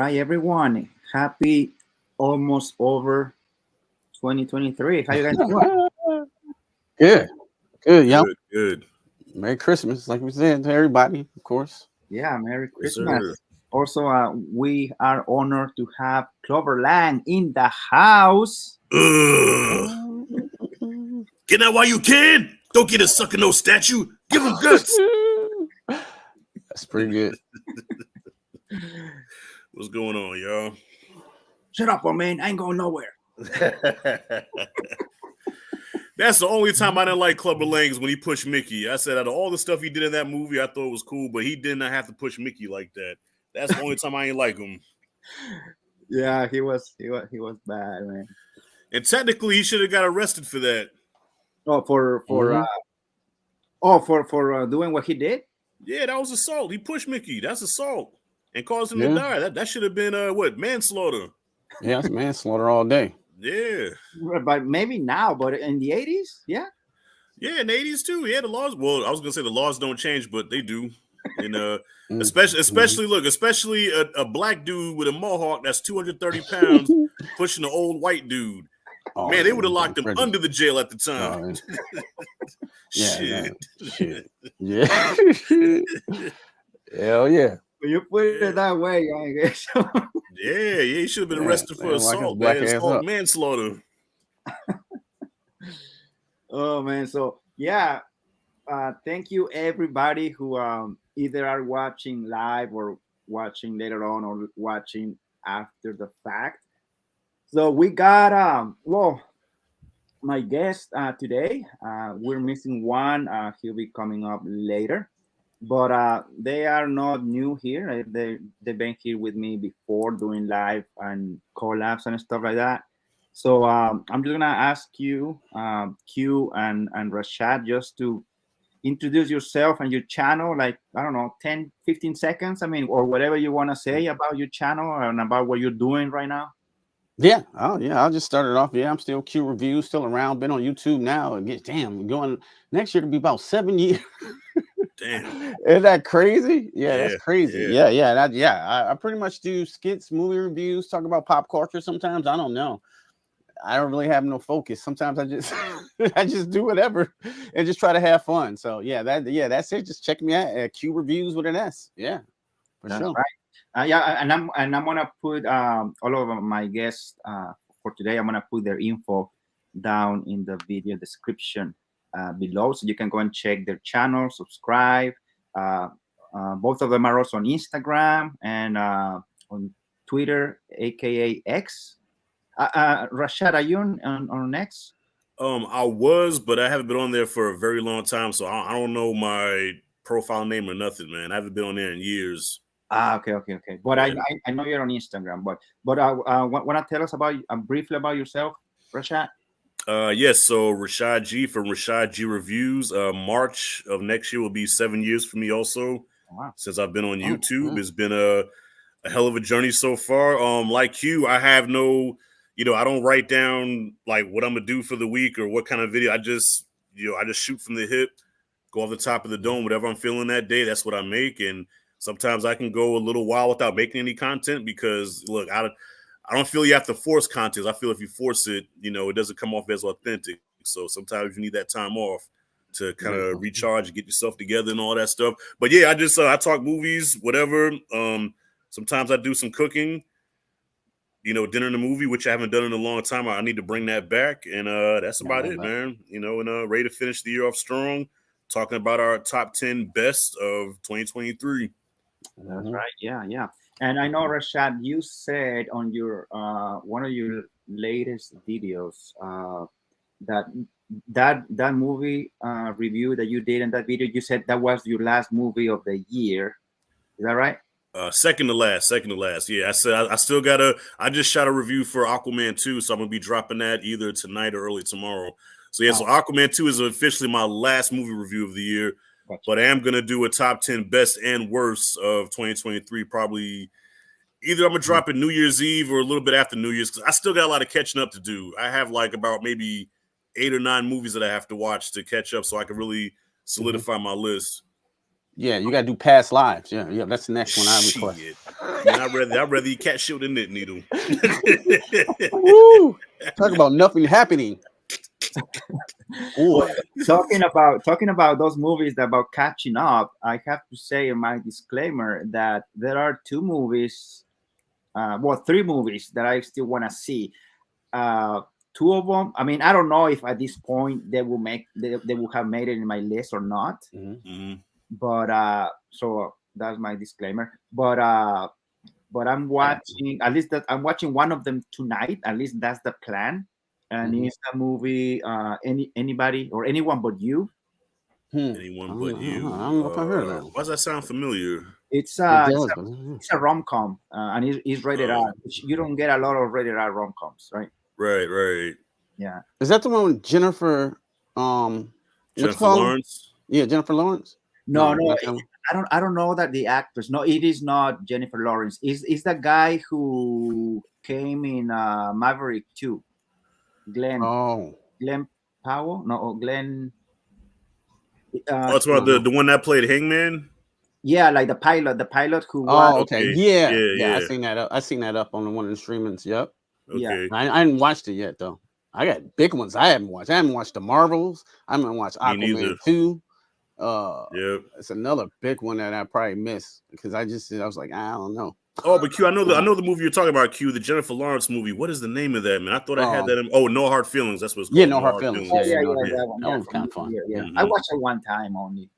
Hi, everyone. Happy almost over 2023. How you guys doing? Good, good, yo. Good, good. Merry Christmas, like we said to everybody, of course. Yeah, Merry Yes, sir. Christmas. Also, we are honored to have Clover Lang in the house. Ugh. Get out while you can. Don't get a sucking no statue. Give him guts. That's pretty good. What's going on, y'all? Shut up, man. I ain't going nowhere. That's the only time I didn't like Clubber Lang's when he pushed Mickey. I said out of all the stuff he did in that movie, I thought it was cool, but he did not have to push Mickey like that. That's the only time I ain't like him. Yeah, he was bad, man. And technically, he should have got arrested for that. Oh, for doing what he did. Yeah, that was assault. He pushed Mickey. That's assault and caused him Yeah. to die. That should have been manslaughter. Yeah, it's manslaughter all day. Yeah. But maybe now, but in the 80s, yeah. Yeah, in the 80s too. Yeah, the laws. Well, I was gonna say the laws don't change, but they do. And Mm. especially a black dude with a mohawk that's 230 pounds pushing an old white dude. Oh, Man, they would have locked him prejudice. under the jail at the Oh, time. yeah. Shit. Yeah. Hell yeah. When you put it that way, I guess. Yeah, he should have been Yeah, arrested for they lock his assault, black man. ass Assault, up. manslaughter. Oh man, so yeah, thank you everybody who either are watching live or watching later on or watching after the fact. So we got my guest today. We're missing one. He'll be coming up later, but they are not new here. They've been here with me before doing live and collabs and stuff like that. So I'm just gonna ask you, Q and Rashad, just to introduce yourself and your channel, like I don't know, 10, 15 seconds. I mean, or whatever you want to say about your channel and about what you're doing right now. Yeah. Oh, yeah. I'll just start it off. Yeah, I'm still Q Reviews, still around. Been on YouTube now. Going next year to be about 7 years. Damn. Isn't that crazy? Yeah, that's Yeah, crazy. Yeah. I pretty much do skits, movie reviews, talk about pop culture sometimes. I don't know. I don't really have no focus. Sometimes I just I just do whatever and just try to have fun. So that's it. Just check me out at Q Reviews with an S. Yeah, for That's sure. right. Yeah, and I'm gonna put all of my guests for today. I'm gonna put their info down in the video description below, so you can go and check their channel, subscribe. Uh, both of them are also on Instagram and on Twitter, aka X. Rashad, are you on X? I was, but I haven't been on there for a very long time, so I don't know my profile name or nothing, man. I haven't been on there in years. Okay. But Yeah. I know you're on Instagram, but want to tell us about briefly about yourself, Rashad? Yes, so Rashad G from Rashad G Reviews. March of next year will be 7 years for me also. Wow. Since I've been on Oh, YouTube. yeah. It's been a hell of a journey so far. Like you, I have no, I don't write down like what I'm gonna do for the week or what kind of video. I just shoot from the hip, go off the top of the dome, whatever I'm feeling that day, that's what I make. And sometimes I can go a little while without making any content because look, I don't feel you have to force content. I feel if you force it, it doesn't come off as authentic. So sometimes you need that time off to kind of recharge, get yourself together and all that stuff. But yeah, I talk movies, whatever. Sometimes I do some cooking, dinner and a movie, which I haven't done in a long time. I need to bring that back. And that's about it, man. And ready to finish the year off strong, talking about our top 10 best of 2023. That's right. Yeah. And I know, Rashad, you said on your one of your latest videos that that movie review that you did in that video, you said that was your last movie of the year. Is that right? Second to last. Yeah, I said I still I just shot a review for Aquaman 2, so I'm gonna be dropping that either tonight or early tomorrow. So yeah, so Aquaman 2 is officially my last movie review of the year. Gotcha. But I am gonna do a top 10 best and worst of 2023. Probably either I'm gonna drop it New Year's Eve or a little bit after New Year's because I still got a lot of catching up to do. I have like about maybe 8 or 9 movies that I have to watch to catch up, so I can really solidify my list. Yeah, you gotta do past lives. Yeah, yeah, that's the next one I request. Shit. Man, I'd rather eat cat shit than knit needle. Woo! Talk about nothing happening. Boy. Talking about those movies about catching up, I have to say in my disclaimer that there are two movies, three movies that I still want to see. Two of them, I mean, I don't know if at this point they will have made it in my list or not. Mm-hmm. But so that's my disclaimer. But I'm watching I'm watching one of them tonight. At least that's the plan. And it's the movie anybody or anyone but you. Anyone but you. I don't know if I heard that. Why does that sound familiar? It's It it's a rom-com, and it's rated R. You don't get a lot of rated R rom-coms, right? Right. Yeah. Is that the one with Jennifer? Jennifer Lawrence? Yeah, Jennifer Lawrence. No, I don't know that the actress. No, it is not Jennifer Lawrence. It's the guy who came in Maverick 2. Glenn Powell? No, Glenn. It's about the one that played Hangman. Yeah, like the pilot who. Okay. Yeah. I seen that up on one of the streamings. Yep. Okay. Yeah. I haven't watched it yet though. I got big ones I haven't watched. I haven't watched the Marvels. I haven't watched Aquaman 2. Yep. It's another big one that I probably missed because I was like, I don't know. Oh, but Q, I know the movie you're talking about, Q, the Jennifer Lawrence movie. What is the name of that, man? I thought I had that in. Oh, No Hard Feelings. That's what it's called. Yeah, No Hard Feelings. Yeah, that one. That was kind of fun. Yeah. I watched it one time only.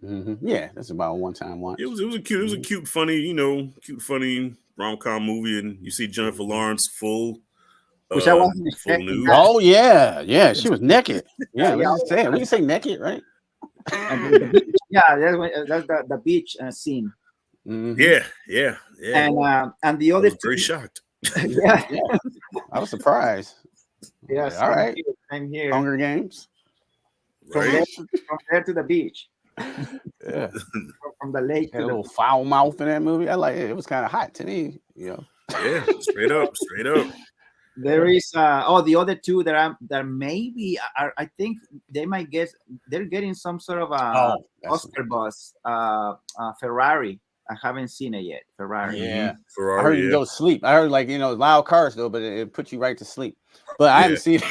Yeah, that's about a one-time watch. It was a cute, funny rom-com movie, and you see Jennifer Lawrence full. Which I wasn't expecting. nude. Oh yeah, she was naked. Yeah, we can say naked, right? That's the beach scene. Yeah. And the other I was very shocked. Yeah. I was surprised. Yes. All right. Same here. Hunger Games. Right. From there to the beach. Yeah. From the lake Had to a the little foul mouth in that movie. I like it. It was kind of hot to me, Yeah, straight up. There is the other two that maybe are, I think they might get, they're getting some sort of Oscar buzz. Ferrari. I haven't seen it yet. Ferrari. Yeah. Ferrari. I heard you go to sleep. I heard loud cars though, but it put you right to sleep. But I haven't seen it.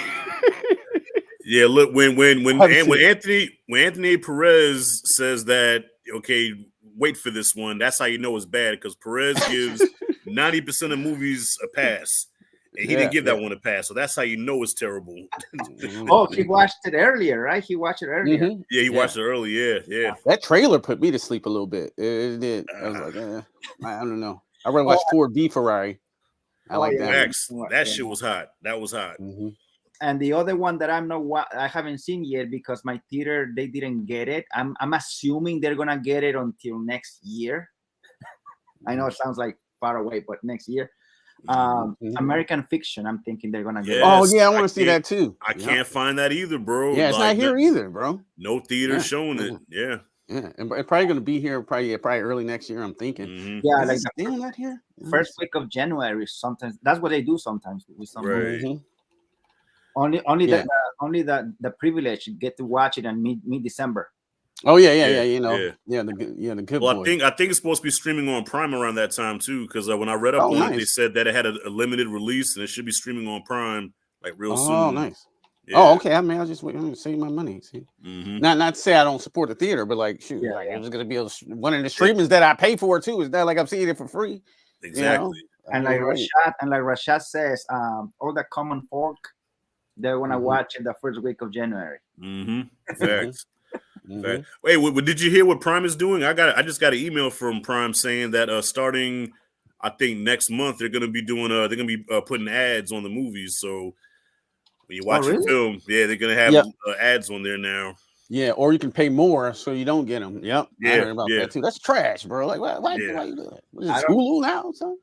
Yeah, look, when Anthony Perez says that, okay, wait for this one, that's how you know it's bad, because Perez gives 90% of movies a pass. And he didn't give that one a pass, so that's how you know it's terrible. He watched it earlier, right? He watched it earlier. Yeah, he watched it early. Yeah. That trailer put me to sleep a little bit. It did. I was like, I don't know. I rather watch Ford v Ferrari. I like that. Max, that shit was hot. That was hot. And the other one that I haven't seen yet because my theater, they didn't get it. I'm assuming they're gonna get it until next year. I know it sounds like far away, but next year. American Fiction, I'm thinking they're gonna get. Oh yeah, I want to see that too. I can't find that either, bro. Yeah, it's not here either, bro. No theater showing it. Yeah, and it's probably gonna be here probably early next year. I'm thinking. Yeah, like still not here. First week of January. Sometimes that's what they do. Sometimes with some right. Only the privilege get to watch it in mid December. Oh yeah. The good. Well, boy. I think it's supposed to be streaming on Prime around that time too, because when I read up on it, they said that it had a limited release and it should be streaming on Prime like real soon. Oh, nice. Yeah. Oh, okay. I mean, I'll just wait. I'm gonna save my money. See, not to say I don't support the theater, but like, shoot, it was gonna be one of the streamings that I pay for too. Is that like I'm seeing it for free? Exactly. And like Rashad says, all the common folk, they're gonna watch it the first week of January. Facts. Wait, did you hear what Prime is doing? I just got an email from Prime saying that starting, I think next month they're gonna be putting ads on the movies. So when you watch the film, they're gonna have ads on there now. Yeah, or you can pay more so you don't get them. Yep. Yeah, I heard about that too. That's trash, bro. Like, why you do that? Is it Hulu now or something?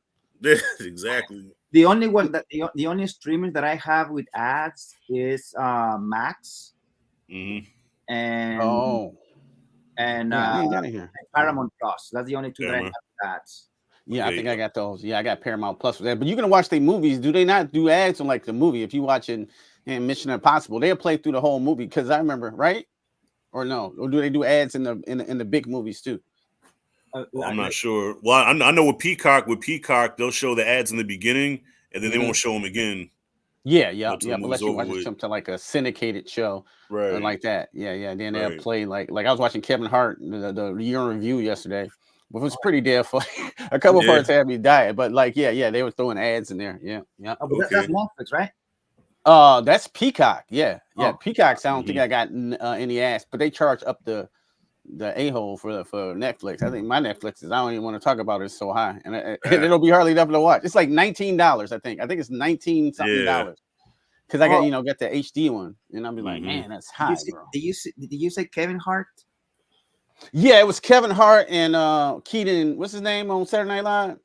Exactly. The only one the only streaming that I have with ads is Max. And Paramount Plus. That's the only two that I have ads. Yeah, I think I got those. Yeah, I got Paramount Plus for that. But you can watch the movies. Do they not do ads on like the movie? If you watching Mission Impossible, they'll play through the whole movie because I remember, right? Or no? Or do they do ads in the big movies too? I'm not sure. Well, I know with Peacock, they'll show the ads in the beginning, and then they won't show them again. Yeah, until the movie's unless you over watch with. something like a syndicated show, Right. like that. Yeah. Then they'll Right. play like I was watching Kevin Hart the year in review yesterday, but it was pretty damn funny. A couple parts had me dying, but like they were throwing ads in there. Yeah. Oh, but that's Netflix, right? That's Peacock. Yeah. Oh. Peacock's. I don't think I got any ads, but they charge up the a-hole for Netflix. I think my Netflix is, I don't even want to talk about it, it's so high, and it'll be hardly enough to watch. It's like $19. I think it's 19 something dollars, because I got got the HD one, and I'll be like, man, that's high, bro. Did you say Kevin Hart? Yeah, it was Kevin Hart and Keaton. What's his name on Saturday Night Live?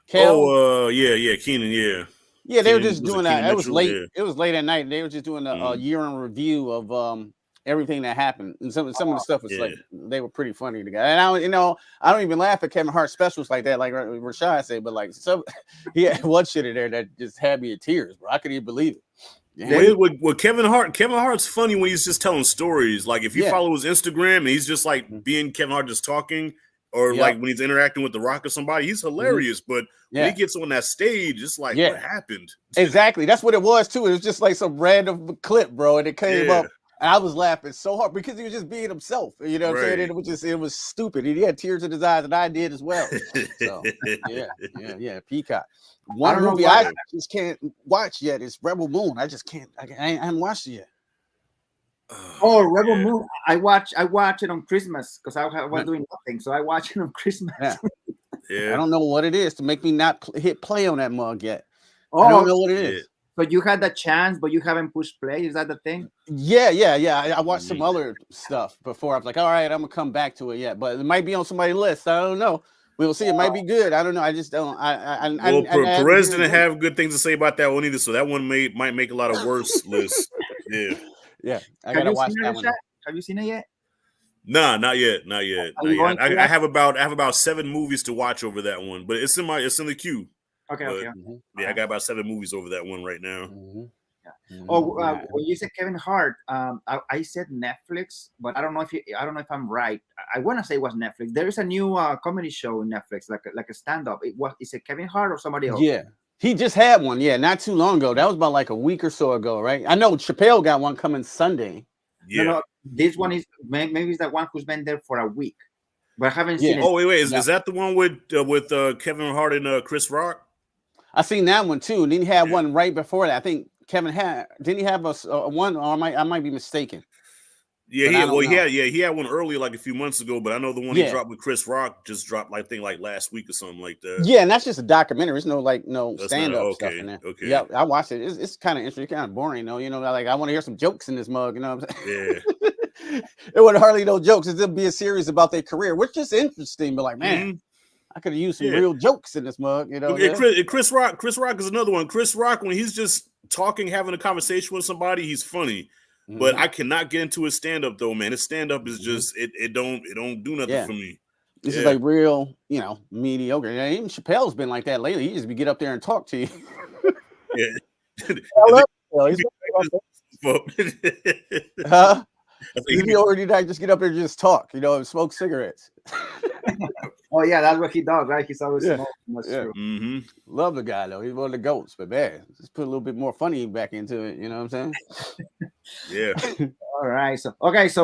Kel? Keenan. Yeah, they were just doing that. It was late. Yeah. It was late at night. They were just doing a year in review of everything that happened, and some of the stuff was like, they were pretty funny together. And I don't even laugh at Kevin Hart specials like that, like Rashad said, but like he had one shit in there that just had me in tears, bro. I couldn't even believe it. Yeah. With Kevin Hart's funny when he's just telling stories. Like if you follow his Instagram and he's just like being Kevin Hart, just talking, or like when he's interacting with The Rock or somebody, he's hilarious. But when he gets on that stage, it's like, what happened? Exactly, that's what it was too. It was just like some random clip, bro, and it came up. And I was laughing so hard because he was just being himself. You know what I'm saying? It was stupid. He had tears in his eyes, and I did as well. So yeah. Peacock. One movie I just can't watch yet is Rebel Moon. I just can't. I haven't watched it yet. Oh, Rebel Moon. I watch it on Christmas because I was doing nothing, so I watch it on Christmas. I don't know what it is to make me not hit play on that mug yet. I don't know what it is. But you had the chance, but you haven't pushed play. Is that the thing? Yeah. I watched some other stuff before. I was like, all right, I'm gonna come back to it yet, but it might be on somebody's list. I don't know. We'll see. It might be good. I don't know. I just don't. Perez didn't have good things to say about that one either, so that one might make a lot of worse lists. Yeah. I gotta watch that one. Have you seen it yet? Nah, not yet. I have about 7 movies to watch over that one, but it's in the queue. Okay. Yeah, I got about 7 movies over that one right now. When you said Kevin Hart, I said Netflix, but I don't know if I'm right. I want to say it was Netflix. There is a new comedy show on Netflix, like a stand-up. Is it Kevin Hart or somebody else? Yeah, he just had one. Yeah, not too long ago. That was about like a week or so ago, right? I know Chappelle got one coming Sunday. Yeah, no, this one is maybe it's the one who's been there for a week, but I haven't seen it. Oh wait, is that the one with Kevin Hart and Chris Rock? I seen that one too. And then he had one right before that. I think Kevin didn't he have a one? Or I might be mistaken. Yeah, he had one earlier, like a few months ago. But I know the one he dropped with Chris Rock just dropped, I think, like last week or something like that. Yeah, and that's just a documentary. There's no stand up stuff in there. Okay. Yeah, I watched it. It's kind of interesting, kind of boring though. Like I want to hear some jokes in this mug. You know what I'm saying? Yeah. It wasn't hardly no jokes. It'll be a series about their career, which is interesting. But like, man. I could have used some real jokes in this mug, Chris Rock is another one. Chris Rock, when he's just talking, having a conversation with somebody, he's funny. But I cannot get into his stand-up though, man. His stand-up is just it don't do nothing for me. This is like real, mediocre. Yeah, even Chappelle's been like that lately. He just get up there and talk to you. Huh? He already just get up there and just talk, and smoke cigarettes. Oh yeah, that's what he does, right? He's always smoking. That's true. Love the guy though. He's one of the goats, but man, just put a little bit more funny back into it. You know what I'm saying? Yeah. All right. So let's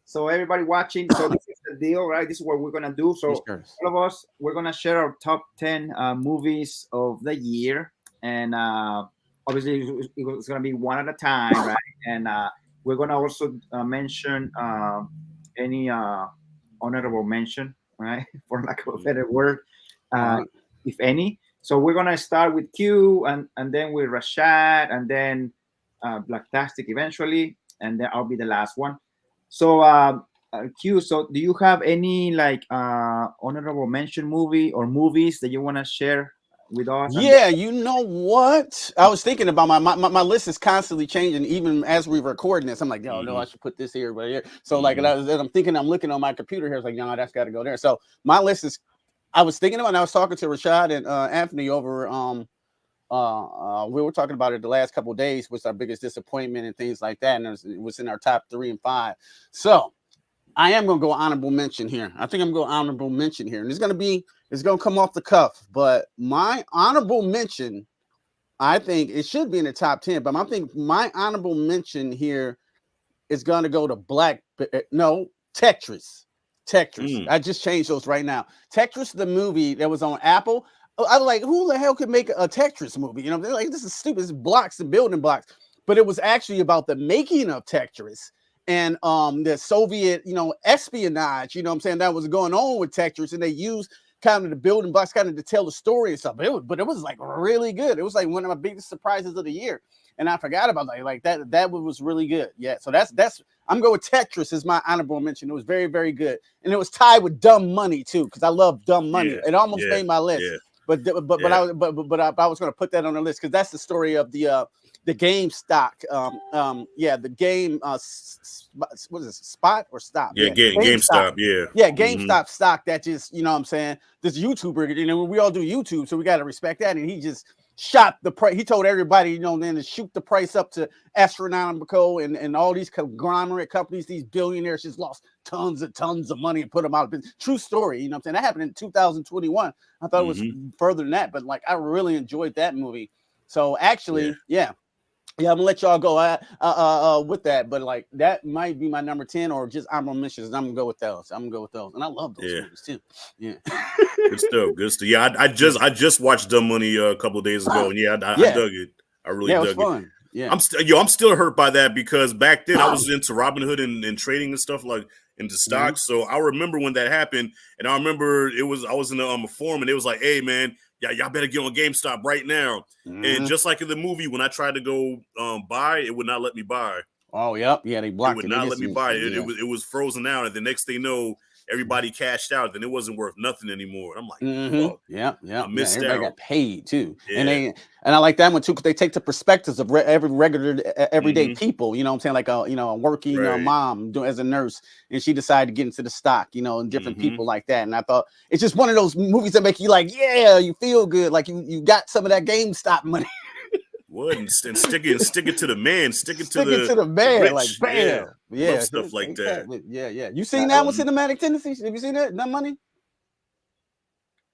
so everybody watching. So this is the deal, right? This is what we're gonna do. So all of us, we're gonna share our top 10 movies of the year, and obviously it's gonna be one at a time, right? And we're gonna also mention any honorable mention, right? For lack of a better word, if any. So we're gonna start with Q, and then with Rashad, and then Blacktastic eventually, and then I'll be the last one. So Q, so do you have any like honorable mention movie or movies that you want to share with us? Yeah, you know what? I was thinking about my list is constantly changing, even as we're recording this. I'm like, no, I should put this here, but here. So like, and I'm thinking, I'm looking on my computer here. It's like, no, that's got to go there. So my list is. I was thinking about. And I was talking to Rashad and Anthony over. We were talking about it the last couple of days. Was our biggest disappointment and things like that, and it was in our top 3 and 5. So I am gonna go honorable mention here. I think I'm going to honorable mention here, and it's gonna come off the cuff. But my honorable mention, I think it should be in the top 10. But I think my honorable mention here is gonna go to Tetris. Tetris. I just changed those right now. Tetris, the movie that was on Apple. I was like, who the hell could make a Tetris movie? You know, they're like, this is stupid. It's blocks and building blocks. But it was actually about the making of Tetris and the Soviet, espionage, you know what I'm saying, that was going on with Tetris, and they used kind of the building blocks kind of to tell the story and stuff. But it was like really good. It was like one of my biggest surprises of the year. And I forgot about that. Like that was really good. Yeah. So that's I'm going with Tetris as my honorable mention. It was very, very good. And it was tied with Dumb Money too, because I love Dumb Money. Yeah, it almost made my list. Yeah. But I was going to put that on the list because that's the story of the GameStop. The game. What is it? Spot or Stop? Yeah, GameStop. Yeah, GameStop stock that just, you know what I'm saying? This YouTuber, we all do YouTube, so we got to respect that. And he just shot the price. He told everybody, then to shoot the price up to astronomical, and all these conglomerate companies, these billionaires just lost tons of money and put them out of business. True story. You know what I'm saying? That happened in 2021. I thought it was further than that, but like I really enjoyed that movie. So actually, yeah, I'm gonna let y'all go with that, but like that might be my number 10 or just honorable mentions. I'm gonna go with those. And I love those movies too. Yeah, good stuff. Yeah, I just watched Dumb Money a couple of days ago, and I dug it. I really dug it. Fun. Yeah, I'm still hurt by that because back then I was into Robinhood and trading and stuff, like into stocks. So I remember when that happened, and I remember I was in a forum, and it was like, hey man, y'all better get on GameStop right now. And just like in the movie, when I tried to go buy, it would not let me buy. Oh, yep. Yeah, they blocked it. It would not let me buy it. It was frozen out. And the next thing you know, everybody cashed out. Then it wasn't worth nothing anymore. I'm like, oh, yeah. I missed out. Everybody got paid too. Yeah. And I like that one too, because they take the perspectives of every regular, everyday people. You know what I'm saying? Like a working mom as a nurse, and she decided to get into the stock. And different people like that. And I thought it's just one of those movies that make you like, yeah, you feel good, like you got some of that GameStop money. What and stick it to the man, stick it to the man, rich. Like bam, yeah, stuff like that. Yeah. You seen that one, Cinematic Tendencies? Have you seen that? Dumb Money?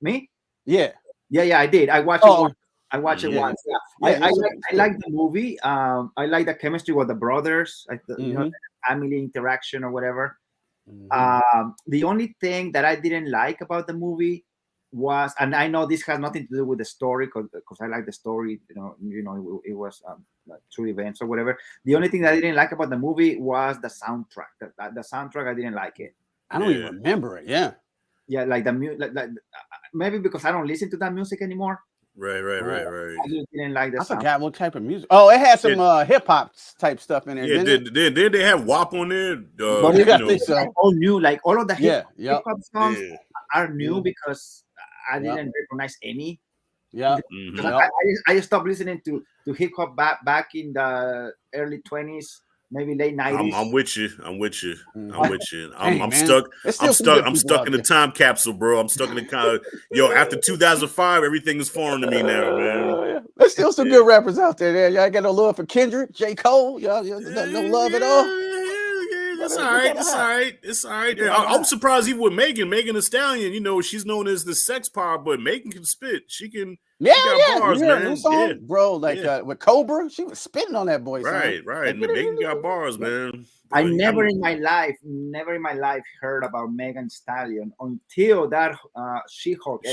Me? Yeah. I did. I watched it once. I watched it once. Yeah. I like the movie. I like the chemistry with the brothers, like the family interaction or whatever. The only thing that I didn't like about the movie was, and I know this has nothing to do with the story because I like the story. It was like true events or whatever. The only thing that I didn't like about the movie was the soundtrack. The soundtrack, I didn't like it. I don't even remember it. Yeah, like the music, like maybe because I don't listen to that music anymore. Right. I just didn't like the I sound. forgot what type of music. Oh, it had some hip hop type stuff in there. Yeah, did they have WAP on there? But all new, like all of the hip hop songs are new because I didn't recognize any. Yeah. I just stopped listening to hip hop back in the early 20s, maybe late 90s. I'm with you. I'm stuck in the time capsule, bro. I'm stuck in the kind of after 2005, everything is foreign to me now, man. There's still some good rappers out there. Y'all got no love for Kendrick, J. Cole. Y'all no love at all. It's all right. I'm surprised even with Megan Thee Stallion. She's known as the sex power, but Megan can spit. She can. Got bars, man. Song, bro. Like with Cobra, she was spitting on that boy. Right. Like, Megan got bars, man. I never in my life heard about Megan Thee Stallion until that She-Hulk.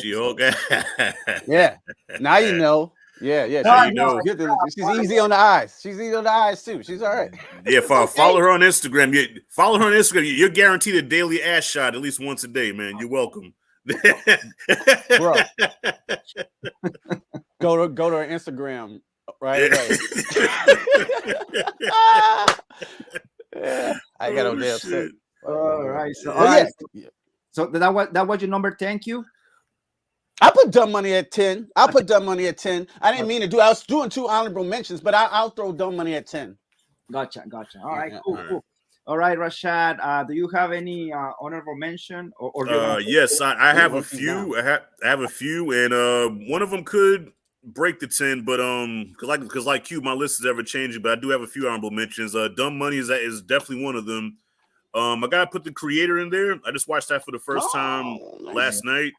Yeah. Now you know. Yeah. She's easy on the eyes. She's easy on the eyes too. She's all right. Yeah, follow her on Instagram. You're guaranteed a daily ass shot at least once a day, man. You're welcome. Bro. Go to her Instagram right away. I got no damn set. All right. So that was your number 10, Q? I put Dumb Money at 10. I didn't mean to do. I was doing 2 honorable mentions, but I'll throw Dumb Money at 10. Gotcha. All right, cool. All right, Rashad. Do you have any honorable mention? Or yes, I have a few. I have a few, and one of them could break the 10, but because like Q, my list is ever changing. But I do have a few honorable mentions. Dumb Money is definitely one of them. I gotta put the creator in there. I just watched that for the first time last night.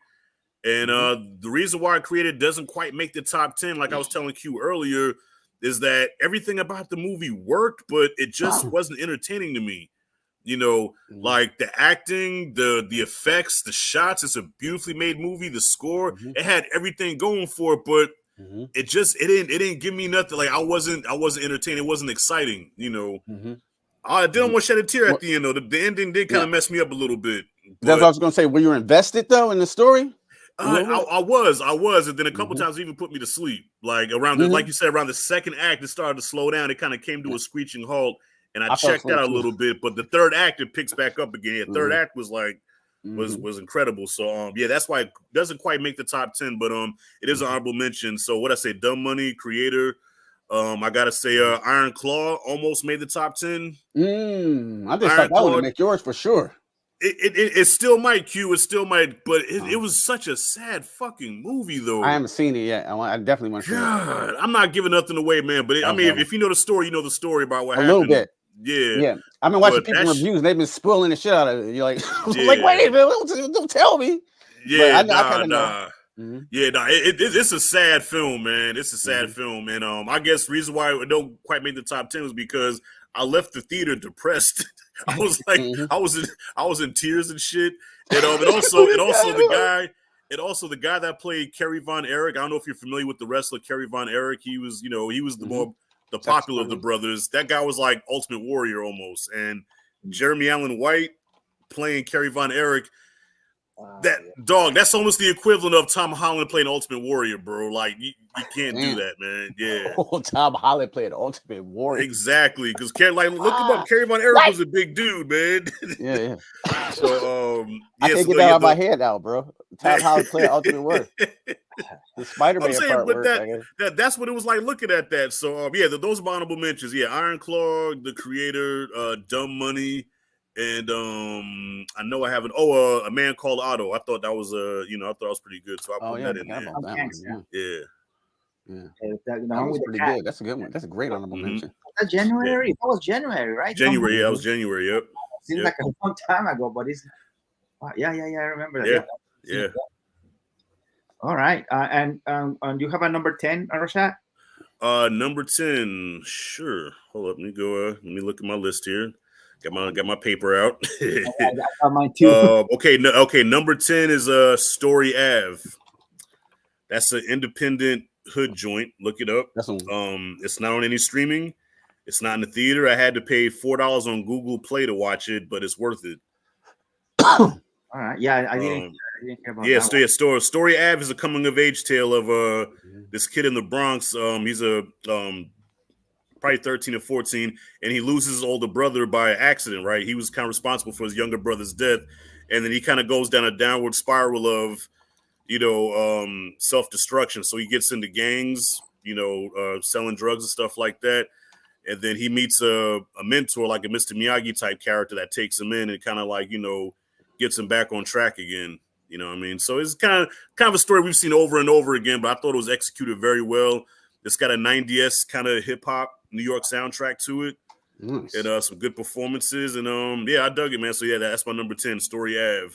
And the reason why Creator doesn't quite make the top 10, like I was telling Q earlier, is that everything about the movie worked, but it just wasn't entertaining to me. You know, like the acting, the effects, the shots. It's a beautifully made movie. The score, it had everything going for it, but it didn't give me nothing. Like I wasn't entertained. It wasn't exciting. You know, I didn't want to shed a tear at the end though. The ending did kind of mess me up a little bit. That's what I was gonna say. Were you invested though in the story? I was, and then a couple times it even put me to sleep. Like around, like you said, around the second act, it started to slow down. It kind of came to a screeching halt, and I checked out a little bit. But the third act, it picks back up again. Third act was like was incredible. So yeah, that's why it doesn't quite make the top 10, but it is an honorable mention. So what I say, Dumb Money, Creator. I gotta say, Iron Claw almost made the top 10. I just thought that would make yours for sure. It still might, Q. It still might, but it was such a sad fucking movie, though. I haven't seen it yet. I definitely want to see it. I'm not giving nothing away, man. But I mean, if you know the story, you know the story about what happened. A little bit. Yeah. I've been watching people reviews. They've been spoiling the shit out of it. You're like, like, wait a minute, don't tell me. Yeah, it's a sad film, man. It's a sad film, and I guess the reason why it don't quite make the top 10 was because I left the theater depressed. I was like, I was in tears and shit. And also the guy that played Kerry Von Erich. I don't know if you're familiar with the wrestler Kerry Von Erich. He was the popular of the brothers. That guy was like Ultimate Warrior almost. And Jeremy Allen White playing Kerry Von Erich. That's almost the equivalent of Tom Holland playing Ultimate Warrior, bro. Like you can't do that, man. Yeah. Tom Holland played Ultimate Warrior. Exactly, because look him up. Kerry Von Erich was a big dude, man. Yeah. So I can't get that out of my head now, bro. Tom Holland played Ultimate Warrior. The Spider-Man part worked. That's what it was like looking at that. So those are honorable mentions. Yeah, Iron Claw, the creator, Dumb Money. And I know I haven't. A Man Called Otto. I thought that was I thought it was pretty good. So I put that in there. That was pretty good. That's a good one. That's a great honorable mention. That January. That was January, right? January. That was January. Yep. Seems like a long time ago, but it's. I remember that. Yeah. All right. And you have a number 10, Rashad? Number 10. Sure. Hold up. Let me go. Let me look at my list here. Got my paper out. I got mine too. Okay. Number 10 is Story Ave. That's an independent hood joint. Look it up. It's not on any streaming. It's not in the theater. I had to pay $4 on Google Play to watch it, but it's worth it. All right. Yeah, I didn't care about that. Story Ave is a coming of age tale of this kid in the Bronx. He's a probably 13 or 14, and he loses his older brother by accident, right? He was kind of responsible for his younger brother's death, and then he kind of goes down a downward spiral of, self-destruction. So he gets into gangs, selling drugs and stuff like that, and then he meets a mentor, like a Mr. Miyagi type character that takes him in and kind of like, gets him back on track again. You know what I mean? So it's kind of a story we've seen over and over again, but I thought it was executed very well. It's got a 90s kind of hip-hop New York soundtrack to it. Nice. And some good performances. And I dug it, man. So that's my number 10, Story Ave.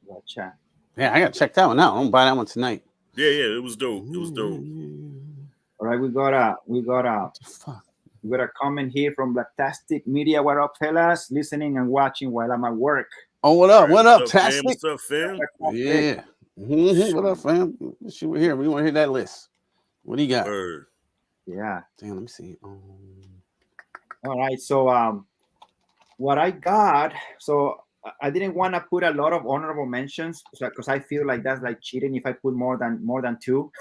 Gotcha. Yeah, I gotta check that one out. I'm gonna buy that one tonight. Yeah, it was dope. It was dope. All right, we got a comment here from Blacktastic Media. What up, fellas? Listening and watching while I'm at work. Oh, what up? What up, Tastic? What's up, fam? Yeah. What up, fam? Shoot, we're here. We want to hear that list. What do you got? Yeah. Damn, let me see. All right. So what I got, so I didn't want to put a lot of honorable mentions because I feel like that's like cheating if I put more than two.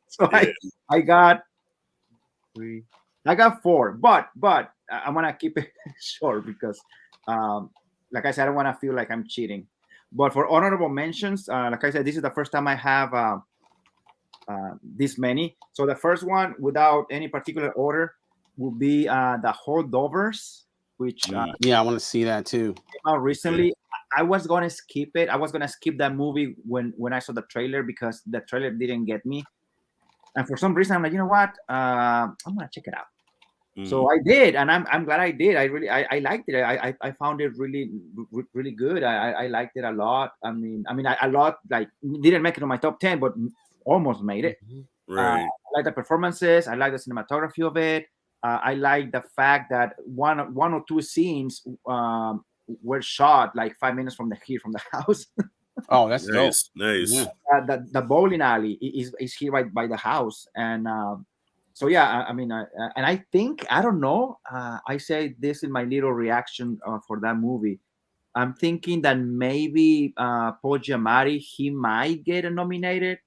So I got 3. I got 4, but I'm gonna keep it short because like I said, I don't want to feel like I'm cheating. But for honorable mentions, like I said, this is the first time I have this many. So the first one, without any particular order, would be the Holdovers, which I want to see that too. Came out recently. I was gonna skip it. I was gonna skip that movie when I saw the trailer because the trailer didn't get me. And for some reason, I'm like, you know what? I'm gonna check it out. So I did, and I'm glad I did. I liked it. I found it really good. I liked it a lot. I a lot, like, didn't make it on my top 10, but almost made it. Right. I like the performances. I like the cinematography of it. I like the fact that one or two scenes were shot like 5 minutes from the house. Oh, that's dope. Nice. Yeah. The bowling alley is here right by the house, and so yeah, and I think, I don't know. I say this in my little reaction for that movie. I'm thinking that maybe Paul Giamatti, he might get nominated.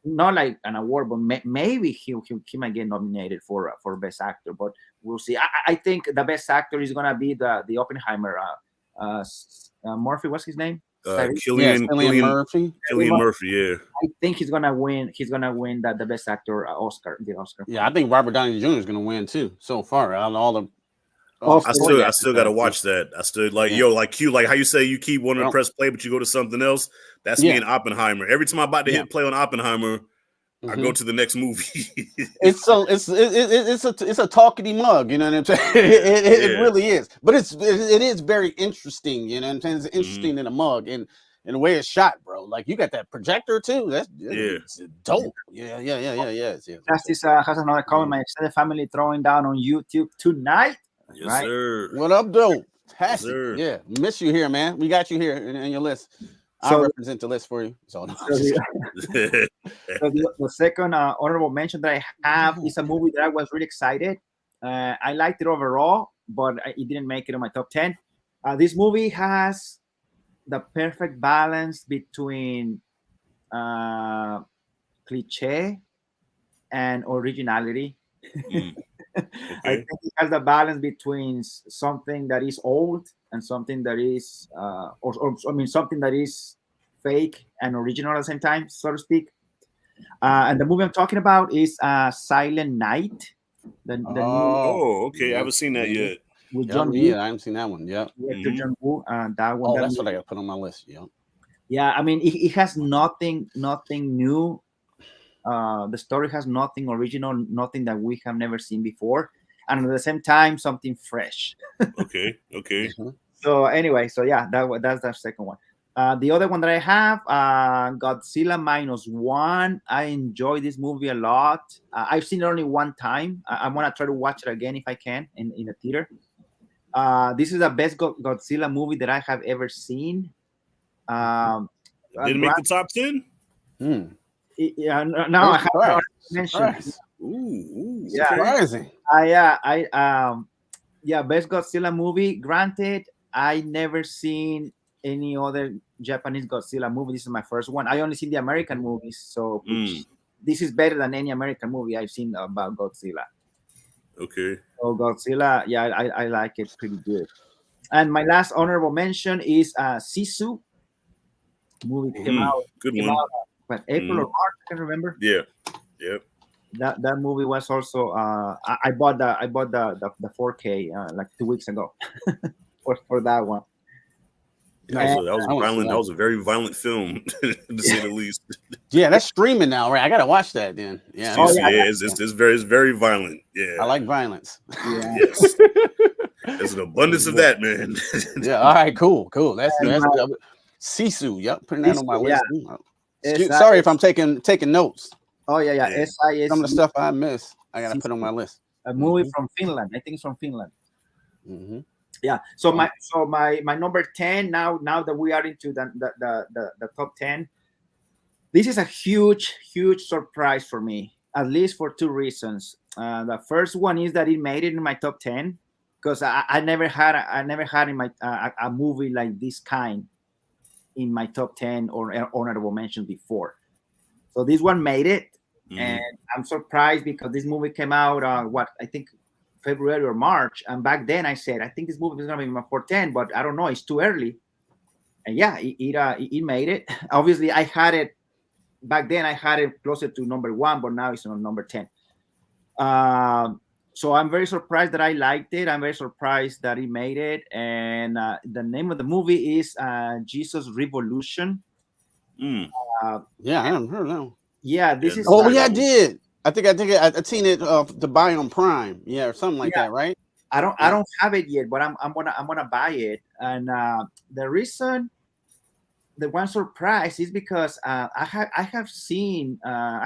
Not like an award, but maybe he might get nominated for best actor. But we'll see. I think the best actor is gonna be the Oppenheimer. Murphy, what's his name? Cillian Murphy. Cillian Murphy, yeah. I think he's gonna win. He's gonna win the best actor Oscar. The Oscar. Yeah, I think Robert Downey Jr. is gonna win too. So far, out of all the. I still gotta watch that. I still like like Q, like how you say you keep wanting to press play, but you go to something else. That's me and Oppenheimer. Every time I'm about to hit play on Oppenheimer, I go to the next movie. It's a talkity mug, you know what I'm saying? It really is, but it is very interesting, you know what I'm saying? It's interesting in a mug and the way it's shot, bro. Like, you got that projector too. That's dope. Yeah. Justice has another comment. My extended family throwing down on YouTube tonight. Yes, right? sir. What up, dope? Yes, sir. Yeah, miss you here, man. We got you here in your list. I'll represent the list for you. So the second honorable mention that I have is a movie that I was really excited. I liked it overall, but it didn't make it on my top 10. This movie has the perfect balance between cliche and originality. I think it has the balance between something that is old and something that is, something that is fake and original at the same time, so to speak. And the movie I'm talking about is Silent Night. Okay. I haven't seen that yet. With John Woo. I haven't seen that one. Yeah. John Woo. That one. That's what I got to put on my list. Yeah. Yeah, it has nothing new. The story has nothing original, nothing that we have never seen before, and at the same time, something fresh. Okay. So anyway, that's the second one. The other one that I have, Godzilla -1. I enjoy this movie a lot. I've seen it only one time. I want to try to watch it again if I can in the theater. This is the best Godzilla movie that I have ever seen. Didn't make the top 10? Yeah, no, I have mentioned. Ooh, surprising. Best Godzilla movie. Granted, I never seen any other Japanese Godzilla movie. This is my first one. I only seen the American movies, so this is better than any American movie I've seen about Godzilla. Okay. So Godzilla, I like it pretty good. And my last honorable mention is Sisu. Movie came out. Good one. But April or March, I can't remember. Yeah. Yep. That movie was also I bought the 4K like 2 weeks ago for that one. That was violent. That was a very violent film, to say the least. Yeah, that's streaming now, right? I gotta watch that then. Yeah. It's very violent. Yeah. I like violence. Yeah. Yes. There's an abundance of that, man. Yeah. All right. Cool. That's Sisu. Yep. Putting that on my list. Sorry if I'm taking notes. Oh yeah. Some of the stuff I miss, I gotta put on my list. A movie from Finland. I think it's from Finland. Mm-hmm. Yeah. So my number 10. Now that we are into the top 10, this is a huge surprise for me. At least for two reasons. The first one is that it made it in my top 10 because I never had in my a movie like this kind in my top 10 or honorable mention before. So this one made it, and I'm surprised because this movie came out I think February or March, and back then I said I think this movie is gonna be my 410, but I don't know, it's too early. And yeah, it made it. Obviously, I had it back then. I had it closer to number 1, but now it's on number 10. So I'm very surprised that I liked it. I'm very surprised that it made it. And the name of the movie is Jesus Revolution. Yeah, I haven't heard that. Yeah, this is. Oh yeah, I did. I've seen it to buy on Prime, yeah, or something like that, right? I Yeah. don't have it yet, but I'm gonna buy it. And the reason, the one surprise is because I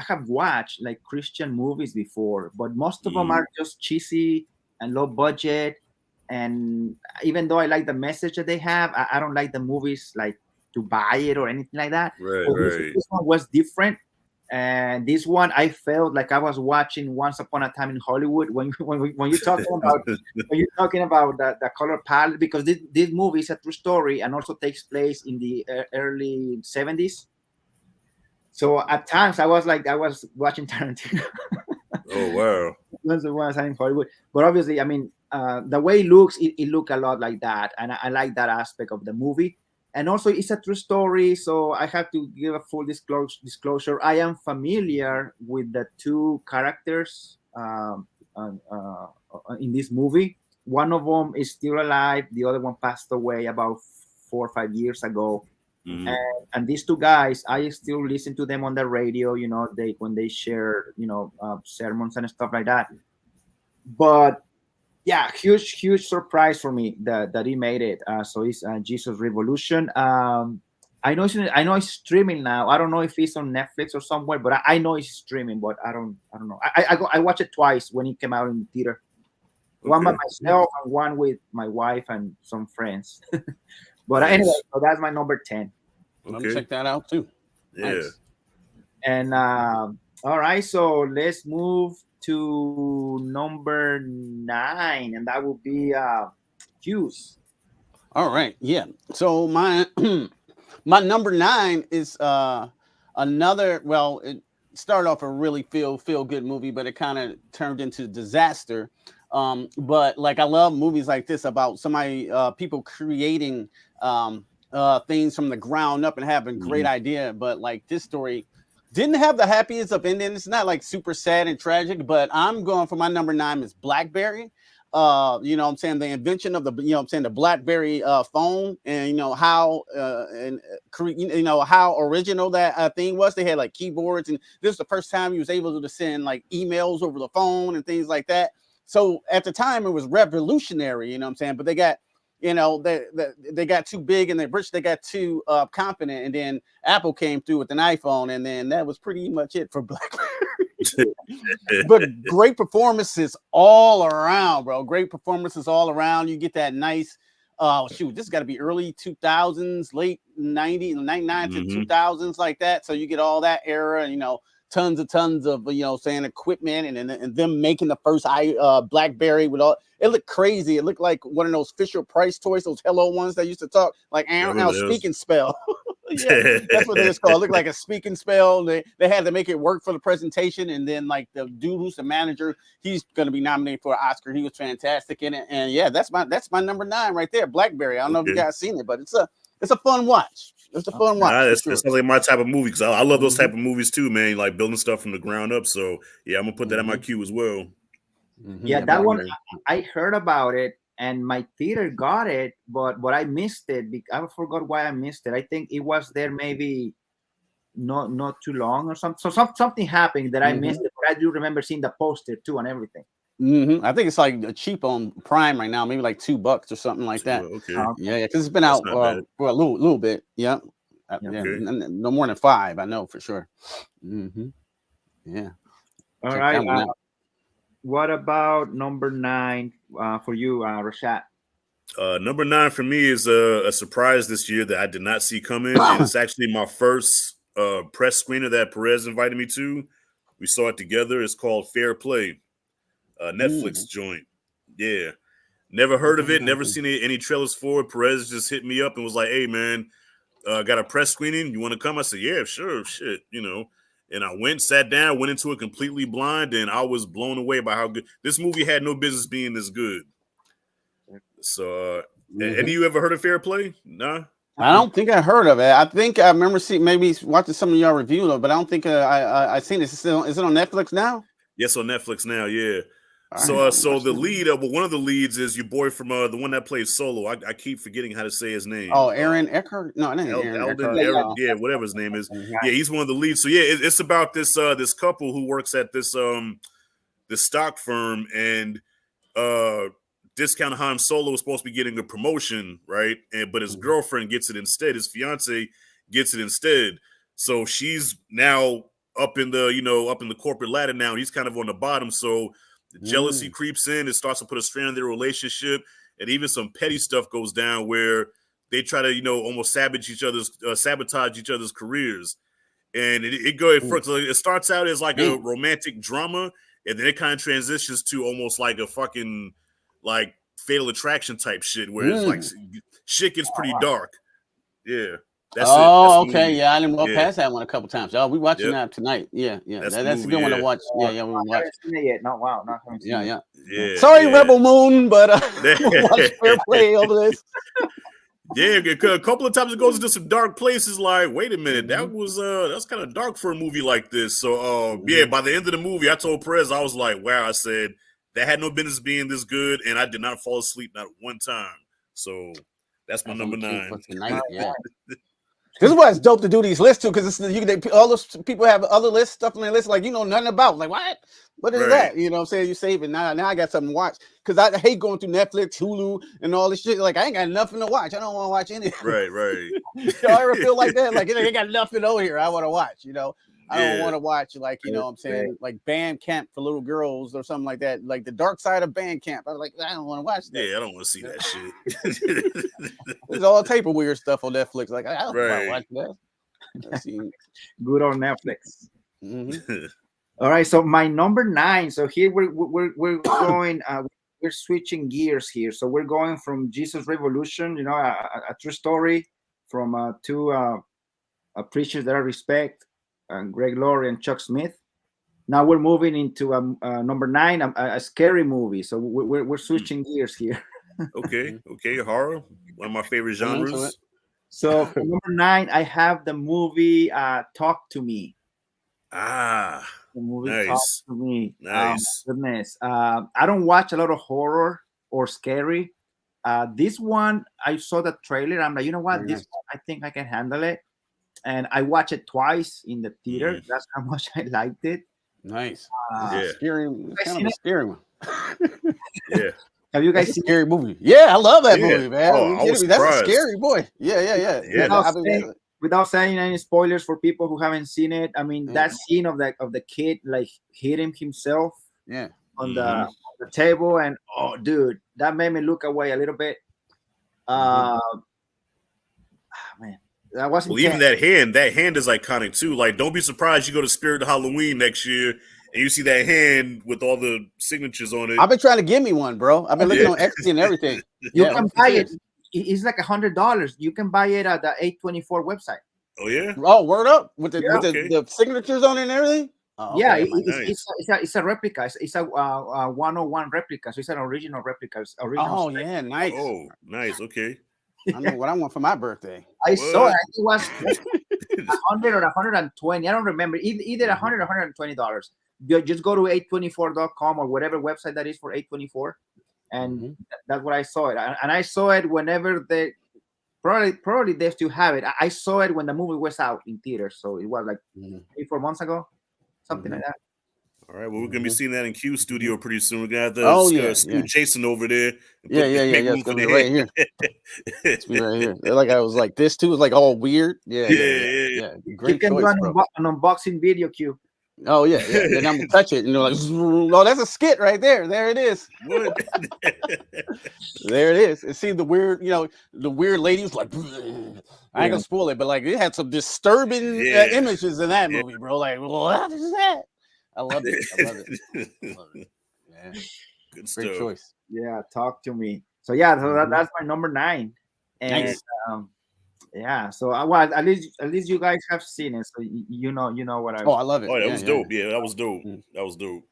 have watched like Christian movies before, but most of them Mm, are just cheesy and low budget. And even though I like the message that they have, I don't like the movies like to buy it or anything like that. right, But right. this one was different. And this one, I felt like I was watching Once Upon a Time in Hollywood. When you're talking about, when you're talking about the color palette, because this movie is a true story and also takes place in the early 70s. So at times I was like I was watching Tarantino. Oh wow. Once Upon a Time in Hollywood. But obviously, I mean, the way it looks, it look a lot like that, and I like that aspect of the movie. And also, it's a true story, so I have to give a full disclosure. I am familiar with the two characters in this movie. One of them is still alive. The other one passed away about 4 or 5 years ago. Mhm. And these two guys, I still listen to them on the radio. You know, they when they share, sermons and stuff like that. But yeah, huge surprise for me that he made it. So it's Jesus Revolution. I know it's streaming now. I don't know if it's on Netflix or somewhere, but I know it's streaming. But I don't know. I watched it twice when it came out in the theater. One by Okay. myself and one with my wife and some friends. But anyway, Nice. so that's my number 10. Let me Okay. check that out too. Yeah. Nice. And all right, so let's move to number 9, and that will be Hughes. All right, yeah. So my my number 9 is another. Well, it started off a really feel good movie, but it kind of turned into disaster. But like I love movies like this about somebody, people creating things from the ground up and having great Mhm. idea. But like this story didn't have the happiest of endings. It's not like super sad and tragic, but I'm going for my number 9 is BlackBerry. You know what I'm saying, the invention of the, you know what I'm saying, the BlackBerry phone, and you know how you know how original that thing was. They had like keyboards, and this was the first time you was able to send like emails over the phone and things like that. So at the time it was revolutionary, you know what I'm saying, but they got, you know, they got too big and they're rich, they got too confident, and then Apple came through with an iPhone, and then that was pretty much it for BlackBerry. But great performances all around, bro. Great performances all around. You get that nice, shoot, this has got to be early 2000s, late 90s, 99 to Mhm. 2000s, like that. So you get all that era, and, you know, tons of, you know, saying equipment, and them making the first BlackBerry with all. It looked crazy. It looked like one of those Fisher Price toys, those Hello ones that used to talk like I our remember those. speaking spell. Yeah, that's what they was called. It looked like a speaking spell. They had to make it work for the presentation, and then like the dude who's the manager, he's going to be nominated for an Oscar. He was fantastic in it, and yeah, that's my number 9 right there, BlackBerry. I don't know if you Okay. guys seen it, but it's a fun watch. It's a fun watch Nah, for it sure. sounds like my type of movie because I love those Mm-hmm. type of movies too, man. Like building stuff from the ground up. So yeah, I'm gonna put that in my Mm-hmm. queue as well. Mm-hmm. Yeah, Yeah, that one BlackBerry. I heard about it, and my theater got it, but I missed it. I forgot why I missed it. I think it was there maybe not too long or something. So something happened that I Mm-hmm. missed it. But I do remember seeing the poster too and everything. Mm-hmm. I think it's like cheap on Prime right now, maybe like $2 or something like that. Okay, Yeah, because it's been that's out not bad. for a little bit. Yeah, Yeah. yeah, Okay. no more than 5, I know for sure. Mm-hmm. Yeah, All check right. that one out. What about number 9 for you, Rashad? Number 9 for me is a surprise this year that I did not see coming, and it's actually my first press screener that Perez invited me to. We saw it together. It's called Fair Play, Netflix Mm. joint. Yeah, never heard of it. Never seen any trailers for it. Perez just hit me up and was like, "Hey, man, got a press screening. You want to come?" I said, "Yeah, sure, shit, you know." And I went, sat down, went into it completely blind, and I was blown away by how good this movie had. No business being this good. So, any of Mhm. you ever heard of Fair Play? Nah. I don't think I heard of it. I think I remember seeing, maybe watching some of y'all review of it, but I don't think I seen it. Is it on Netflix now? Yes, on Netflix now. Yeah. So the lead, well, one of the leads is your boy from the one that plays Solo. I keep forgetting how to say his name. Oh, Aaron Eckhart? No, not Aaron Eldon, Eckhart. yeah, whatever his name is. Yeah, he's one of the leads. So yeah, it's about this this couple who works at this stock firm, and Discount Han Solo is supposed to be getting a promotion, right? But his girlfriend gets it instead. His fiance gets it instead. So she's now up in the corporate ladder now. He's kind of on the bottom. So the jealousy creeps in. It starts to put a strain on their relationship, and even some petty stuff goes down where they try to almost sabotage each other's careers. And it starts out as like a romantic drama, and then it kind of transitions to almost like a fucking like Fatal Attraction type shit, where it's like shit gets pretty dark. Yeah. That's it. That's okay. Yeah, I didn't walk past that one a couple times. Oh, we watching that tonight. Yeah. That's a good one to watch. Yeah, we watch. Seen it yet? No, wow, not having seen it. Yeah. Sorry, Rebel Moon, but we'll watch fair play over this. Yeah, a couple of times it goes into some dark places. Like, wait a minute, that's kind of dark for a movie like this. So, yeah, by the end of the movie, I told Perez, I was like, wow, I said that had no business being this good, and I did not fall asleep not one time. So that's my number 9. Tonight, yeah. This is why it's dope to do these lists too, because all those people have other lists, stuff on their list, like nothing about. Like, what is that? You know what I'm saying? You save it now. Now I got something to watch, because I hate going through Netflix, Hulu, and all this shit. Like, I ain't got nothing to watch. I don't want to watch anything. Right. Y'all ever feel like that? Like, they got nothing over here I want to watch. I don't want to watch, like, what I'm saying, like band camp for little girls or something like that, like the dark side of band camp. I'm like, I don't want to watch that. Yeah, I don't want to see that shit. There's all type of weird stuff on Netflix. Like, I don't want to watch that. Good on Netflix. All right, so my number 9. So here we're going. We're switching gears here. So we're going from Jesus Revolution, a true story from two preachers that I respect. Greg Laurie and Chuck Smith. Now we're moving into number 9, a scary movie. So we're switching gears here. Okay, horror, one of my favorite genres. So for number 9, I have the movie Talk to Me. The movie nice. Talk to Me. Nice. Goodness. I don't watch a lot of horror or scary. This one, I saw the trailer. I'm like, you know what? This one, I think I can handle it. And I watched it twice in the theater. That's how much I liked it. Nice. Scary. Kind of a scary one. Yeah. Have you guys seen scary movie? Yeah, I love that movie, man. That's a scary boy. Yeah. Without saying any spoilers for people who haven't seen it, I mean that scene of the kid like hitting himself on the table, and dude, that made me look away a little bit. Man. Even that hand is iconic too. Like, don't be surprised you go to Spirit Halloween next year and you see that hand with all the signatures on it. I've been trying to give me one, bro. I've been looking on Etsy and everything. You can buy it. It's like $100. You can buy it at the 824 website. Oh yeah. Oh, word up with the signatures on it and everything. Oh, okay. Yeah, it's a replica. It's a 101 replica. So it's an original replica. Oh yeah, nice. Oh, nice. Okay. I know what I want for my birthday. I saw it. It was $100 or $120. I don't remember. Either $100 or $120. Just go to 824.com or whatever website that is for 824, and that's what I saw it. And I saw it whenever they probably they still have it. I saw it when the movie was out in theaters, so it was like 3-4 months ago, something like that. All right, well, we're gonna be seeing that in Q Studio pretty soon. We got the school chasing over there. Yeah. It's gonna be right here. It's be right here. Like I was like this too. It's like all weird. Yeah. Great you can choice, do an unboxing video, Q. Oh yeah. Then I'm gonna touch it, and they're like, "Oh, that's a skit right there. There it is. There it is." And see the weird, the weird lady was like, I ain't gonna spoil it, but like it had some disturbing images in that movie, bro. Like, what is that? I love it. Yeah. Good stuff. Great choice. Yeah, Talk to Me. So that's my number 9. And nice. So at least you guys have seen it, so you know what I. Oh, I love it. Oh, that was dope. Yeah, that was dope. That was dope.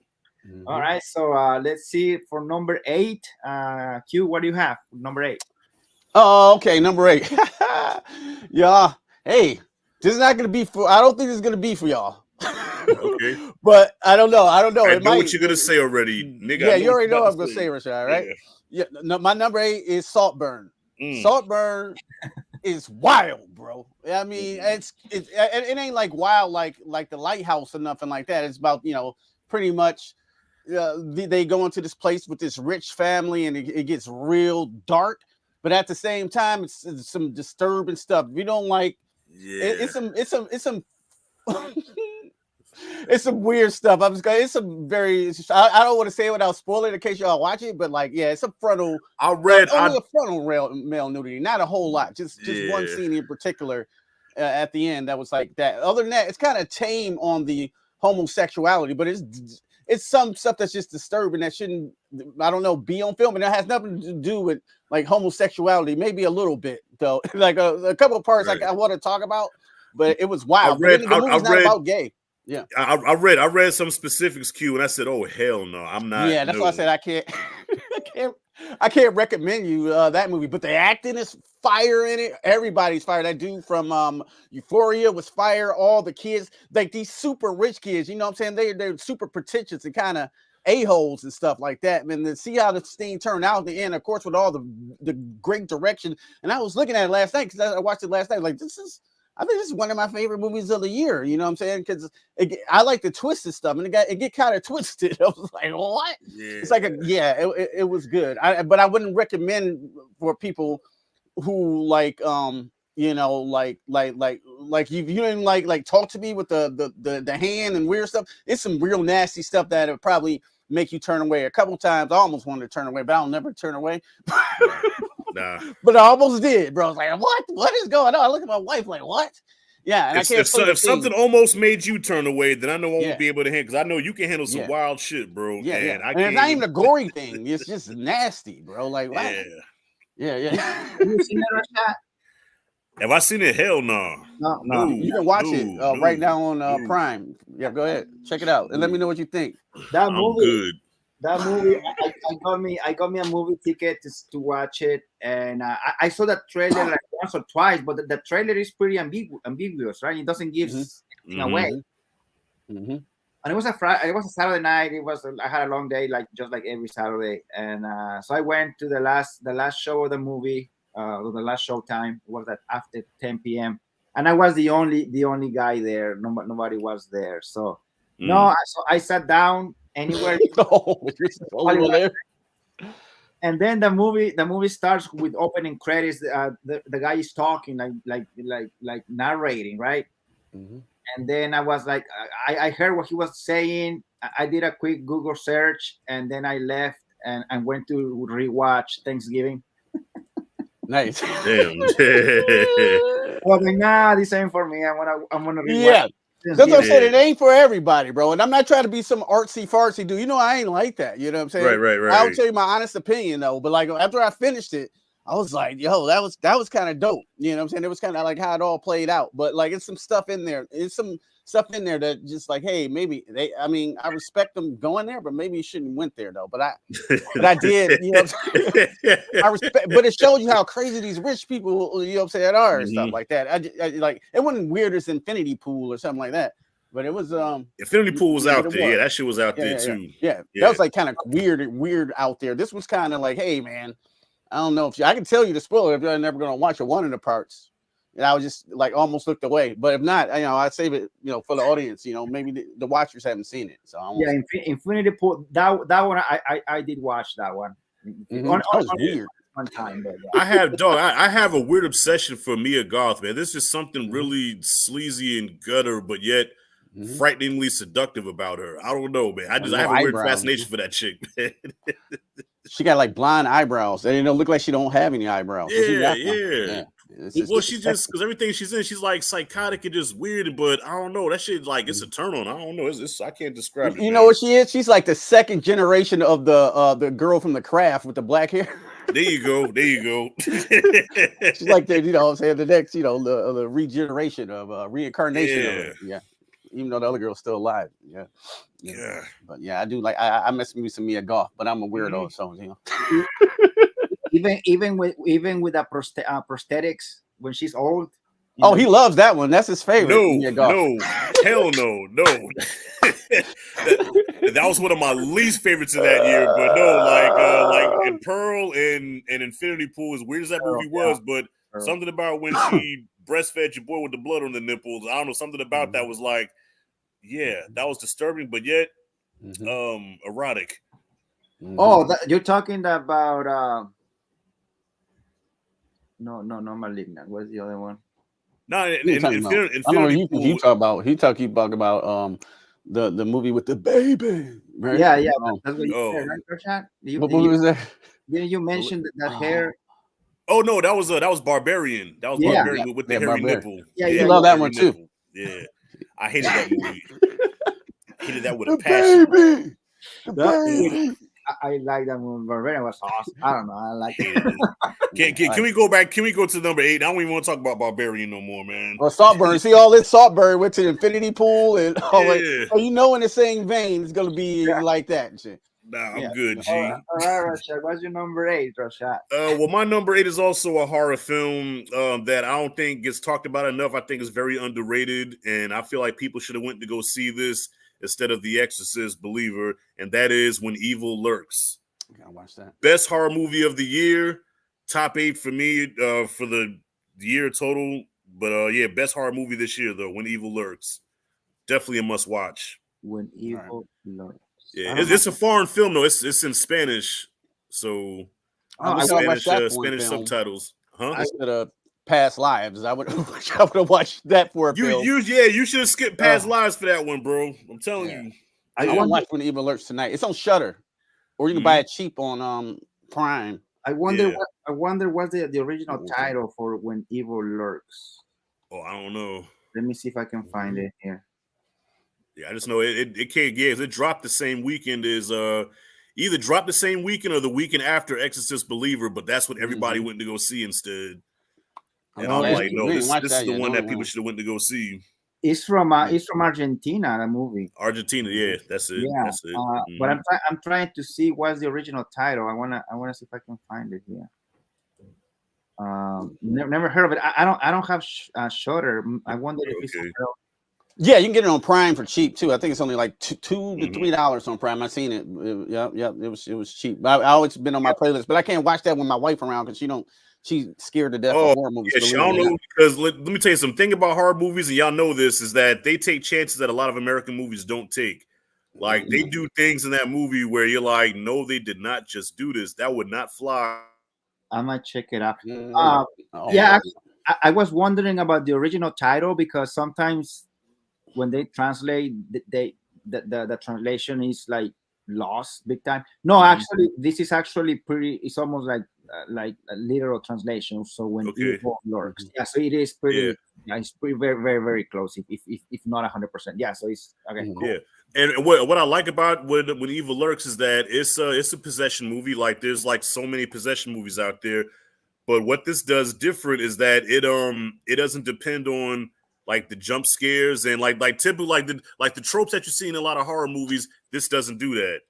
All right, so let's see for number 8. Q, what do you have? Number 8. Oh, okay, number 8. Yeah. Hey, this is not gonna be for. I don't think this is gonna be for y'all. Okay. But I don't know. I It know might. what you're gonna say already, nigga. Yeah, I you what already you're know about what I'm gonna to say, Rashad, right? Yeah. Yeah. No, my number 8 is Saltburn. Mm. Saltburn is wild, bro. I mean, it ain't like wild like the Lighthouse or nothing like that. It's about pretty much they go into this place with this rich family and it gets real dark. But at the same time, it's some disturbing stuff. If you don't like Yeah. it's some it's some weird stuff. I'm just going. It's some very. I don't want to say it without spoiling in case y'all watch it, but like, yeah, it's a frontal. Only a frontal male nudity, not a whole lot. Just one scene in particular at the end that was like that. Other than that, it's kind of tame on the homosexuality, but it's some stuff that's just disturbing that shouldn't. I don't know, be on film, and it has nothing to do with like homosexuality. Maybe a little bit though. Like a couple of parts like I want to talk about, but it was wild. The movie's not about gay. Yeah, I read some specifics, Q, and I said, "Oh hell no, I'm not." Yeah, that's why I said I can't, I can't recommend you that movie. But the acting is fire in it. Everybody's fire. That dude from Euphoria was fire. All the kids, like these super rich kids, you know what I'm saying? They're super pretentious and kind of a-holes and stuff like that. And then see how this thing turned out in the end, of course, with all the great direction. And I was looking at it last night because I watched it last night. Like I think this is one of my favorite movies of the year. You know what I'm saying? Because I like the twisted stuff, and it get kind of twisted. I was like, what? Yeah. It's like it was good. But I wouldn't recommend for people who like you you didn't like talk to me with the hand and weird stuff. It's some real nasty stuff that would probably make you turn away. A couple times I almost wanted to turn away, but I'll never turn away. Nah. But I almost did, bro. I was like, what is going on? I look at my wife like, what? Yeah, and if something almost made you turn away, then I know I won't be able to handle, because I know you can handle some wild shit, bro. Yeah, and I can't. It's not even a gory thing. It's just nasty, bro. Like, what? Yeah. Have you seen it, Rashad? Have I seen it? Hell no. No. You can watch it right now on Prime. Yeah, go ahead, check it out, and let me know what you think. That movie. That movie, I got me a movie ticket to watch it, and I saw that trailer like once or twice, but the trailer is pretty ambiguous, right? It doesn't give anything away. Mm-hmm. And it was a Saturday night. I had a long day, just like every Saturday, and so I went to the last show of the movie, the last show time. It was at after 10 p.m. and I was the only guy there. Nobody was there, so so I sat down. Anywhere, and then the movie starts with opening credits. The guy is talking like narrating, right? Mm-hmm. And then I was like, I heard what he was saying. I did a quick Google search, and then I left and went to rewatch Thanksgiving. Nice. Damn. Well, nah, this ain't for me. I'm gonna rewatch. Yeah. That's what I'm saying. It ain't for everybody, bro. And I'm not trying to be some artsy fartsy dude. You know, I ain't like that. You know what I'm saying? Right. I'll tell you my honest opinion though. But like after I finished it, I was like, yo, that was kind of dope. You know what I'm saying? It was kind of like how it all played out. But like it's some stuff in there. It's some stuff in there that just like, hey, maybe I respect them going there, but maybe you shouldn't went there though. But I did, you know what I'm saying? I respect, but it shows you how crazy these rich people, you know what I'm saying, are and stuff like that. I like it wasn't weird as Infinity Pool or something like that. But it was Infinity Pool was out there. Yeah, that shit was out there too. Yeah, that was like kind of weird out there. This was kind of like, hey man, I don't know if I can tell you the spoiler if you're never gonna watch one of the parts. And I was just like almost looked away. But if not, I'd save it, for the audience. Maybe the watchers haven't seen it. So Infinity Pool. That one I did watch that one. Mm-hmm. That was weird. One time, but I have a weird obsession for Mia Goth, man. This is something really sleazy and gutter, but yet frighteningly seductive about her. I don't know, man. I have a weird fascination for that chick, man. She got like blonde eyebrows. They don't look like she don't have any eyebrows. Yeah. Well, she just because everything she's in, she's like psychotic and just weird. But I don't know, that shit like it's a turn on. I don't know. I can't describe it. You know what she is? She's like the second generation of the girl from The Craft with the black hair. There you go. She's like the I'm saying the next the regeneration of reincarnation of her. Yeah. Even though the other girl's still alive. Yeah. But yeah, I do like I mess with me some Mia Goth, but I'm a weirdo, so even with the prosthetics when she's old, Oh, he loves that one. That's his favorite. No, hell no. that was one of my least favorites of that year. But no, like in Pearl and Infinity Pool, as weird as that movie was, but something about when she breastfed your boy with the blood on the nipples, I don't know, something about that was like, yeah, that was disturbing, but yet erotic. Oh, you're talking about no, Malignant. What's the other one? No, Infinity Pool. You talk about the movie with the baby, right? Yeah. That's what you said, right, Rashad? What movie was that? Didn't you mention that hair? Oh no, that was Barbarian. That was Barbarian with the hairy nipple. Yeah, you love that one too. Nipple. Yeah, I hated that movie. I hated that with a passion. Baby. I like that movie. Barbarian was awesome. I don't know. I like it. Can we go back? Can we go to number 8? I don't even want to talk about Barbarian no more, man. Well, Saltburn. See, all this Saltburn went to the Infinity Pool, and so you know, in the same vein, it's gonna be like that and shit. Nah, I'm good, G. All right, Rashad. What's your number 8, Rashad? Well, my number 8 is also a horror film that I don't think gets talked about enough. I think it's very underrated, and I feel like people should have went to go see this instead of The Exorcist Believer, and that is When Evil Lurks. I gotta watch that. Best horror movie of the year, top 8 for me for the year total. But yeah, best horror movie this year though, When Evil Lurks. Definitely a must watch. When Evil Lurks. Yeah, it's a foreign film though. It's in Spanish, so Spanish subtitles. Huh? Instead of Past Lives, I would have watched that for a film. You should have skipped Past Lives for that one, bro. I'm telling you. I want to watch When Evil Lurks tonight. It's on Shudder, or you can buy it cheap on Prime. I wonder what's the original title for When Evil Lurks. Oh, I don't know. Let me see if I can find it here. Yeah, I just know it can't. Yeah, it dropped the same weekend as either dropped the same weekend or the weekend after Exorcist Believer, but that's what everybody went to go see instead. And I'm like, no, this is the one that people should have went to go see. It's from Argentina, the movie. Argentina, yeah, that's it. Yeah, that's it. But I'm trying to see what's the original title. I wanna see if I can find it here. Never heard of it. I don't have Shudder. I wonder if it's. Yeah, you can get it on Prime for cheap too. I think it's only like $2 to $3 on Prime. I've seen it. Yep. It was cheap. I always been on my playlist, but I can't watch that with my wife around because she's scared to death of horror movies. Yeah, I don't know, because let me tell you something about horror movies, and y'all know this, is that they take chances that a lot of American movies don't take. Like they do things in that movie where you're like, no, they did not just do this. That would not fly. I might check it out. I was wondering about the original title because sometimes when they translate, the translation is like lost big time. No, actually, this is actually pretty. It's almost like a literal translation. So When Evil Lurks, so it is pretty. Yeah, it's pretty very, very, very close. If not 100%. Yeah, so it's okay. Cool. Yeah. And what I like about when Evil Lurks is that it's a possession movie. Like there's like so many possession movies out there, but what this does different is that it doesn't depend on like the jump scares and like typical like the tropes that you see in a lot of horror movies. This doesn't do that.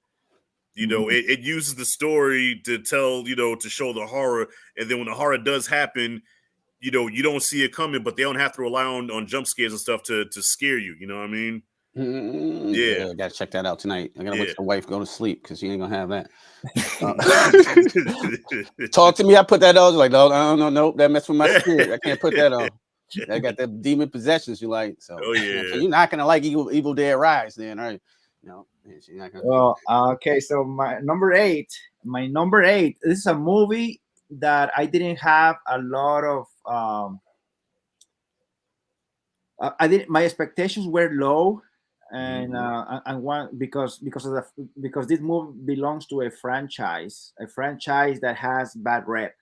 It uses the story to tell, to show the horror, and then when the horror does happen, you don't see it coming, but they don't have to rely on jump scares and stuff to scare you. You know what I mean? Yeah, I gotta check that out tonight. I gotta wait till the wife go to sleep because she ain't gonna have that. Talk to me. I put that on. Like, no, that messed with my spirit. I can't put that on. I got the demon possessions you like. So, so you're not gonna like Evil Dead Rise, then, right? No, she's not gonna. Well, okay. So my number eight. This is a movie that I didn't have a lot of. My expectations were low, and because this movie belongs to a franchise that has bad rep.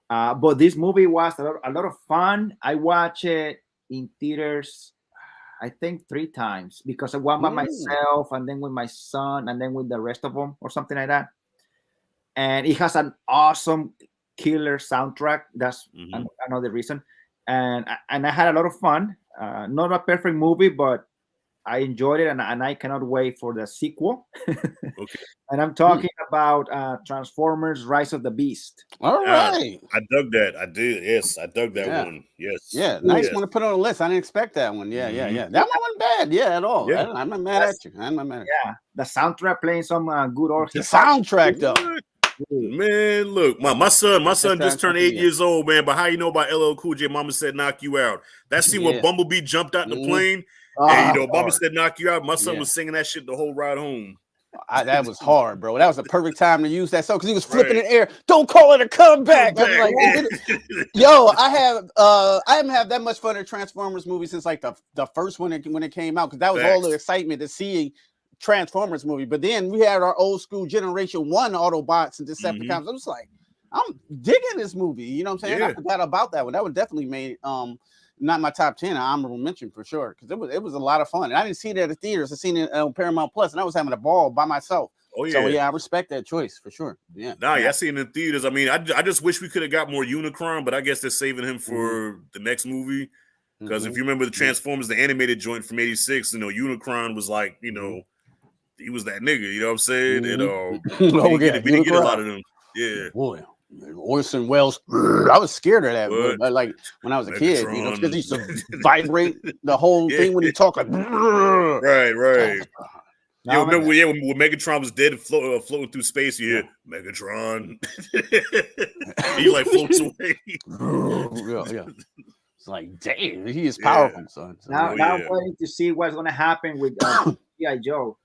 But this movie was a lot of fun. I watched it in theaters, I think 3 times, because I went by myself, and then with my son, and then with the rest of them, or something like that. And it has an awesome killer soundtrack. That's another reason. And I had a lot of fun. Not a perfect movie, but I enjoyed it, and I cannot wait for the sequel. Okay. And I'm talking about Transformers: Rise of the Beast. All right. I dug that. I did. Yes, I dug that Yeah. one. Yes. Yeah, nice Yes. one to put on the list. I didn't expect that one. Yeah, yeah, Mhm. yeah. That one wasn't bad. Yeah, at all. Yeah. I'm not mad at you. I'm not mad at you. Yeah, the soundtrack playing some good old The hip hop. soundtrack though. What? Man, look, my son just turned 8 yeah. years old, man. But how you know about LL Cool J? Mama said knock you out. That scene where Yeah. Bumblebee jumped out the Mhm. plane, Ah, and you know, Mama Lord. said knock you out. My son Yeah. was singing that shit the whole ride home. That was hard, bro. That was the perfect time to use that song because he was flipping Right. in the air. Don't call it a comeback. I'm like, Yeah. yo, I haven't had that much fun in Transformers movie since like the first one when it came out, because that was all the Facts. excitement to see Transformers movie. But then we had our old school Generation 1 Autobots and Decepticons. I was like, I'm digging this movie. You know what I'm saying? Yeah. I forgot about that one. That would definitely made not my top 10, an honorable mention for sure, because it was a lot of fun. And I didn't see it at the theaters. I seen it on Paramount Plus, and I was having a ball by myself. Oh yeah. So yeah, I respect that choice for sure. Yeah. Nah, yeah, I seen it in theaters. I mean, I just wish we could have got more Unicron, but I guess they're saving him for the next movie. Because if you remember the Transformers, the animated joint from '86, you know, Unicron was like, you know, he was that nigga. You know what I'm saying? And we didn't get a lot of them. Yeah. Boy. Orson Welles, I was scared of that. But like when I was a kid, you know, because he used to vibrate the whole thing when he talked like. Right. Now, remember when Megatron was dead and floating through space, you hear Megatron. He like floats away. Yeah. It's like, damn, he is powerful, son. So, now I'm waiting to see what's gonna happen with G.I. Joe.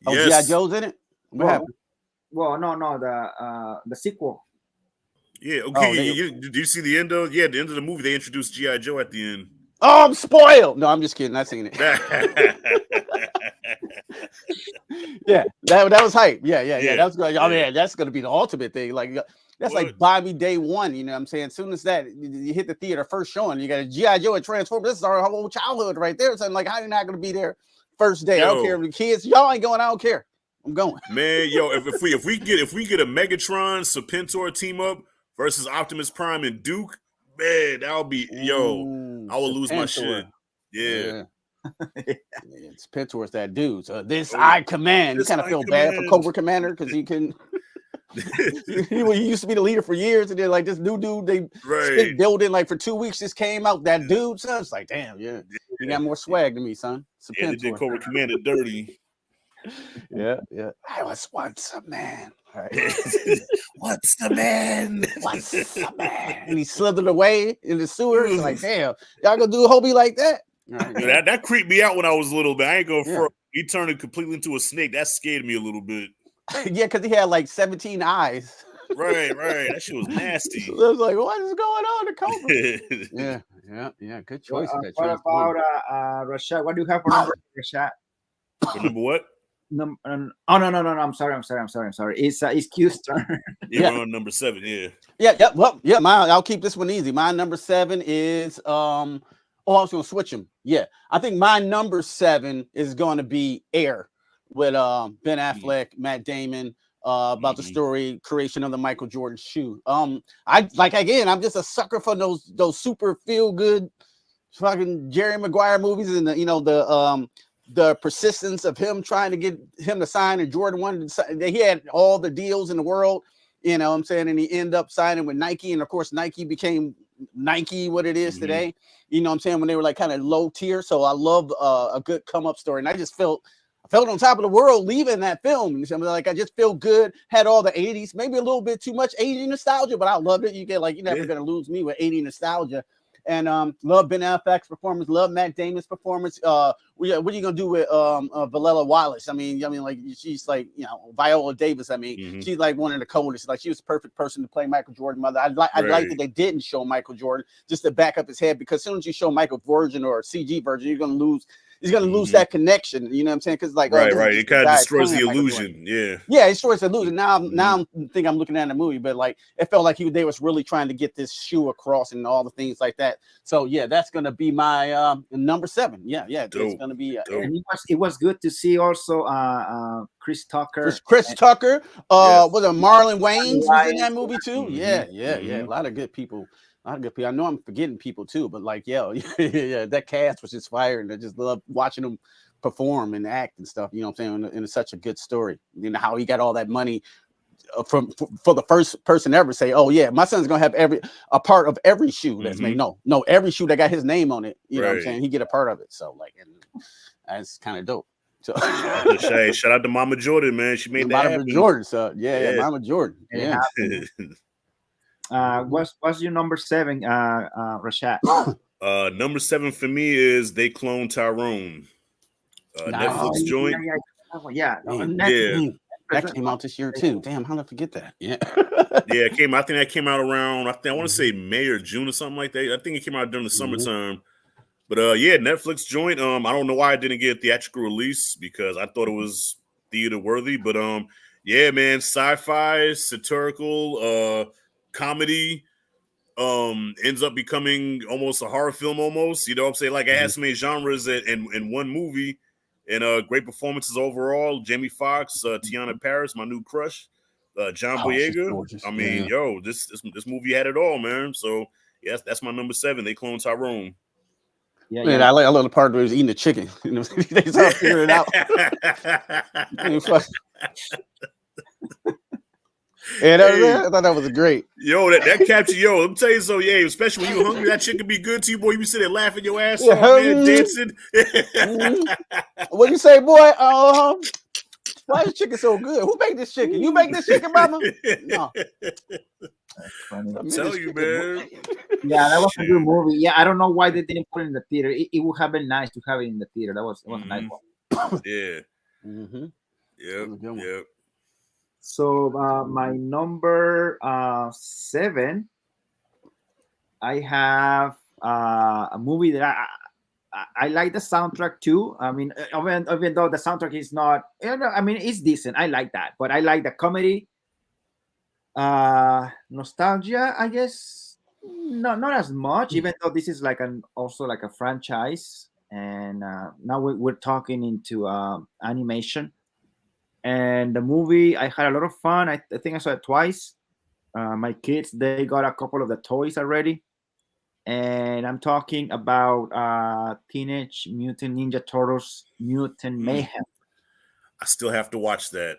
Oh, G.I. Joe's in it? What happened? Well, no, the sequel. Yeah, okay. Did you see the end of? Yeah, the end of the movie. They introduced G.I. Joe at the end. Oh, I'm spoiled. No, I'm just kidding. Not seen it. Yeah, that was hype. Yeah. That was good. Oh man, that's gonna be the ultimate thing. Like that's like buy me day one. You know what I'm saying? As soon as that you hit the theater first showing, you got a G.I. Joe and Transformers. This is our whole childhood right there. So I'm like, how you not gonna be there first day? I don't care if the kids, y'all ain't going. I don't care. I'm going. Man, yo, if we get a Megatron Serpentor team up versus Optimus Prime and Duke, man, that'll be I will lose my shit. Yeah. It's Serpentor's that dude. So I command. You kind of feel bad for Cobra Commander because he couldn't. he used to be the leader for years, and then like this new dude they spent building like for 2 weeks just came out. That dude, son, it's like damn, you got more swag than me, son. Yeah, they did Cobra Commander dirty. Yeah. I was once a man. Right. What's the man? What's the man? And he slithered away in the sewers. Like, damn, y'all gonna do a Hobie like that? Right. That creeped me out when I was little, but I ain't gonna front. He turned completely into a snake. That scared me a little bit. Yeah, because he had like 17 eyes. Right. That shit was nasty. So I was like, what is going on to Cobra? Yeah. Good choice. What about Rashad? What do you have for number, Rashad? For number what? No. I'm sorry. It's Q's turn. We're on number 7. Yeah. Well, I'll keep this one easy. My number 7 is I was gonna switch them. Yeah, I think my number 7 is going to be Air with Ben Affleck, Matt Damon. About the story creation of the Michael Jordan shoe. I'm just a sucker for those super feel good fucking Jerry Maguire movies, and the persistence of him trying to get him to sign, and Jordan wanted to sign. He had all the deals in the world, you know what I'm saying, and he ended up signing with Nike, and of course Nike became Nike what it is today, you know what I'm saying, when they were like kind of low tier. So I love a good come up story, and I just felt on top of the world leaving that film. Like I just feel good. Had all the 80s, maybe a little bit too much 80s nostalgia, but I loved it. You get like, you're never gonna lose me with 80 nostalgia. And love Ben Affleck's performance, love Matt Damon's performance. What are you gonna do with Valella Wallace? I mean, like she's like, Viola Davis. I mean, she's like one of the coldest. Like she was the perfect person to play Michael Jordan mother. I like that they didn't show Michael Jordan just to back up his head, because as soon as you show Michael version or a CG version, you're gonna lose. He's gonna lose that connection, you know what I'm saying? Because like, right, it kind of destroys the illusion. Yeah, it destroys the illusion. Now I think I'm looking at the movie, but like it felt like they was really trying to get this shoe across and all the things like that. So yeah, that's gonna be my number 7. Yeah, it's gonna be. And it was good to see also Chris Tucker. Chris Tucker, was it Marlon Wayans was in that movie too? Yeah. A lot of good people A lot of good people. I know I'm forgetting people too, but like, yeah, that cast was just fire, and I just love watching them perform and act and stuff. You know what I'm saying? And it's such a good story. You know how he got all that money for the first person ever say, "Oh yeah, my son's gonna have a part of every shoe that's made." No, every shoe that got his name on it. You know what I'm saying? He get a part of it. So like, and that's kind of dope. So shout out to Mama Jordan, man. She made that happen. Jordan. So yeah, Mama Jordan. Yeah. What's your number 7, Rashad? Number 7 for me is They Clone Tyrone. Netflix joint. Yeah. That came out this year too. Damn, how did I forget that? Yeah. Yeah, it came. I think that came out around. I want to say May or June or something like that. I think it came out during the summertime. But yeah, Netflix joint. I don't know why I didn't get a theatrical release because I thought it was theater worthy. But yeah, man, sci-fi, satirical, comedy. Ends up becoming almost a horror film. Almost, you know what I'm saying? Like it has so many genres in one movie. And great performances overall. Jamie Foxx, Tiana Paris, my new crush, John Boyega. I mean, this movie had it all, man. So yes, that's my number 7. They Clone Tyrone. Yeah, man, I love the part where he was eating the chicken. You know, they started figuring it out. I thought that was great. Yo, that captured. Yo, let me tell you so. Yeah, especially when you hungry, that chicken be good to you, boy. You be sitting there laughing your ass off, man, dancing. What you say, boy? Why is chicken so good? Who made this chicken? You make this chicken, mama? No. I'm telling you, man. Yeah, that was a good movie. Yeah, I don't know why they didn't put it in the theater. It would have been nice to have it in the theater. That was a nice one. Yeah. Yep. So my number 7, I have a movie that I like the soundtrack too. I mean, even though the soundtrack is not, I mean, it's decent. I like that, but I like the comedy, nostalgia. I guess not as much. Even though this is like also like a franchise, and now we're talking into animation. And the movie, I had a lot of fun. I think I saw it twice. My kids, they got a couple of the toys already. And I'm talking about Teenage Mutant Ninja Turtles Mutant Mayhem. I still have to watch that.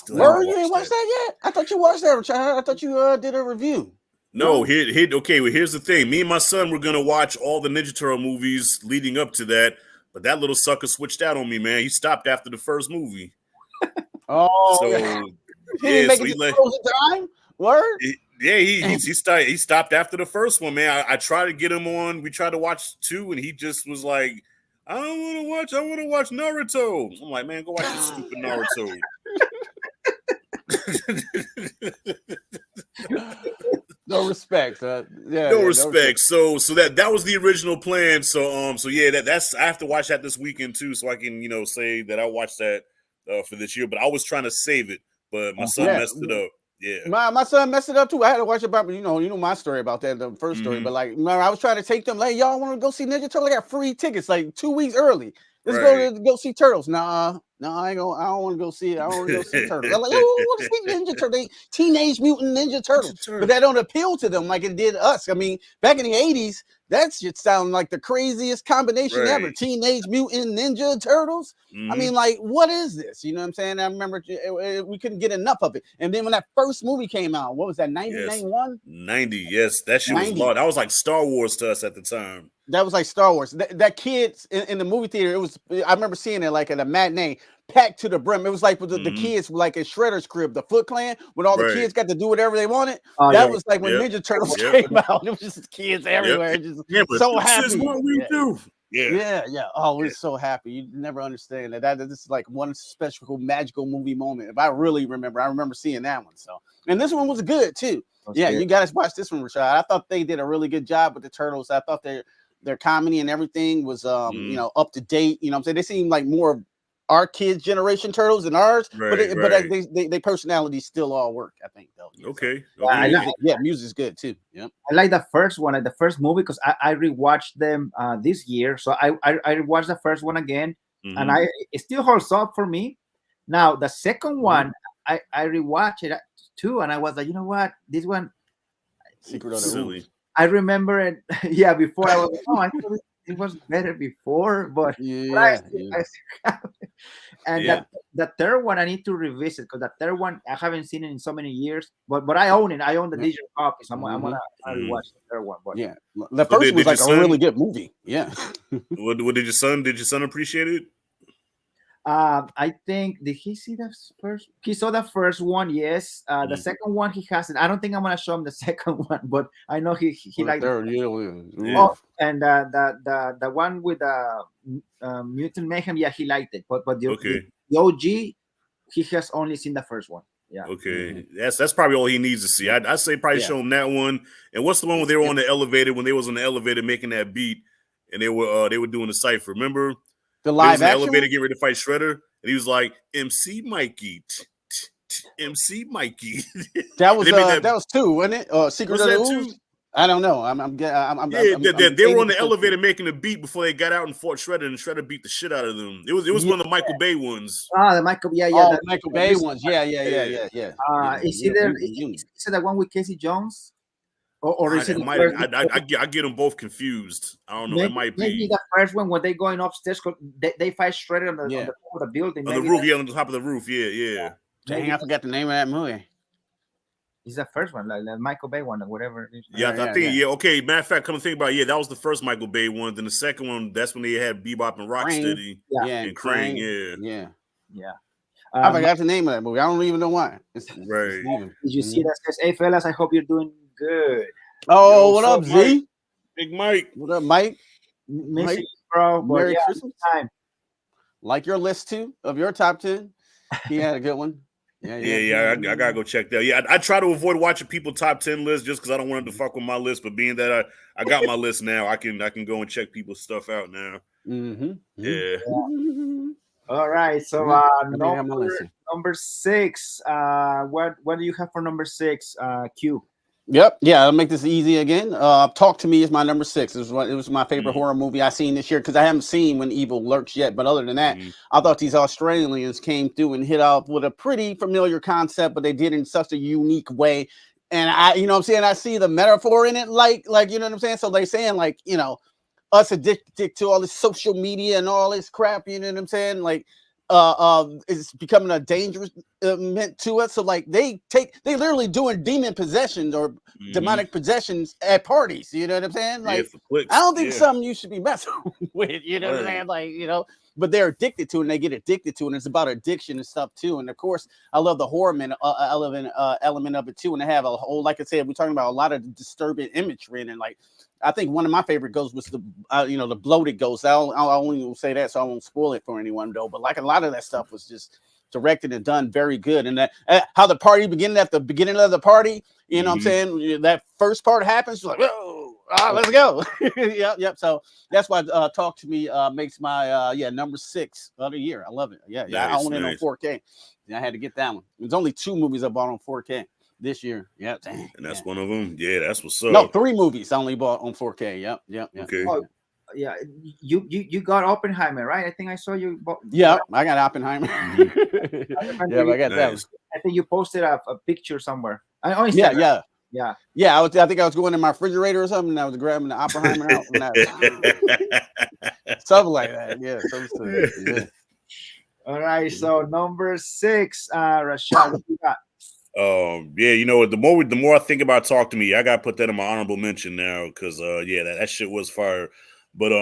You ain't watched that yet? I thought you watched that, Richard. I thought you did a review. No, okay, well, here's the thing. Me and my son were going to watch all the Ninja Turtle movies leading up to that. But that little sucker switched out on me, man. He stopped after the first movie. So yeah, so he time? Word? He stopped after the first one, man. I tried to get him on. We tried to watch 2, and he just was like, I want to watch Naruto. I'm like, man, go watch your stupid Naruto. No respect. No respect. So that was the original plan. So yeah, that's I have to watch that this weekend too, so I can say that I watched that for this year. But I was trying to save it, but my son messed it up. Yeah, my son messed it up too. I had to watch it about you know my story about that, the first story. But like, I was trying to take them like, y'all want to go see Ninja Turtle? I got free tickets like 2 weeks early. Let's go see Turtles. Nah, I don't want to go see it. I don't want to go see Turtles. I'm like, oh, I want to see Ninja Turtles, Teenage Mutant Ninja Turtles. But that don't appeal to them like it did us. I mean, back in the 80s, that shit sounded like the craziest combination ever. Teenage Mutant Ninja Turtles. I mean, like, what is this? You know what I'm saying? I remember we couldn't get enough of it. And then when that first movie came out, what was that, 90, 91? 90, yes. That shit was long. That was like Star Wars to us at the time. That was like Star Wars. That kids in the movie theater, I remember seeing it like at a matinee, packed to the brim. It was like with the kids like at Shredder's crib, the Foot Clan, when all the kids got to do whatever they wanted. That was like when Ninja Turtles came out. It was just kids everywhere. Just so happy. This is what we do. Yeah. Oh, we're so happy. You never understand that. This is like one special magical movie moment. If I really remember, I remember seeing that one. So, and this one was good too. You guys watch this one, Rashad. I thought they did a really good job with the Turtles. I thought their comedy and everything was up to date. You know what I'm saying? They seem like more of our kids' generation Turtles than ours, but they personalities still all work, I think, though. Okay. Music's good too. Yeah. I like the first one, like the first movie, because I rewatched them this year. So I rewatched the first one again, and it still holds up for me. Now the second one, I rewatched it too, and I was like, you know what, this one, Secret of the Ooze. I remember it. Yeah, before I was like, oh, I thought it was better before, but Yeah, I still have it. And Yeah. that the third one I need to revisit because the third one I haven't seen it in so many years. But I own it. I own the yeah. digital copies. I'm Mhm. gonna Mhm. rewatch the third one. But Yeah. The So first one was did your like a really son? good movie. Yeah. What did your son appreciate it? I think did he see the first? He saw the first one. Yes. The Mhm. second one he hasn't. I don't think I'm gonna show him the second one, but I know he Well, the liked. third, yeah. Yeah. Oh, and the one with Mutant Mayhem, yeah, he liked it. But Okay. the OG, he has only seen the first one. Yeah. Okay. That's probably all he needs to see. I say probably Yeah. show him that one. And what's the one where they were on the elevator when they was on the elevator making that beat and they were doing the cipher. Remember? The They was live in the action elevator one? getting ready to fight Shredder, and he was like, MC Mikey. MC Mikey. That And was they made that. that was two, wasn't it? Secret Was of the that Ooze? too? I don't know. Yeah, they were on the 80% elevator sure. making a beat before they got out and fought Shredder, and Shredder beat the shit out of them. It was Yeah. one of the Michael Bay ones. Ah, the Michael. Yeah, yeah. Oh, The Michael Bay recent ones. one. Yeah. Yeah. Yeah. Is Yeah. either Reunion. is it the one with Casey Jones, or is it It the might. first? I get them both confused. I don't know. It might Maybe be the first one when they going upstairs. 'Cause they fight Shredder on Yeah. the top of the building. on the Maybe roof. Yeah, on the top of the roof. Yeah, yeah. Dang, I forgot the name of that movie. it's the first one, like the Michael Bay one or whatever it is. Yeah, I think. Yeah, okay. Matter of fact, come to think about it, yeah, that was the first Michael Bay one. Then the second one, that's when they had Bebop and Rocksteady Yeah. and Krang. Yeah, Yeah. I forgot the name of that movie. I don't even know why. It's right. leaving. Did you see that says, "Hey fellas, I hope you're doing good." Oh, Yo, what what's up, up, Mike? Z? Big Mike. What up, Mike? Missing Mike, you, bro. But Merry yeah, Christmas. time. Like your list too of your top 10. He had a good one. Yeah. I gotta go check that. Yeah, I try to avoid watching people top 10 lists just because I don't want them to fuck with my list. But being that I got my list now, I can go and check people's stuff out now. Yeah. All right. So I think I have my list here. number 6. What do you have for number 6? Q. Yep. Yeah, I'll make this easy again. Talk to Me is my number 6. It was my favorite horror movie I seen this year because I haven't seen When Evil Lurks yet. But other than that, I thought these Australians came through and hit up with a pretty familiar concept, but they did it in such a unique way. And you know what I'm saying? I see the metaphor in it, like, you know what I'm saying? So they're saying, like, you know, us addicted to all this social media and all this crap, you know what I'm saying? Like, is becoming a dangerous meant to us. So like they literally doing demon possessions or demonic possessions at parties. You know what I'm saying? Like, I don't think something you should be messing with. You know what I'm saying? Like, you know, but they're addicted to it and they get addicted to it. And it's about addiction and stuff too. And of course, I love the horror element of it too. And they have a whole, like I said, we're talking about a lot of disturbing imagery and like. I think one of my favorite ghosts was the bloated ghost. I only will say that, so I won't spoil it for anyone though. But like a lot of that stuff was just directed and done very good. And that how the party beginning at the beginning of the party, you know what I'm saying? That first part happens, like, whoa, let's go. Yep. So that's why Talk to Me makes my number 6 of the year. I love it. Yeah. I own it on 4K. I had to get that one. There's only 2 movies I bought on 4K. This year, yeah, dang, and that's one of them. Yeah, that's what's up. No, 3 movies I only bought on 4K. Yep. Okay. Oh, yeah, you got Oppenheimer, right? I think I saw you. Yeah, I got Oppenheimer. I got that one. I think you posted a picture somewhere. Yeah. I think I was going in my refrigerator or something. And I was grabbing the Oppenheimer out. Something like that. Yeah. All right. So number 6, Rashad, what you got? You know what? The more I think about Talk to Me, I gotta put that in my honorable mention now because that shit was fire. But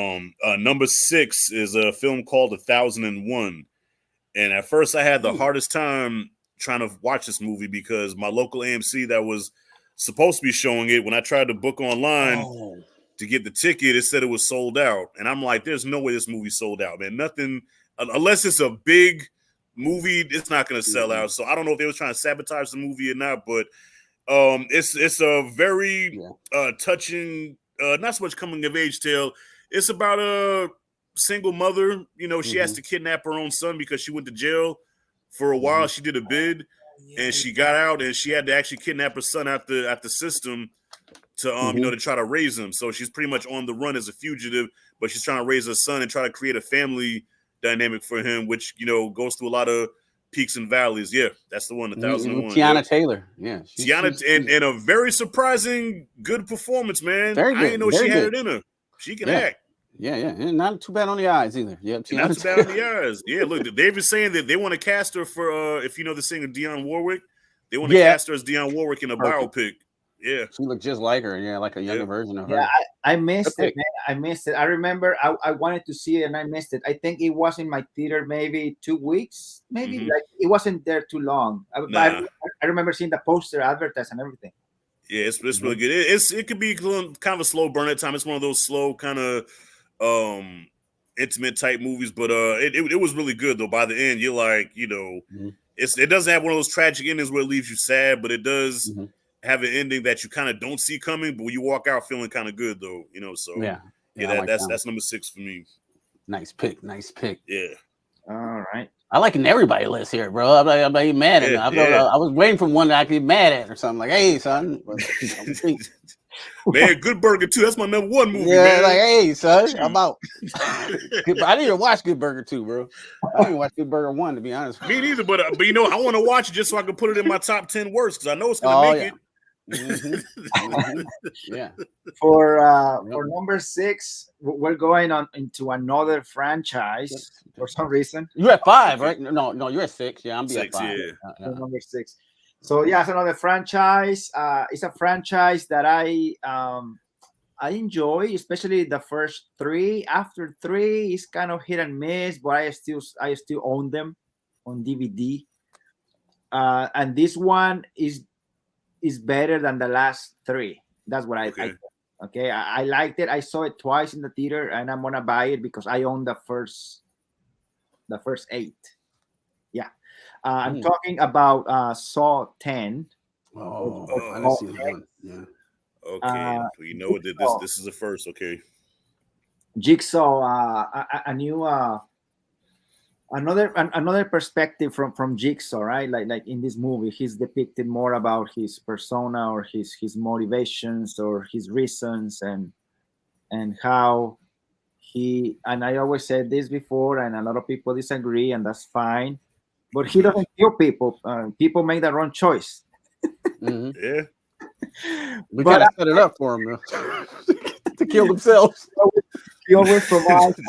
number 6 is a film called 1001, and at first I had the hardest time trying to watch this movie because my local AMC that was supposed to be showing it, when I tried to book online to get the ticket, it said it was sold out, and I'm like, there's no way this movie's sold out, man. Nothing unless it's a big movie, it's not going to sell out. So I don't know if they were trying to sabotage the movie or not, but it's a very touching, not so much coming of age tale. It's about a single mother. You know, she has to kidnap her own son because she went to jail for a while. She did a bid and she got out, and she had to actually kidnap her son at the system to to try to raise him. So she's pretty much on the run as a fugitive, but she's trying to raise her son and try to create a family dynamic for him, which goes through a lot of Peaks and Valleys. Yeah, that's the one. 1001. Tiana Taylor. Yeah, Tiana, and a very surprising good performance, man. Very good. I didn't know she had it in her. She can act. Yeah, and not too bad on the eyes either. Yeah, not too bad on the eyes. Yeah, look, they've been saying that they want to cast her for if you know the singer Dionne Warwick, they want to cast her as Dionne Warwick in a biopic. Yeah, she looked just like her. Yeah, like a younger version of her. Yeah, I missed it, man. I missed it. I remember I wanted to see it and I missed it. I think it was in my theater maybe 2 weeks, maybe like it wasn't there too long. I remember seeing the poster advertised and everything. Yeah, it's really good. It could be kind of a slow burn at time. It's one of those slow kind of intimate type movies, but it was really good though. By the end, you're like, you know, it doesn't have one of those tragic endings where it leaves you sad, but it does have an ending that you kind of don't see coming, but when you walk out feeling kind of good though, you know. So that's number 6 for me. Nice pick. Yeah. All right. I like an everybody list here, bro. I'm like mad at me. I was waiting for one that I could be mad at or something. Like, hey, son. Man, Good Burger 2. That's my number 1 movie, man. Like, hey, son, I'm out. I didn't even watch Good Burger 2, bro. I didn't watch Good Burger 1, to be honest. Me neither, but you know, I want to watch it just so I can put it in my top 10 worst because I know it's going to make it. Yeah. For number 6, we're going on into another franchise for some reason. You're at 5, right? No, you're at 6. Yeah, I'm at 5. Yeah. Number 6. So yeah, it's another franchise. It's a franchise that I enjoy, especially the first 3. After 3, it's kind of hit and miss, but I still own them on DVD. And this one is better than the last 3. That's what I think. Okay, I liked it. I saw it twice in the theater, and I'm gonna buy it because I own the first 8. Yeah, I'm talking about Saw 10. Oh, I didn't see that one. Yeah. Okay, you know this is the first. Okay, Jigsaw, a new another perspective from Jigsaw, right? Like in this movie, he's depicted more about his persona or his motivations or his reasons and how he, and I always said this before, and a lot of people disagree, and that's fine. But he doesn't kill people. People make the wrong choice. Yeah, we gotta set it up for them to kill themselves. He always provides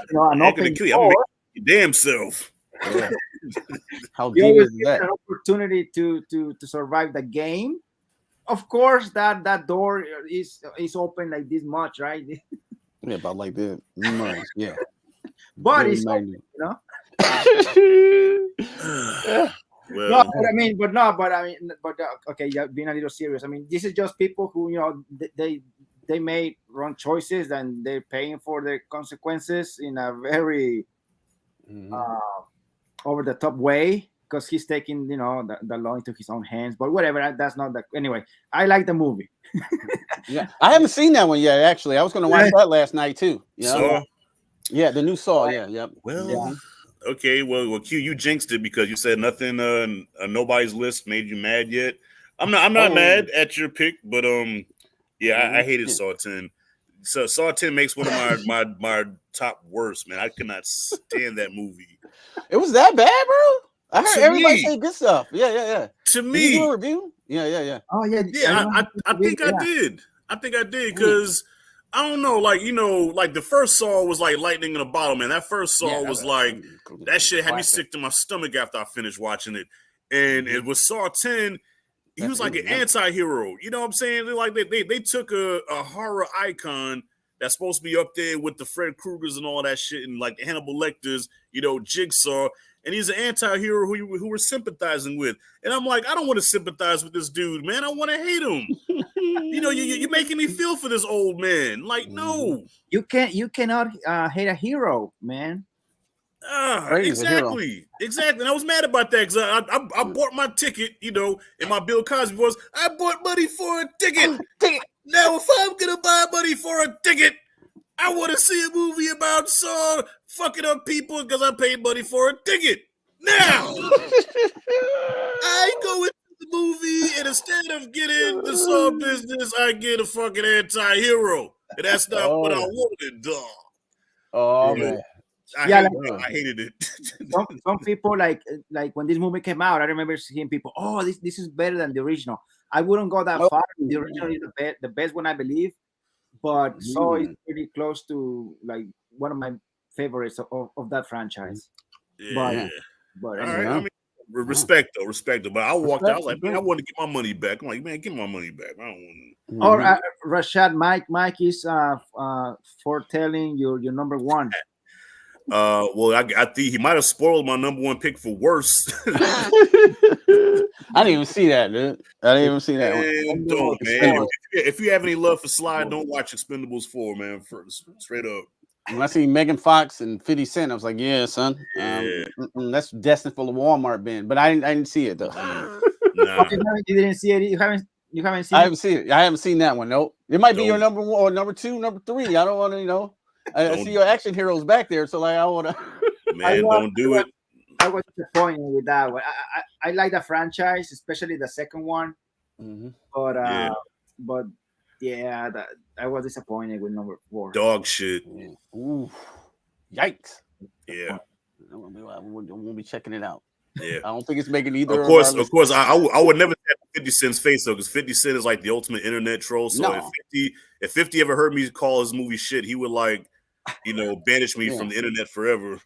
an open door. Damn self. Yeah. How you deep always is get that? an opportunity to survive the game. Of course, that door is open like this much, right? Yeah, about like this much. Yeah, but it's open, you know. Well, okay, yeah, being a little serious. I mean, this is just people who, you know, they made wrong choices and they're paying for the consequences in a very over the top way because he's taking, you know, the law into his own hands. But whatever, that's not the anyway. I like the movie. Yeah, I haven't seen that one yet. Actually, I was going to watch that last night too. You know? Saw? Yeah, the new Saw. Yeah, yep. Well, okay. Well, Q, you jinxed it because you said nothing. Nobody's list made you mad yet. I'm not mad at your pick, but yeah, I hated Saw 10. So Saw 10 makes one of my top worst, man. I could not stand that movie. It was that bad, bro? I heard everybody say good stuff. Yeah. To Did me, you do a review? Yeah. Oh yeah. I think I did. I think I did because I don't know, like, you know, like the first Saw was like lightning in a bottle, man. That first Saw was like that shit had me sick to my stomach after I finished watching it. And it was Saw 10. He was like an anti-hero. You know what I'm saying? Like they took a horror icon that's supposed to be up there with the Fred Krugers and all that shit and like the Hannibal Lecters, you know, Jigsaw, and he's an anti-hero who we're sympathizing with. And I'm like, I don't want to sympathize with this dude, man. I want to hate him. You know, you're making me feel for this old man. Like, no. You cannot hate a hero, man. Exactly. And I was mad about that because I bought my ticket, you know, and my Bill Cosby was, I bought money for a ticket. Now, if I'm going to buy money for a ticket, I want to see a movie about Saw fucking up people because I paid money for a ticket. Now, I go into the movie and instead of getting the Saw business, I get a fucking anti-hero. And that's not what I wanted, dog. Oh, man. I hated it. some people like when this movie came out, I remember seeing people, oh, this is better than the original. I wouldn't go that far. The original is the best one, I believe, but so it's pretty close to like one of my favorites of that franchise. Yeah. But All anyway. right. I mean, respect though. But I walked out. I was like, man, I want to get my money back. I'm like, man, get my money back. I don't want Or Rashad, Mike is foretelling your number one. Well, I think he might have spoiled my number one pick for worse. I didn't even see that, dude. I didn't even see that one. Don't, man. If you have any love for Sly, don't watch Expendables 4, man. Straight up. When I see Megan Fox and 50 Cent, I was like, yeah, son. That's destined for the Walmart bin. But I didn't see it though. Nah. You didn't see it. You haven't seen I haven't seen it. I haven't seen that one. Nope. It might be your number one or number two, number three. I don't want to, I see your action heroes back there, so like I want to. Man, don't do it. I was disappointed with that one. I like the franchise, especially the second one. But yeah, I was disappointed with number 4. Dog shit. Ooh, yikes. Yeah. I won't be checking it out. Yeah. I don't think it's making either. Of course, I would never say 50 Cent's face though, because 50 Cent is like the ultimate internet troll. So if 50 ever heard me call his movie shit, he would like, banish me from the internet forever.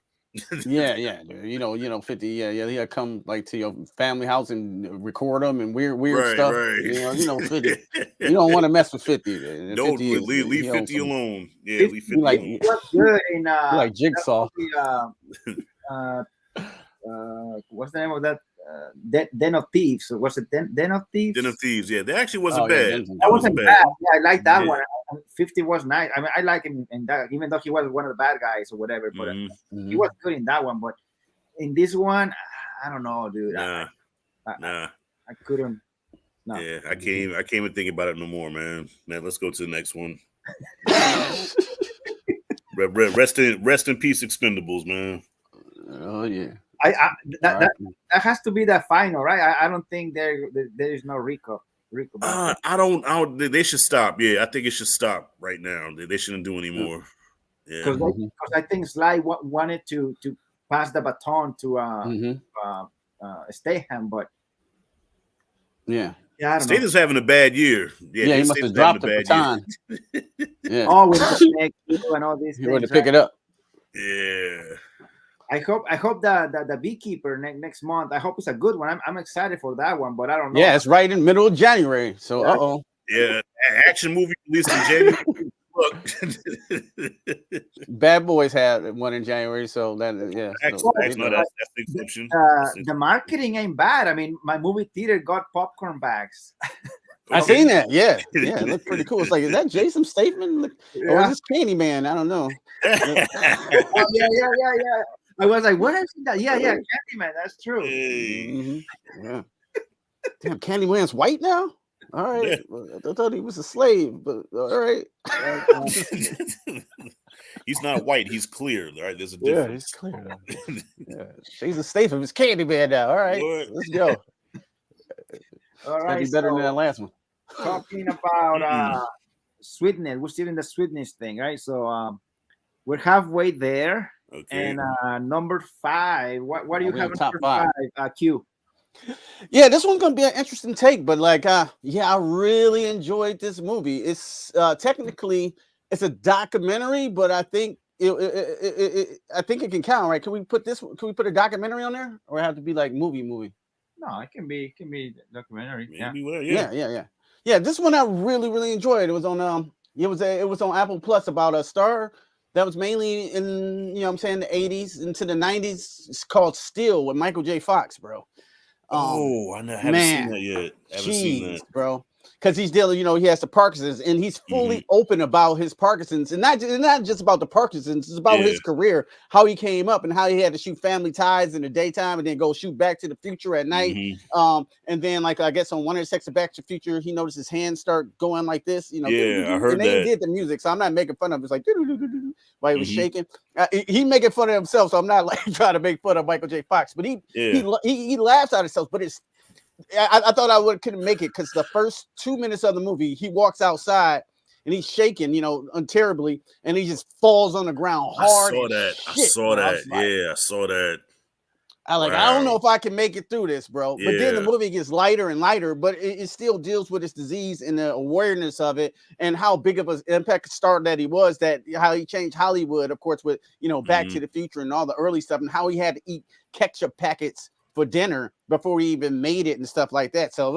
yeah, dude. 50. Yeah. He'll come like to your family house and record them and weird stuff. Right. 50. You don't want to mess with 50. Man. Don't 50 leave 50 alone. Yeah, leave 50 alone. What's good in like Jigsaw. What's the name of that? Den of Thieves. What's it? Den of Thieves. Den of Thieves. Yeah, that actually wasn't bad. That wasn't bad. Yeah, I like that one. 50 was nice. I mean, I like him in that, even though he was one of the bad guys or whatever. But he was good in that one. But in this one, I don't know, dude. Nah. I couldn't. No. Yeah, I can't even think about it no more, man. Man, let's go to the next one. Rest in peace, Expendables, man. Oh yeah. That has to be the final, right? I don't think there is no Rico. I don't. They should stop. Yeah, I think it should stop right now. They shouldn't do anymore. Yeah, because I think Sly wanted to pass the baton to Statham, but Statham's having a bad year. Yeah, he must have dropped the baton. Yeah. Oh, with the neck and all these. He wanted to pick it up. Yeah. I hope the Beekeeper next month. I hope it's a good one. I'm excited for that one, but I don't know. Yeah, it's right in the middle of January. So Yeah, action movie released in January. Look, Bad Boys had one in January, so that that's the exception. The marketing ain't bad. I mean, my movie theater got popcorn bags. I seen that. Yeah, it looked pretty cool. It's like, is that Jason Statham? Or is this Candyman? I don't know. Yeah. I was like, what is that? Yeah, Candyman. That's true. Yeah. Damn, Candyman's white now? All right. I thought he was a slave, but all right. He's not white. He's clear. All right. There's a difference. Yeah, he's clear. Yeah. Jason Statham is Candyman now. All right. Let's go. All right. Be better than that last one. Talking about sweetness. We're still in the sweetness thing, right? So we're halfway there. Okay. And number 5. What do you have in top 5? Q. Yeah, this one's gonna be an interesting take, but like, I really enjoyed this movie. It's technically it's a documentary, but I think it can count, right? Can we put a documentary on there, or it have to be like movie? No, it can be documentary. Yeah. This one I really enjoyed. It was on it was on Apple Plus about a star that was mainly in the 80s into the 90s. It's called Still with Michael J. Fox, bro. I haven't seen that yet. Seen that, bro. Because he's dealing, he has the Parkinson's, and he's fully open about his Parkinson's, and not just about the Parkinson's. It's about his career, how he came up, and how he had to shoot Family Ties in the daytime, and then go shoot Back to the Future at night. And then, like, I guess on one of the sections of Back to the Future, he noticed his hands start going like this. I heard and they did the music, so I'm not making fun of it. It's like while he was shaking. He making fun of himself, so I'm not like trying to make fun of Michael J. Fox, but he laughs at himself, but it's. I thought I couldn't make it because the first 2 minutes of the movie, he walks outside and he's shaking, terribly, and he just falls on the ground hard. I saw that. Yeah, I saw that. I don't know if I can make it through this, bro. Yeah. But then the movie gets lighter and lighter, but it still deals with his disease and the awareness of it and how big of an impact star that he was, that how he changed Hollywood, of course, with, Back to the Future and all the early stuff, and how he had to eat ketchup packets for dinner before he even made it and stuff like that. So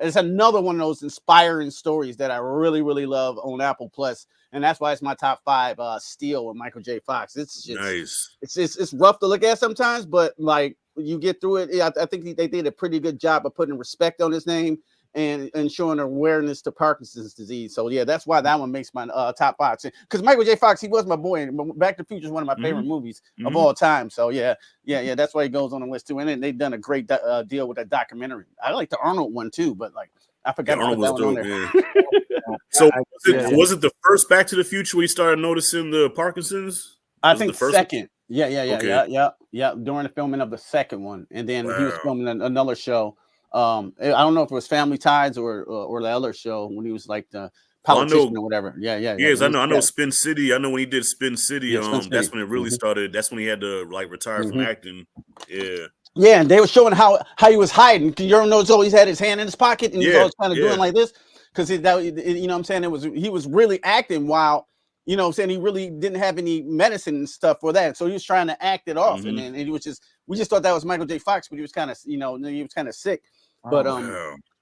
it's another one of those inspiring stories that I really, really love on Apple Plus. And that's why it's my top 5. Steel with Michael J. Fox. It's just nice. It's rough to look at sometimes, but like you get through it. I think they did a pretty good job of putting respect on his name and showing awareness to Parkinson's disease. So yeah, that's why that one makes my top 5. Because Michael J. Fox, he was my boy, and Back to the Future is one of my favorite movies of all time. So yeah, that's why he goes on the list too. And then they've done a great deal with that documentary. I like the Arnold one too, but like I forgot Arnold was that one dope, on there. yeah. So was it the first Back to the Future where you started noticing the Parkinson's? I think the second. Yeah. Okay. Yeah. During the filming of the second one, and then he was filming another show. I don't know if it was Family Ties or the other show when he was like the politician or whatever. Yeah. Yes, I know Spin City. I know when he did Spin City. That's when it really started. That's when he had to like retire from acting. Yeah. Yeah, and they were showing how he was hiding. You don't know, he's always had his hand in his pocket and he was always kind of doing like this because you know what I'm saying, he was really acting while, you know what I'm saying, he really didn't have any medicine and stuff for that. So he was trying to act it off, and then we just thought that was Michael J. Fox, but he was kind of, he was kind of sick. But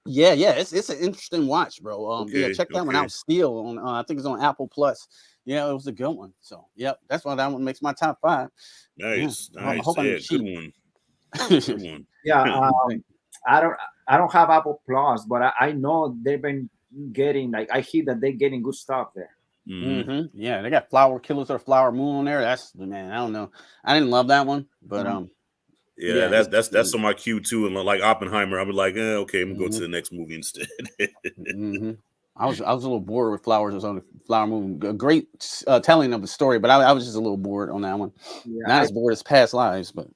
yeah, it's an interesting watch, bro. Check that one out. Steel on I think it's on Apple Plus. Yeah, it was a good one. So that's why that one makes my top 5. Nice. Good one. Yeah, I don't have Apple Plus, but I know they've been getting, like, I hear that they're getting good stuff there. Yeah, they got Killers of the Flower Moon on there. That's, man, I don't know, I didn't love that one, but that's on my queue too. And like Oppenheimer, I was like, okay, I'm gonna go to the next movie instead. I was a little bored with Flowers on the Flower Moon. A great telling of the story, but I was just a little bored on that one. Not as bored as Past Lives, but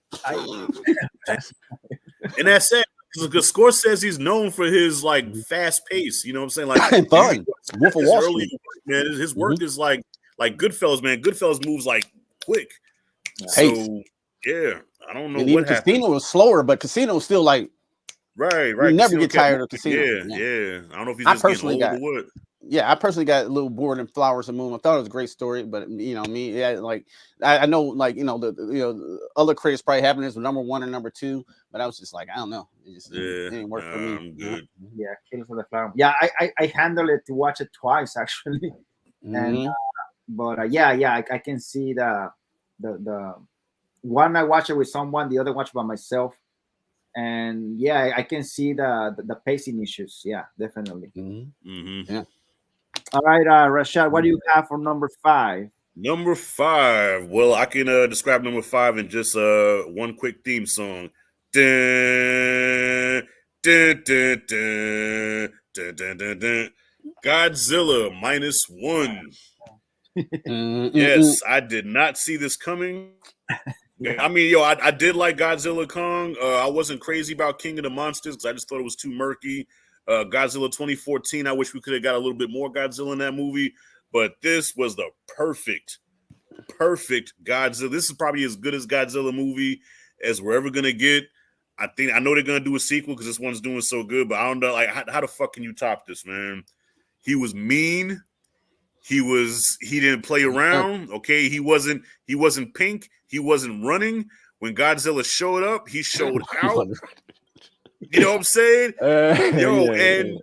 and that's sad because Scorsese, he's known for his like fast pace. You know what I'm saying? Like fun. Wolf of Wall Street, man. His work is like Goodfellas, man. Goodfellas moves like quick. So yeah, I don't know what happened. Casino was slower, but Casino was still like. Right. You never get tired of Casino. Yeah. I don't know if he's just getting old or what. Yeah, I personally got a little bored in Flowers and Moon. I thought it was a great story, but like I know, like the other critics probably having this number 1 or number 2, but I was just like, I don't know, it didn't work for me. I'm good. Yeah, Killers of the Flower. Yeah, I handled it to watch it twice actually, and but I can see the one I watch it with someone, the other watch by myself. And I can see the pacing issues. Yeah, definitely. Yeah. All right, Rashad, what do you have for number 5? Number 5. Well, I can describe number 5 in just one quick theme song. Dun, dun, dun, dun, dun, dun, dun, dun. Godzilla -1. Yes, I did not see this coming. I mean, I did like Godzilla Kong. I wasn't crazy about King of the Monsters because I just thought it was too murky. Godzilla 2014, I wish we could have got a little bit more Godzilla in that movie. But this was the perfect Godzilla. This is probably as good as Godzilla movie as we're ever going to get. I know they're going to do a sequel because this one's doing so good. But I don't know, like, how the fuck can you top this, man? He was mean. He didn't play around. Okay, he wasn't pink. He wasn't running. When Godzilla showed up, he showed out. You know what I'm saying? And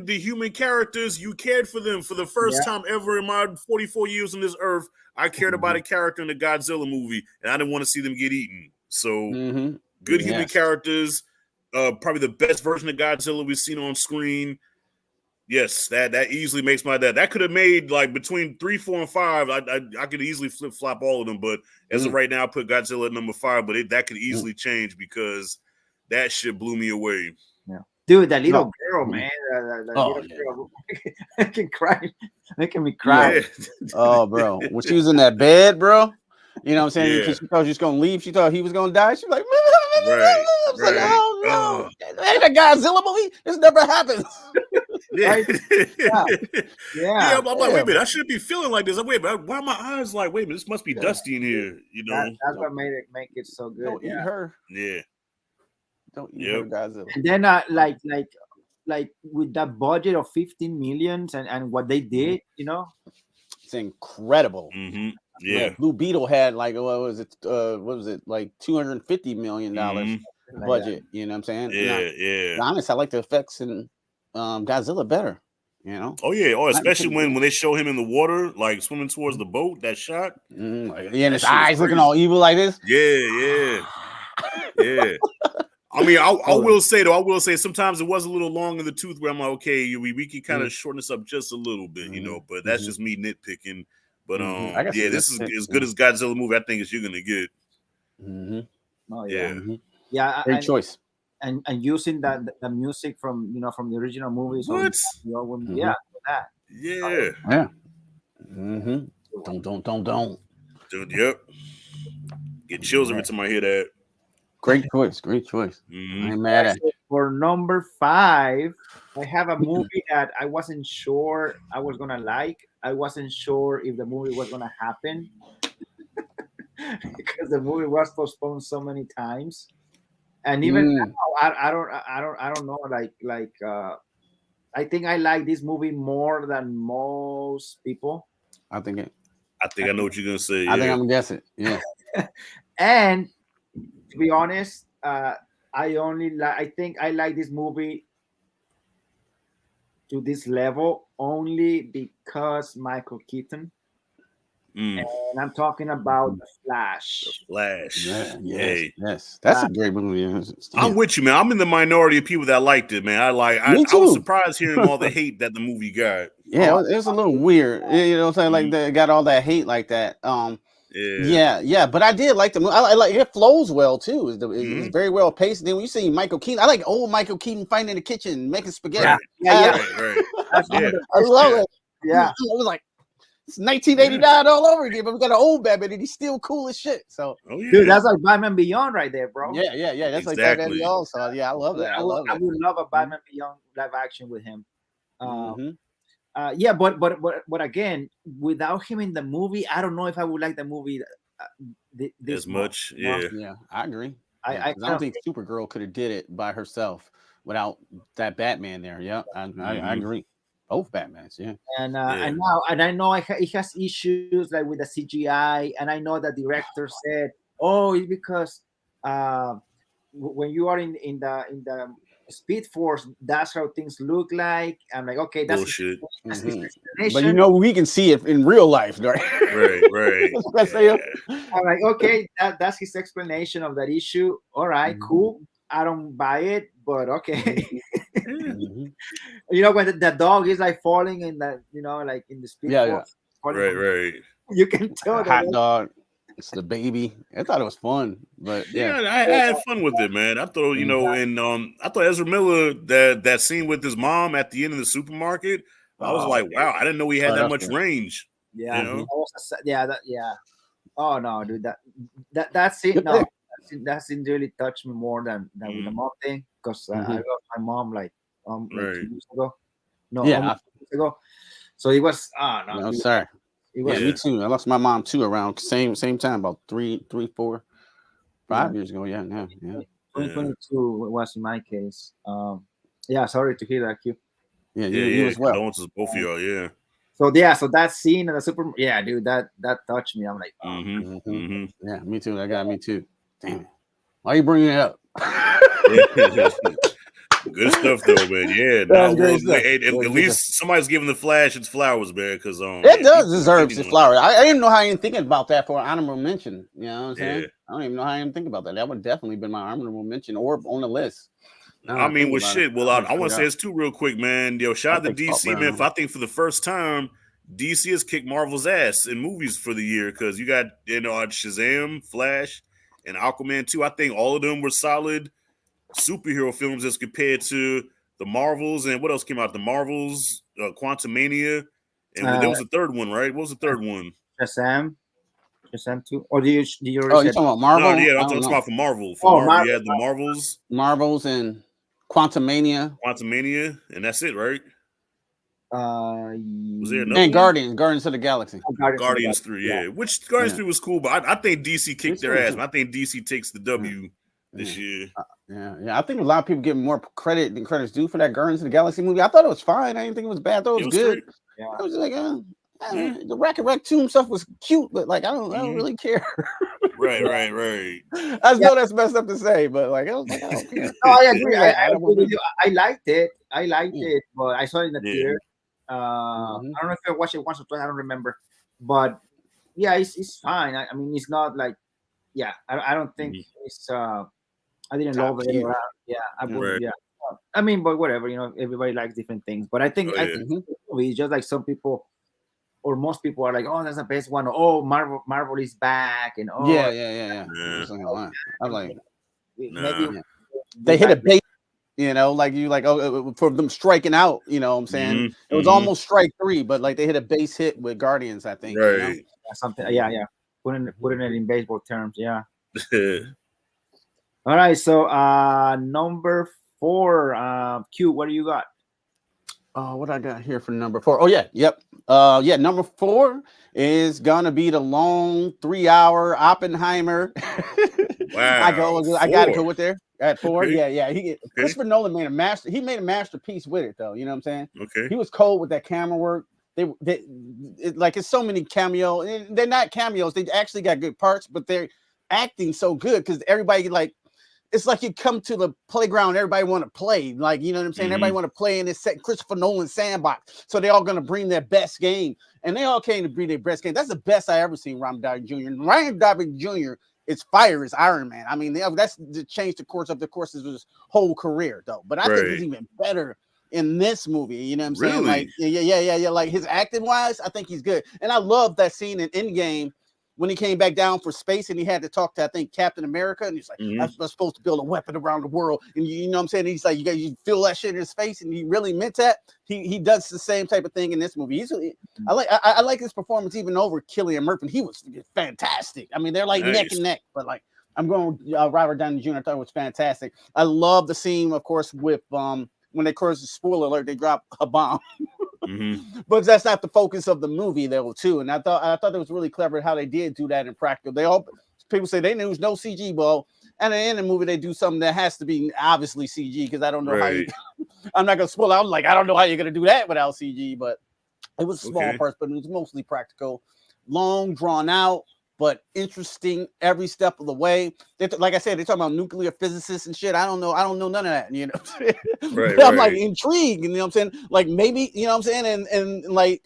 the human characters, you cared for them for the first time ever in my 44 years on this earth. I cared about a character in the Godzilla movie, and I didn't want to see them get eaten. So good human characters. Probably the best version of Godzilla we've seen on screen. Yes, that easily makes my dad. That could have made like between 3, 4, and 5. I could easily flip flop all of them, but as of right now, I put Godzilla at number 5. But that could easily change because that shit blew me away. Yeah, dude, that little girl, man, that little girl, making me cry. Yeah. Oh, bro, when she was in that bed, bro. You know what I'm saying? Because she thought she was gonna leave. She thought he was gonna die. She was like, right. like, oh no, ain't a Godzilla movie. This never happens. Yeah. Right? Yeah, Yeah, yeah. I'm like, wait a minute, I shouldn't be feeling like this. Wait, but why are my eyes like, wait a minute, this must be Yeah. dusty in here, That's what made it make it so good. Don't eat her. Yeah. Don't eat Yep. her, Godzilla. And then like with that budget of 15 millions and what they did, It's incredible. Mm-hmm. Yeah, Yeah. Blue Beetle had like what was it like $250 million Mm-hmm. budget? You know what I'm saying? And Yeah, to yeah. be honest, I like the effects in Godzilla better. You know? Oh yeah. Oh, Not especially pretty when they show him in the water, like swimming towards the boat. That shot. like, yeah, and his That shit was eyes looking crazy. all evil like this. Yeah, yeah. I mean, I will say sometimes it was a little long in the tooth where I'm like, okay, we can kind of shorten this up just a little bit, but that's just me nitpicking. But I guess yeah, this is as good as Godzilla movie I think as you're gonna get. Oh Yeah. yeah. Great choice. And using the music from from the original movies. What? Yeah, that. Yeah. Yeah. Don't. Dude, yep. Get chills every time I hear that. Great choice. Great choice. I ain't mad at it. For number 5, I have a movie that I wasn't sure I was gonna like. I wasn't sure if the movie was gonna happen because the movie was postponed so many times. And even now, I don't know. I think I like this movie more than most people. I think I know what you're gonna say. I think yeah. I'm gonna guess it. Yeah. And to be honest, I think I like this movie to this level only because Michael Keaton. And I'm talking about The Flash. The Flash. Yes. That's a great movie. I'm with you, man. I'm in the minority of people that liked it, man. I was surprised hearing all the hate that the movie got. Yeah, it was a little weird. You know what I'm saying? Like they got all that hate like that. Yeah. But I did like the movie. I like it flows well too. It's very well paced. Then when you see Michael Keaton, I like old Michael Keaton fighting in the kitchen making spaghetti. Right. I love it. Yeah, it was like it's 1989 all over again, but we got an old Batman and he's still cool as shit. So, dude, that's like Batman Beyond right there, bro. Yeah. That's like Batman Beyond. So yeah, I love that. I would love a Batman Beyond live action with him. Yeah, but again, without him in the movie, I don't know if I would like the movie this as much. Yeah, I agree. I don't think Supergirl could have did it by herself without that Batman there. Yeah, I agree. Both Batmans, yeah. And I know it has issues like with the CGI, and I know the director said, "Oh, it's because when you are in the Speed Force, that's how things look like." I'm like, okay, that's bullshit. But we can see it in real life, right? Right. I'm like, okay, that's his explanation of that issue. All right, cool. I don't buy it, but okay. When the dog is like falling in the, like in the Speed Force. Right. You can tell the hot dog. It's the baby. I thought it was fun, but yeah, I had fun with it, man. I thought, and I thought Ezra Miller that scene with his mom at the end of the supermarket. I was like, wow, I didn't know he had that much range. Yeah, yeah. Oh no, dude, that scene, no, that scene really touched me more than with the mom thing, because I lost my mom like 2 years ago. No, almost 2 years ago. So it was no, sorry. Me too. I lost my mom too around same time, about 3, 4, 5 years ago. Yeah. 2022 was my case. Sorry to hear that, Q. Yeah, you as well. Condolences, both of y'all. Yeah. So that scene in the super, dude, that touched me. I'm like, yeah, me too. That got me too. Damn it. Why are you bringing it up? Good stuff though, man. Yeah, at least somebody's giving the Flash its flowers, man. Because it does deserve its flowers. I didn't know how I didn't think about that for an honorable mention. You know what I'm saying? I don't even know how I didn't think about that. That would definitely been my honorable mention or on the list. I mean, well, shit. Well, I want to say this too, real quick, man. Shout out to DC, man. I think for the first time, DC has kicked Marvel's ass in movies for the year, because you got Shazam, Flash, and Aquaman 2. I think all of them were solid superhero films as compared to the Marvels. And what else came out? The Marvels, Quantumania, and there was a third one, right? What was the third one? Shazam 2. Or do you you're talking about Marvel? No, yeah, I'm talking about for Marvel. Marvel, you had the Marvels and Quantumania, and that's it, right? Was there another And one? Guardians of the Galaxy. Guardians 3, yeah. Which Guardians Yeah. 3 was cool, but I think DC kicked It's their cool, ass. too. I think DC takes the W this Yeah. year. Yeah. I think a lot of people give more credit than credit's due for that Guardians of the Galaxy movie. I thought it was fine. I didn't think it was bad. I thought it was good. Straight. Yeah. I was like, Yeah. the Racket Raccoon stuff was cute, but like I don't really care. Right. I just know that's messed up to say, but like I was like, I don't care. No, I agree. Like, I agree with you. I liked it. Yeah. But I saw it in the Yeah. theater. I don't know if I watched it once or twice. I don't remember. But yeah, it's fine. I mean, it's not like, yeah. I don't think it's. I didn't Top love it. tier. Yeah, I would. Right. Yeah. I mean, but whatever. Everybody likes different things. But I think Oh, I yeah. think the movie is just like some people or most people are like, oh, that's the best one. Oh, Marvel is back, and oh, Yeah. Yeah. I'm like, maybe they hit a base, like you like for them striking out. You know what I'm saying? It was almost strike 3, but like they hit a base hit with Guardians, I think. Right. Something. Yeah. Putting it in baseball terms. Yeah. All right. So number 4, Q. What do you got? What I got here for number 4? Oh yeah, yep. Number 4 is gonna be the long 3-hour Oppenheimer. Wow. I gotta go with there at 4. Okay. Yeah. Christopher Nolan made a masterpiece with it, though. You know what I'm saying? Okay. He was cold with that camera work. It's so many cameo. They're not cameos. They actually got good parts, but they're acting so good because everybody like. It's like you come to the playground, everybody want to play. Like, you know what I'm saying? Everybody want to play in this Christopher Nolan sandbox. So they all going to bring their best game. And they all came to bring their best game. That's the best I ever seen Ryan Downey Jr. And Ryan Downey Jr. is fire as Iron Man. I mean, that's changed the course of his whole career, though. But I think he's even better in this movie. You know what I'm saying? Really? Like, yeah. Like his acting wise, I think he's good. And I love that scene in Endgame when he came back down for space and he had to talk to, I think, Captain America. And he's like, I'm supposed to build a weapon around the world. And you know what I'm saying? He's like, you feel that shit in his face. And he really meant that. He does the same type of thing in this movie. I like his performance even over Cillian Murphy. He was fantastic. I mean, they're like neck and neck, but like, I'm going Robert Downey Jr. I thought it was fantastic. I love the scene, of course, with when they cross the spoiler alert, they drop a bomb. But that's not the focus of the movie, though, too. And I thought it was really clever how they did do that in practical. People say they knew there's no CG, well, and at the end of the movie they do something that has to be obviously CG because I don't know how I'm not gonna spoil out. I'm like, I don't know how you're gonna do that without CG, but it was small parts, but it was mostly practical, long, drawn out, but interesting every step of the way. Like I said, they're talking about nuclear physicists and shit. I don't know none of that, you know. I'm like intrigued, you know what I'm saying? Like maybe, you know what I'm saying? And like,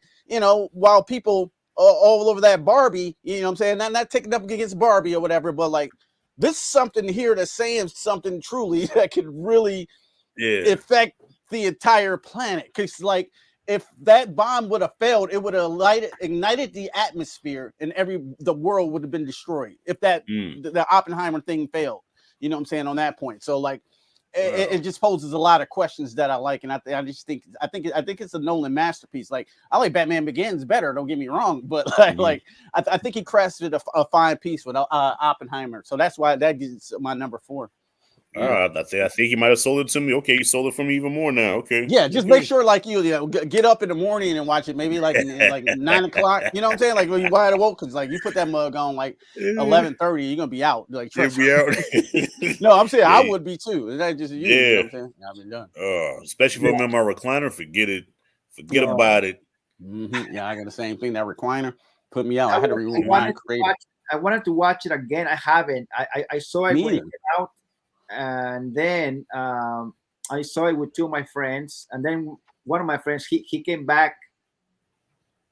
while people all over that Barbie, you know what I'm saying? Not taking up against Barbie or whatever, but like this is something here that's saying something truly that could really affect the entire planet. Because like if that bomb would have failed, it would have ignited the atmosphere and the world would have been destroyed if the Oppenheimer thing failed. You know what I'm saying on that point. So like it just poses a lot of questions that I like, and I think it's a Nolan masterpiece. Like I like Batman Begins better. Don't get me wrong, but like I think he crafted a fine piece with Oppenheimer. So that's why that gets my number 4. I think he might have sold it to me. Okay, you sold it for me even more now. Okay. Yeah, just make sure like you get up in the morning and watch it. Maybe like 9 o'clock. You know what I'm saying? Like when you wide awoke, because like you put that mug on like 11:30, you're gonna be out. Like you'll be out. No, I'm saying I would be too. It's not just you. Yeah. You know what I'm saying? I've been done. Especially if I'm in my recliner, forget it. Forget about it. Yeah, I got the same thing. That recliner put me out. I had to rewind. I wanted to watch it again. I haven't. I saw it when it came out. And then I saw it with 2 of my friends, and then one of my friends he came back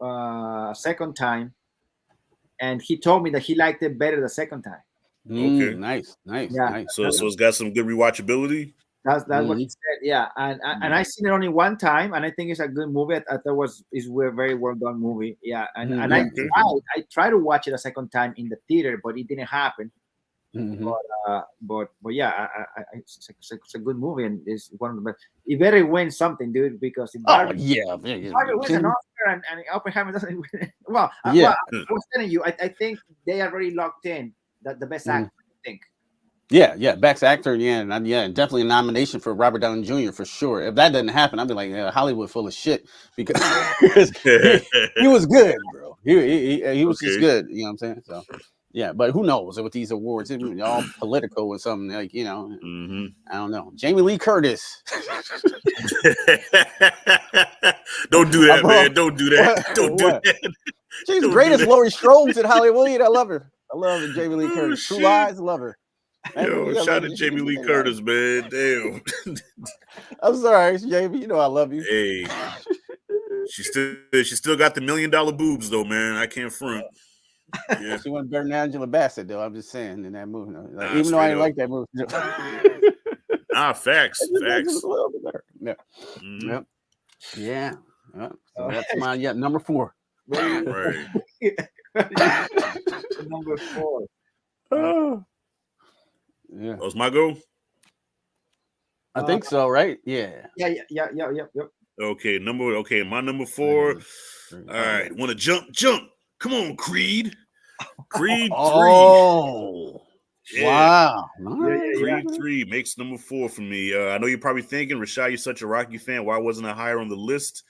a second time, and he told me that he liked it better the second time. Okay, nice. So it's got some good rewatchability. That's what he said. Yeah, and I seen it only one time, and I think it's a good movie. I thought it's a very well done movie. Yeah, and I tried to watch it a second time in the theater, but it didn't happen. But yeah, it's a good movie, and it's one of the best. It better win something, dude, because if Barbie wins an Oscar and Oppenheimer doesn't win. Well, I was telling you, I think they already locked in that the best actor. I think. Yeah, best actor, and definitely a nomination for Robert Downey Jr. for sure. If that doesn't happen, I'd be like, Hollywood full of shit because he was good, bro. He was just Okay. good. You know what I'm saying? So, yeah, but who knows with these awards? It's all political or something like I don't know. Jamie Lee Curtis. Don't do that, Bro, man. Don't do that. Don't do what? that. She's Don't great do as that. Laurie Strode's in Hollywood. I love her. I love Jamie Lee Oh, Curtis. True shit. Lies, I love her. Yo, shout out to Jamie Lee Curtis, man. Damn. I'm sorry, Jamie. You know I love you. Hey, she still got the $1 million boobs though, man. I can't front. Yeah. She wasn't better than Angela Bassett though. I'm just saying in that movie. Like, Nah, even though I didn't straight like that movie. Facts. Facts. A little bit better. Yeah. Mhm. Yep. Yeah. Yep. So that's my number 4. Right. Number 4. Oh. Yeah. That was my go. I think so, right? Yeah. Yeah. Okay, my number 4. All right, want to jump? Come on, Creed. Creed 3. Oh. Yeah. Wow. Creed 3 makes number 4 for me. I know you're probably thinking, Rashad, you're such a Rocky fan. Why wasn't I higher on the list?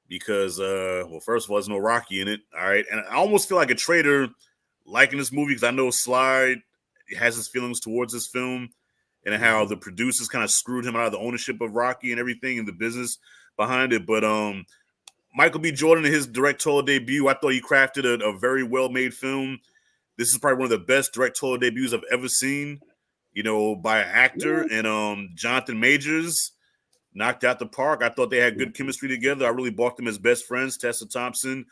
Because, well, first of all, there's no Rocky in it. All right. And I almost feel like a traitor liking this movie because I know Sly has his feelings towards this film and how the producers kind of screwed him out of the ownership of Rocky and everything and the business behind it. But Michael B. Jordan, in his directorial debut, I thought he crafted a very well-made film. This is probably one of the best directorial debuts I've ever seen, by an actor. And Jonathan Majors knocked out the park. I thought they had good chemistry together. I really bought them as best friends, Tessa Thompson.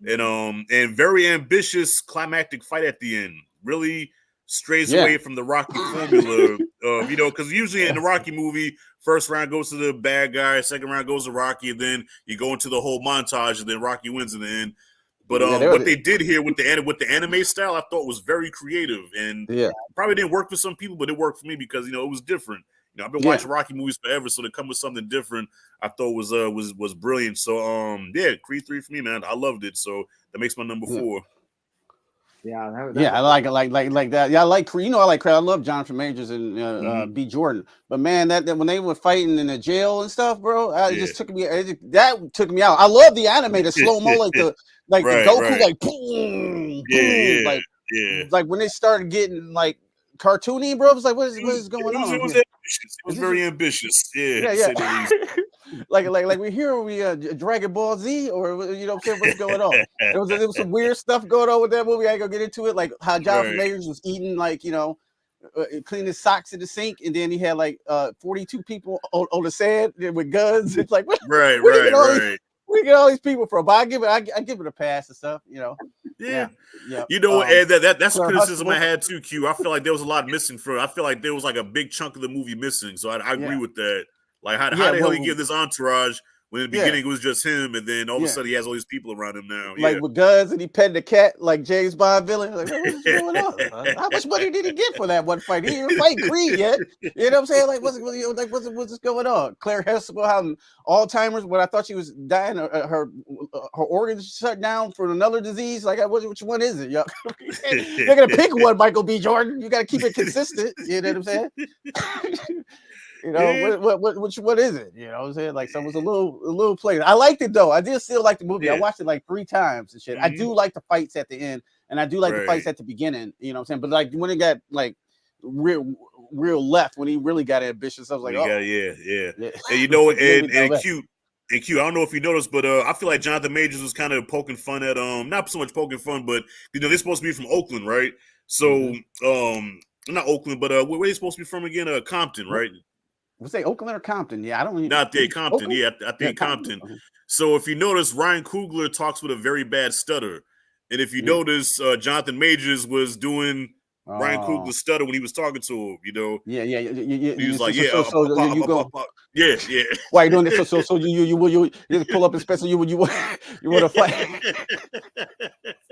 And very ambitious climactic fight at the end. Really strays away from the Rocky formula. Because usually in the Rocky movie, first round goes to the bad guy, second round goes to Rocky, and then you go into the whole montage, and then Rocky wins in the end. But what they did here with the anime style, I thought was very creative, and probably didn't work for some people, but it worked for me because it was different. I've been watching Rocky movies forever, so to come with something different, I thought was brilliant. So Creed 3 for me, man, I loved it. So that makes my number 4. Yeah, I like it, like that. Yeah, I like Creed. I like Creed. I love Jonathan Majors and B. Jordan. But man, that when they were fighting in the jail and stuff, bro, it just took me. That took me out. I love the anime, the slow mo, the Goku, like boom, boom, like when they started getting like cartoony, bro. It was like, what is going on? It was ambitious. It was very ambitious. Yeah. like we Dragon Ball Z, or what I'm saying, what's going on? There was some weird stuff going on with that movie. I ain't gonna get into it, like how Jonathan Majors was eating, like cleaning his socks in the sink, and then he had like 42 people on the sand with guns. It's like, right. We get all these people from, but I give it a pass and stuff, Yeah. And that's the criticism I had too, Q. I feel like there was a lot missing I feel like there was like a big chunk of the movie missing. So I agree with that. Like how the hell he give this entourage when in the beginning it was just him, and then all of a sudden he has all these people around him now. Like with guns, and he petting the cat like James Bond villain. Like, what's going on? How much money did he get for that one fight? He didn't even fight Creed yet. You know what I'm saying? Like, what's going on? Claire Hesselhoff having Alzheimer's when I thought she was dying. Her organs shut down for another disease. Like, which one is it? You're gonna pick one, Michael B. Jordan. You got to keep it consistent. You know what I'm saying? What is it? You know what I'm saying? Like, so it was a little play. I liked it though. I did still like the movie. I watched it like 3 times and shit. I do like the fights at the end, and I do like the fights at the beginning. You know what I'm saying? But like when it got like real left, when he really got ambitious, I was like, And and cute. And Q, I don't know if you noticed, but I feel like Jonathan Majors was kind of poking fun at not so much poking fun, but they're supposed to be from Oakland, right? So not Oakland, but where are they supposed to be from again? Compton, right? Was they Oakland or Compton? Yeah, I don't even. Not they Compton. Oakland? Yeah, I think Compton. So if you notice, Ryan Coogler talks with a very bad stutter, and if you notice, Jonathan Majors was doing Ryan Coogler's stutter when he was talking to him. Yeah. He was like, you go. Yeah. Why are you doing this? So you pull up his pencil. You want to fight?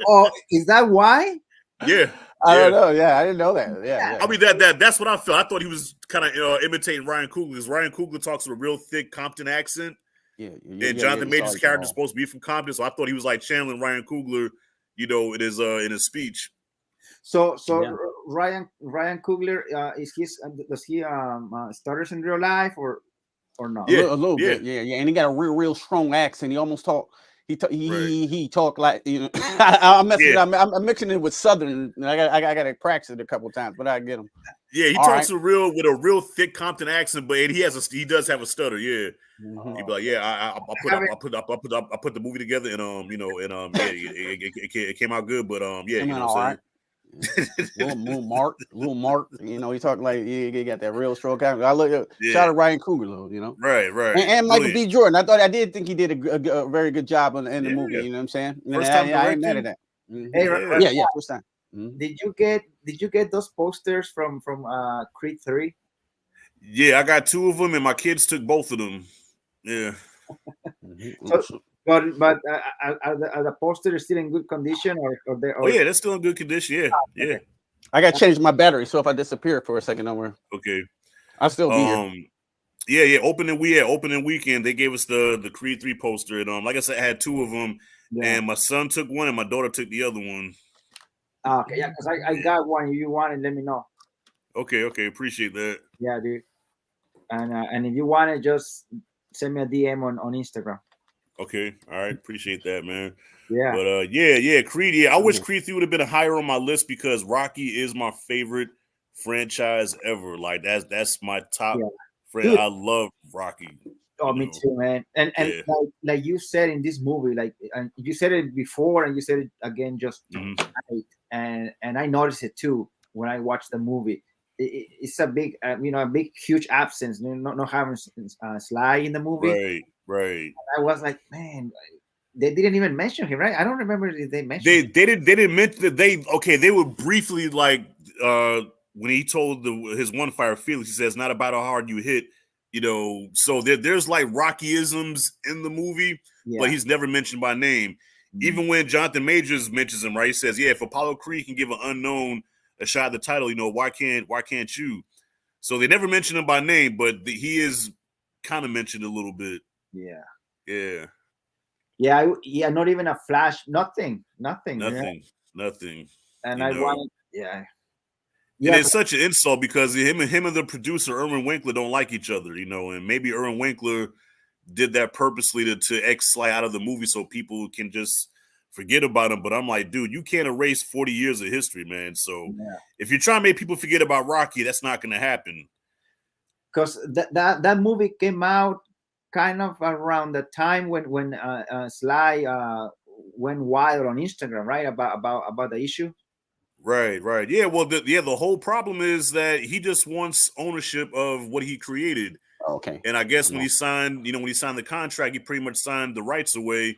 Oh, is that why? Yeah. I don't know. Yeah, I didn't know that. Yeah. I mean that's what I felt. I thought he was kind of imitating Ryan Coogler, because Ryan Coogler talks with a real thick Compton accent. And Jonathan Majors' character is supposed to be from Compton, so I thought he was like channeling Ryan Coogler, in his speech. So Ryan Coogler, does he stutters in real life or not? Yeah, A little yeah. bit, yeah, and he got a real strong accent. He almost talk. Right. He talk like, you know. I'm messing. Yeah. I'm mixing it with Southern. I got to practice it a couple of times, but I get him. Yeah, he All talks right. with a real thick Compton accent, but he does have a stutter. Yeah, Mhm. he'd be like, yeah, I put the movie together, and yeah, it came out good, but yeah, I you mean, know all what I'm right. saying. Little Mark, you know, he talked like he got that real strong accent. I look at Yeah. shout out Ryan Coogler, you know, Right, and Michael brilliant. B. Jordan. I did think he did a very good job in the movie. Yeah. You know what I'm saying? And First time I ain't mad directing. at that. Mhm. Hey, Yeah. Yeah, first time. Mhm. did you get those posters from Creed 3? Yeah, I got 2 of them, and my kids took both of them. Yeah. So, are the posters still in good condition, or they? Oh yeah, that's still in good condition. Yeah, yeah. I got to change my battery, so if I disappear for a second, don't worry. Okay. I'll still be here. Yeah. Opening weekend, they gave us the Creed 3 poster, and like I said, I had 2 of them, Yeah. and my son took one, and my daughter took the other one. Okay, yeah, because I got one. If you want it, let me know. Okay, appreciate that. Yeah, dude. And if you want it, just send me a DM on Instagram. Okay, all right, appreciate that, man. Yeah. But yeah, Creed. Yeah, I wish Creed 3 would have been higher on my list because Rocky is my favorite franchise ever. Like that's my top friend. Dude. I love Rocky. Oh, me too, man. And Yeah. like you said in this movie, like, and you said it before and you said it again just tonight, and I noticed it too when I watched the movie. It's a big, a big, huge absence. Not having Sly in the movie. Right. I was like, man, they didn't even mention him, right? I don't remember if they mentioned. They didn't mention that they were briefly like when he told his one fire Felix, he says, "Not about how hard you hit." So there's like Rockyisms in the movie, but he's never mentioned by name. Even when Jonathan Majors mentions him, right? He says, "Yeah, if Apollo Creed can give an unknown a shot at the title, why can't you?" So they never mention him by name, but he is kind of mentioned a little bit. Yeah. Not even a flash. Nothing. And I wanted, And it's such an insult because him and the producer Erwin Winkler don't like each other, and maybe Erwin Winkler did that purposely to X Sly out of the movie so people can just forget about him. But I'm like, dude, you can't erase 40 years of history, man. So if you're trying to make people forget about Rocky, that's not going to happen. Because that movie came out kind of around the time when Sly went wild on Instagram, right? About the issue. Right. Yeah. Well, the whole problem is that he just wants ownership of what he created. Okay. And I guess when he signed the contract, he pretty much signed the rights away.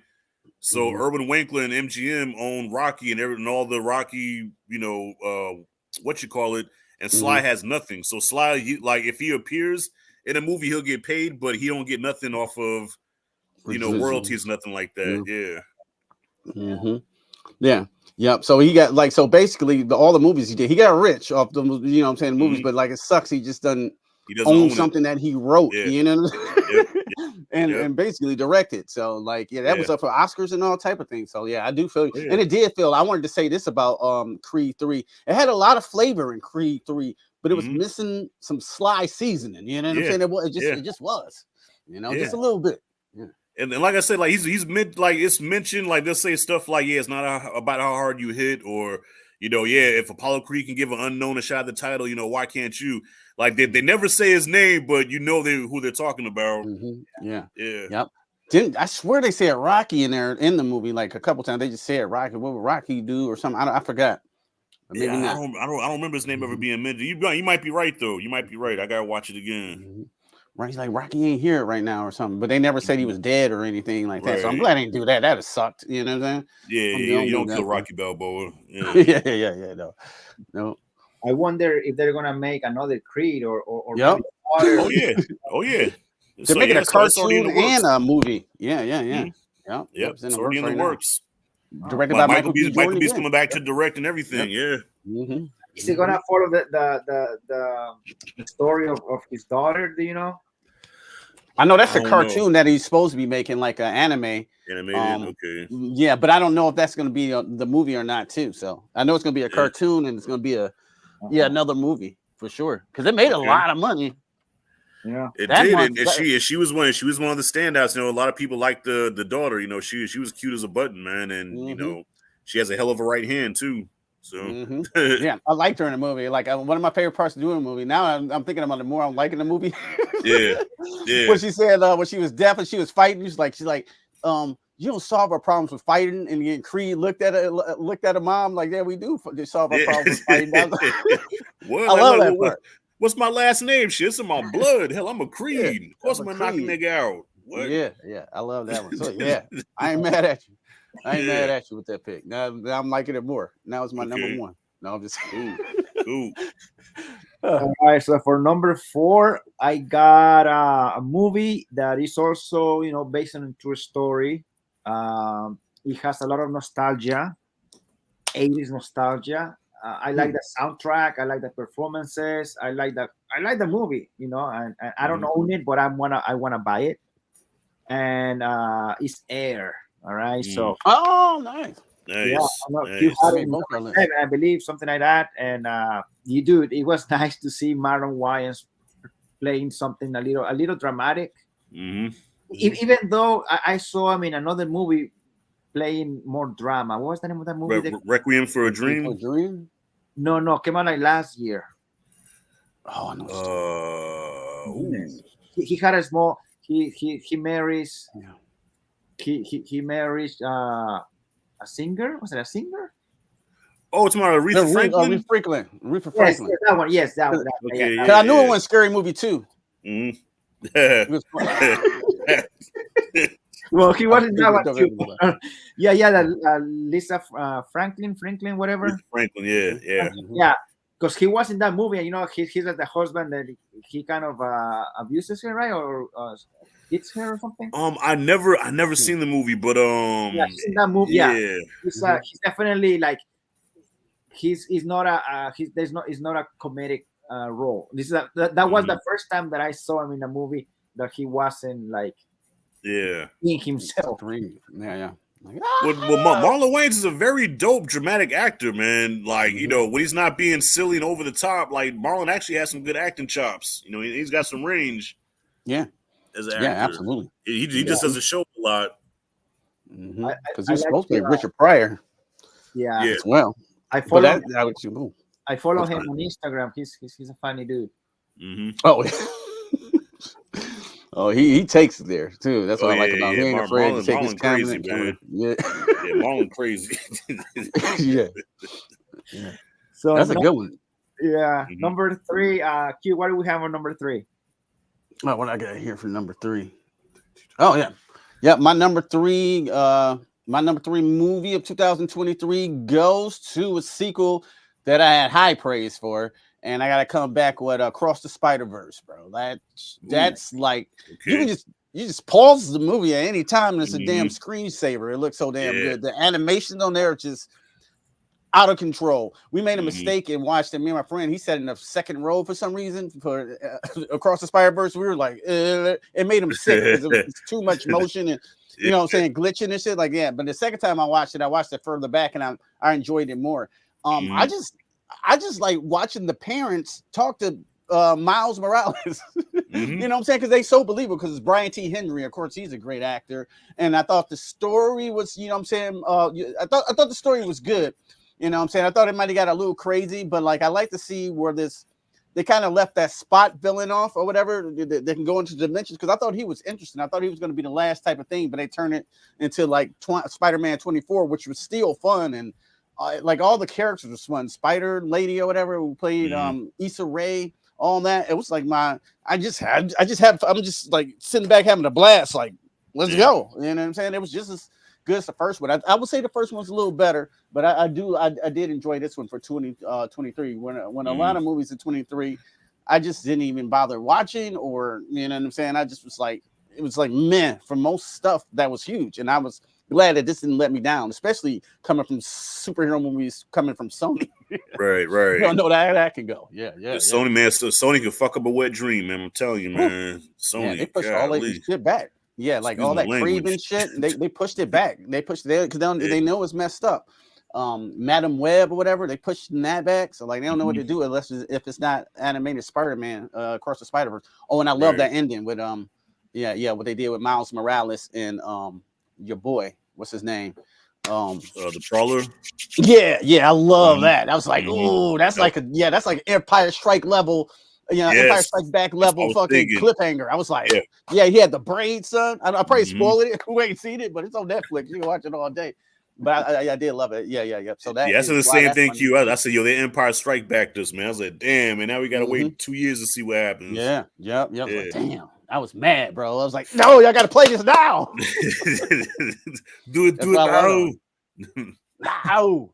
So Erwin Winkler and MGM own Rocky and all the Rocky, and Sly has nothing. So Sly, if he appears in a movie, he'll get paid, but he don't get nothing off of, royalties, nothing like that. Yeah. Yeah. Yep. So he got basically all the movies he did, he got rich off the movies, but like it sucks he just doesn't own something that he wrote, and basically directed. So that was up for Oscars and all type of things. So I do feel and it did feel. I wanted to say this about Creed 3. It had a lot of flavor in Creed 3, but it was missing some Sly seasoning. You know what I'm saying? It just was, just a little bit. And like I said, like he's meant, like it's mentioned, like they'll say stuff like, it's not about how hard you hit, or if Apollo Creed can give an unknown a shot at the title, why can't you? Like they never say his name, but who they're talking about. Yep. I swear they said Rocky in the movie like a couple times. They just said Rocky. What would Rocky do or something? I forgot. Maybe not. I don't remember his name ever being mentioned. You might be right though. You might be right. I gotta watch it again. Right, he's like Rocky ain't here right now or something, but they never said he was dead or anything like that. So I'm glad they didn't do that. That'd have sucked. You know what I'm saying? You don't kill Rocky Balboa. No. I wonder if they're gonna make another Creed or Yep. Oh yeah. They're making a cartoon and a movie. Yeah. Yep. It's already in the works. Directed by Michael B. Michael B's coming back to direct and everything. Yep. Yeah. Is it gonna follow the story of his daughter? Do you know? I know that's a cartoon that he's supposed to be making, like an anime. Animated, okay. Yeah, but I don't know if that's going to be the movie or not, too. So I know it's going to be a cartoon and it's going to be a Yeah, another movie for sure because it made a lot of money. Yeah, It That did, month- and she was one of the standouts. You know, a lot of people liked the daughter. You know, she was cute as a button, man, and you know, she has a hell of a right hand too. So yeah, I liked her in the movie. Like one of my favorite parts of doing a movie. Now I'm thinking about it more. I'm liking the movie. yeah. When she said when she was deaf and she was fighting, she's like, you don't solve our problems with fighting. And then Creed looked at her mom like, yeah, we do solve our problems with fighting. What? I love that part. What's my last name? Shit, it's in my blood. Hell, I'm a Creed. Yeah, of course, I'm I'm a gonna knock a Creed. nigga out. What? Yeah, I love that one. So yeah, I ain't mad at you. I ain't mad at you with that pick. Now I'm liking it more. Now it's my number one. No, I'm just Ooh. All right, so for number 4, I got a movie that is also, you know, based on a true story. It has a lot of nostalgia, 80s nostalgia. I like the soundtrack. I like the performances. I like the movie, you know, and I don't own it, but I wanna buy it. And it's Air. All right, so nice. yeah, Nice. I believe something like that. And it was nice to see Marlon Wayans playing something a little dramatic. Even though I saw him in another movie playing more drama. What was the name of that movie? Requiem for a Dream. No, came out like last year. Oh no. He had a small. He marries. Yeah. He marries a singer. Was it a singer? Oh, it's about Aretha Franklin. Aretha Franklin. Yes, that one. Yes, that one. Okay, yeah. I knew it was Scary Movie too. Well, he wasn't that one too. That Lisa Franklin, whatever. Franklin, yeah. Because he was in that movie, you know, he's like the husband that he kind of abuses her, right, or hits her or something. I never seen the movie, but he's in that movie. Yeah, he's definitely like he's not a comedic role. This is that was the first time that I saw him in a movie that he wasn't like being himself. Yeah. Well, Marlon Wayans is a very dope dramatic actor, man. Like, you know, when he's not being silly and over the top, like Marlon actually has some good acting chops. You know, he's got some range. Yeah, as an actor. Yeah, absolutely. He just doesn't show a lot. Because he's supposed to be Richard Pryor. Yeah. As well. I follow him on Instagram. He's a funny dude. Oh. Oh, he takes it there too. That's what I like about him. He ain't afraid to take his crazy, man. Yeah, Marlon crazy. yeah. So that's a good one. Yeah, number 3. Q, what do we have on number 3? Oh, what I got here for number 3? Oh yeah. My number 3 movie of 2023 goes to a sequel that I had high praise for. And I gotta come back with Across the Spider-Verse, bro. That's like you just pause the movie at any time, and it's a damn screensaver. It looks so damn good. The animation on there is just out of control. We made a mistake and watched it. Me and my friend, he sat in the second row for some reason for Across the Spider-Verse. We were like, it made him sick because it was too much motion and you know what I'm saying, glitching and shit. Like, yeah. But the second time I watched it further back and I enjoyed it more. I just like watching the parents talk to Miles Morales. You know what I'm saying? Because they so believable because it's Brian T. Henry. Of course, he's a great actor. And I thought the story was, you know what I'm saying? I thought the story was good. You know what I'm saying? I thought it might have got a little crazy, but like I like to see where they kind of left that Spot villain off or whatever. They can go into dimensions because I thought he was interesting. I thought he was going to be the last type of thing, but they turned it into like Spider-Man 24, which was still fun and like all the characters was fun. Spider Lady or whatever who played Issa Rae, all that. It was like I'm just like sitting back having a blast. Like, let's go. You know what I'm saying? It was just as good as the first one. I would say the first one's a little better, but I did enjoy this one for 2023. When a lot of movies in 23, I just didn't even bother watching, or you know what I'm saying? I just was like, it was like meh for most stuff that was huge, and I was glad that this didn't let me down, especially coming from superhero movies coming from Sony. Right. You don't know that can go. Yeah. Sony, man, so Sony can fuck up a wet dream, man. I'm telling you, man. Sony, they pushed all that shit back. Yeah, like all that Craven shit, they pushed it back. They pushed it because they know it's messed up. Madam Web or whatever. They pushed that back, so like they don't know what Mhm. to do unless if it's not animated Spider-Man across the Spider-Verse. Oh, and I love Right. that ending with what they did with Miles Morales and your boy, what's his name? The Prowler. Yeah, I love Mhm. that. I was like, Mhm. oh, that's Yep. that's like Empire Strike level, Empire Yes, Strike Back that's what I level was fucking thinking. cliffhanger. I was like, Yeah. yeah, he had the braid, son. I probably Mhm. spoiled it who ain't seen it, but it's on Netflix. You can watch it all day. But I did love it. Yeah. So that Yeah, I is said the why same that's thing my to you. I said, yo, the Empire Strike Back this, man. I was like, damn, and now we gotta mm-hmm. wait 2 years to see what happens. Yep. I was Yeah. like, damn, I was mad, bro. I was like, no, y'all gotta play this now. Do That's it why I love now. Now.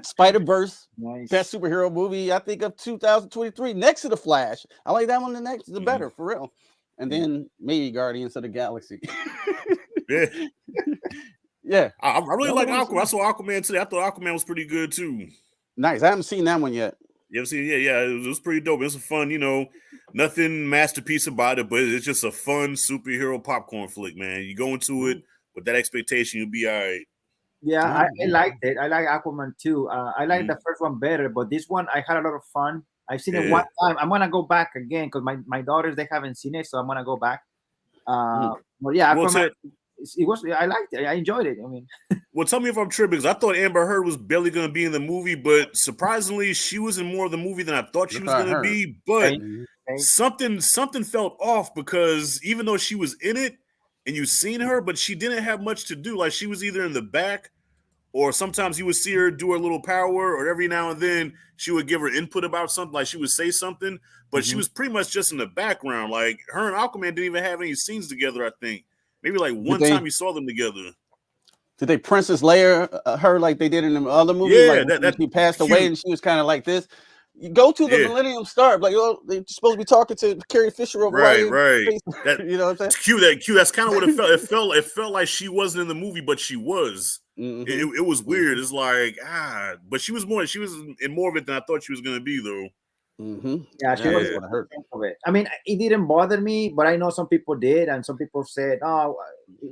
Spider-Verse, Nice. best superhero movie, I think, of 2023, next to The Flash. I like that one the Mhm. better, for real. And then maybe Guardians of the Galaxy. Yeah. Yeah. I really Those like are the ones Aquaman. I saw Aquaman today. I thought Aquaman was pretty good too. Nice. I haven't seen that one yet. You ever seen? Yeah. It was pretty dope. It was a fun, nothing masterpiece about it, but it's just a fun superhero popcorn flick, man. You go into it with that expectation, you'll be all right. Yeah, All I right. liked it. I like Aquaman too. I like Mhm. the first one better, but this one I had a lot of fun. I've seen it Yeah. one time. I'm gonna go back again because my daughters they haven't seen it, so I'm gonna go back. But yeah, Well, Aquaman. It was. I liked it. I enjoyed it. I mean, tell me if I'm tripping, because I thought Amber Heard was barely going to be in the movie, but surprisingly, she was in more of the movie than I thought she That's was what I going to heard. be. But same. something felt off, because even though she was in it and you seen her, but she didn't have much to do. Like, she was either in the back, or sometimes you would see her do her little power, or every now and then she would give her input about something, like she would say something, but she was pretty much just in the background. Like, her and Aquaman didn't even have any scenes together, I think. Maybe like one time you saw them together. Did they Princess Leia her like they did in the other movie? Yeah, Like when that she passed cute. away and she was kind of like this. You go to the Yeah. Millennium Star, like they're supposed to be talking to Carrie Fisher over Right. That you know what I'm saying? It's cute. That's kind of what it felt. It felt like she wasn't in the movie, but she was. It was weird. It's like but she was in more of it than I thought she was gonna be, though. Yeah, she was what I heard. of it. I mean, it didn't bother me, but I know some people did, and some people said, "Oh,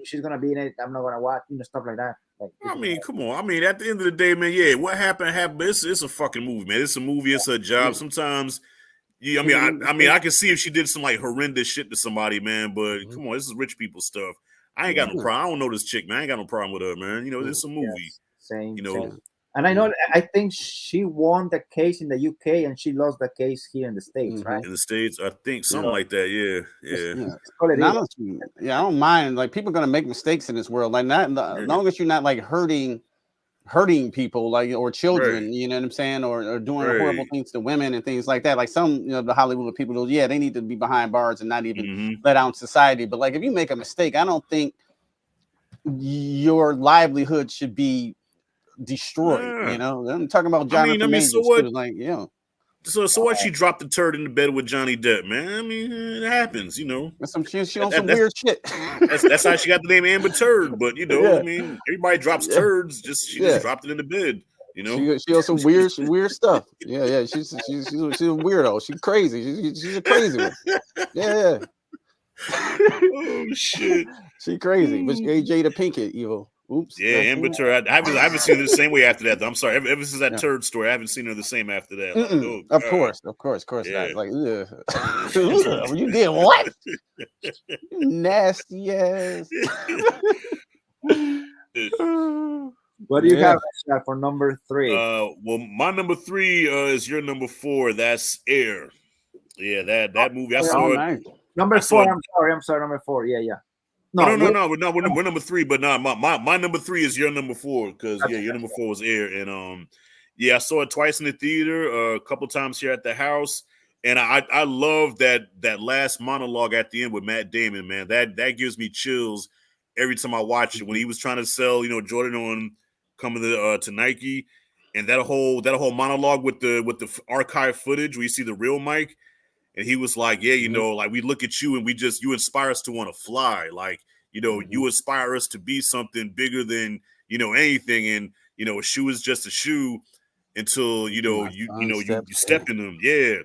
she's gonna be in it. I'm not gonna watch," stuff like that. Like, I mean, come on. I mean, at the end of the day, man, yeah, what happened happened. It's a fucking movie, man. It's a movie. It's a job. Sometimes, I mean, I can see if she did some like horrendous shit to somebody, man. But come on, this is rich people stuff. I ain't got no problem. I don't know this chick, man. I ain't got no problem with her, man. It's a movie. yes, same. Same. And I know, I think she won the case in the UK and she lost the case here in the States, right? In the States, I think something like that. Yeah. I don't mind. Like, people are gonna make mistakes in this world. Like, as long as you're not like hurting people, like, or children, you know what I'm saying, or doing horrible things to women and things like that. Like some, the Hollywood people, they need to be behind bars and not even let out in society. But like, if you make a mistake, I don't think your livelihood should be destroyed. I'm talking about Jonathan Majors too. Like, So what? She dropped the turd in the bed with Johnny Depp, man. I mean, it happens, She on some weird shit. That's how she got the name Amber Turd. But I mean, everybody drops turds. She just dropped it in the bed. She on some weird stuff. Yeah. She's a weirdo. She's crazy. She's a crazy one. Yeah. Oh shit. She crazy, but she ain't Jada Pinkett evil. Oops. Yeah, Amber Turd. I haven't seen her the same way after that, though. I'm sorry. Ever since that turd story, I haven't seen her the same after that. Like, of course not. Like, you did what? Nasty ass. What do you have for number 3? Well, my number 3 is your number 4. That's Air. Yeah, that movie. I saw it. Nice. Number 4. I'm sorry. Number 4. Yeah. No. We're number 3, but no, my number 3 is your number 4, because your number 4 was Air, and I saw it twice in the theater, a couple times here at the house, and I love that last monologue at the end with Matt Damon, man. That gives me chills every time I watch it. When he was trying to sell, Jordan on coming to Nike, and that whole monologue with the archive footage where you see the real Mike. And he was like, like, we look at you and you inspire us to want to fly. Like, you inspire us to be something bigger than, anything. And, a shoe is just a shoe until, you step in them. Yeah.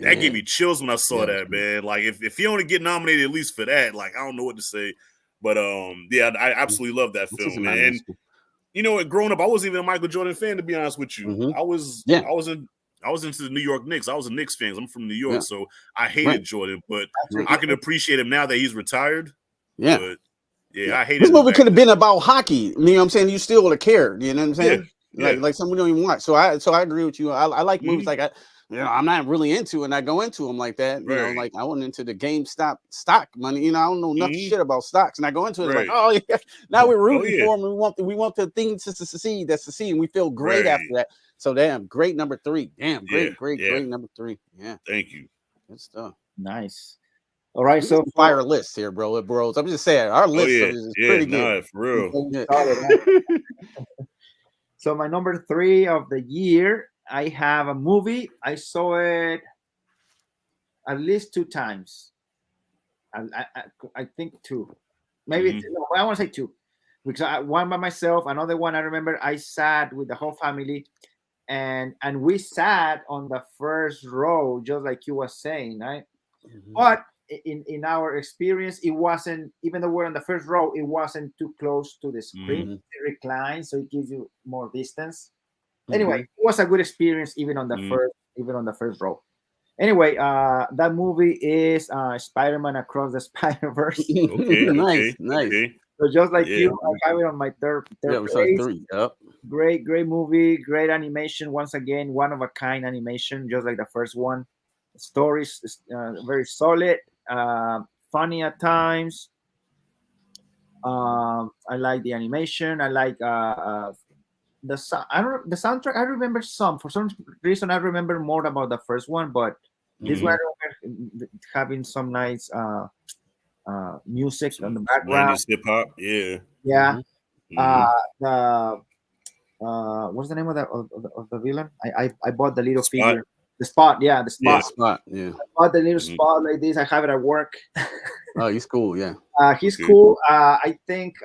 That gave me chills when I saw that, man. Like, if he only get nominated at least for that, like, I don't know what to say. But, I absolutely love that film, man. you know, growing up, I wasn't even a Michael Jordan fan, to be honest with you. Mhm. I was Yeah. I was into the New York Knicks. I was a Knicks fan. I'm from New York, Yeah. so I hated Right. Jordan, but Right. I can appreciate him now that he's retired. Yeah. But yeah, I hated This him movie back could have then. been about hockey. You know what I'm saying? You still would have cared. You know what I'm saying? Yeah. Like some we don't even watch. So I agree with you. I like movies Mhm. like I'm not really into it, and I go into them like that. You know, Right. like I went into the GameStop stock money. You know, I don't know nothing Mhm. shit about stocks, and I go into it like, Right. oh yeah, now we're Oh, rooting yeah. for them. We want the thing to succeed. That's succeed, and we feel great Right. after that. So damn, great number 3. Damn, Yeah. great Yeah. number 3. Yeah, Thank you. good stuff. Nice. All right, We so got some fire lists here, bros. I'm just saying our Oh list yeah. is Yeah. pretty good. Nah, for real. Yeah. solid, huh? So my number 3 of the year, I have a movie. I saw it at least 2 times. I think 2, maybe Mhm. no, I want to say 2, because one by myself, another one I remember I sat with the whole family, and we sat on the first row, just like you was saying, right? Mhm. But in our experience, it wasn't, even though we're on the first row, it wasn't too close to the screen. Mhm. It reclines, so it gives you more distance. Mhm. Anyway, it was a good experience even on the Mhm. first row. Anyway, that movie is Spider-Man Across the Spider-Verse. Okay. Nice. Okay. So just like Yeah. you, I have it on my third Yeah, we saw place. 3. Yep. Great movie, great animation. Once again, one of a kind animation, just like the first one. Stories very solid, funny at times. I like the animation. I like the soundtrack. I remember some, for some reason I remember more about the first one, but this one Mhm. I remember having some nice music on the Some background. 90s hip hop. Yeah. Yeah. Mhm. The what's the name of the villain? I bought the little Spot. figure. The Spot, yeah, the Yeah. Spot. Spot. Yeah. I bought the little Mhm. Spot like this. I have it at work. Oh, he's cool. Yeah. He's Okay. cool. I think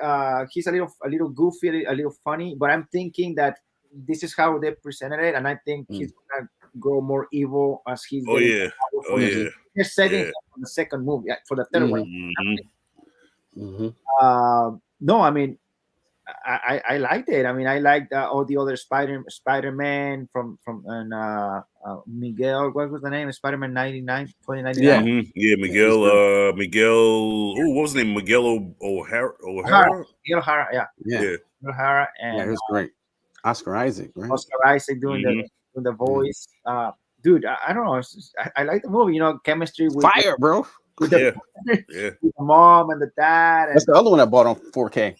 he's a little goofy, a little funny. But I'm thinking that this is how they presented it, and I think he's gonna grow more evil as he's Oh getting yeah. Oh powerful. yeah. They're setting Yeah. him for the second movie, for the third one. Mhm. Mhm. Mhm. No, I mean, I liked it. I mean, I liked all the other Spider-Man from and Miguel. What was the name? Spider-Man 2099. Yeah. Mhm. Yeah. Yeah, he's Miguel. good. Miguel. Oh, what was his name? Miguel O'Hara. O'Hara, O'Hara. Miguel O'Hara, yeah, Yeah. Yeah. O'Hara, Yeah, it and was great. Oscar Isaac, right? Oscar Isaac doing Mhm. the voice. Dude, I don't know. I like the movie. You know, chemistry with Fire, bro. with Yeah. the, Yeah. with the mom and the dad, That's and the other one I bought on 4K.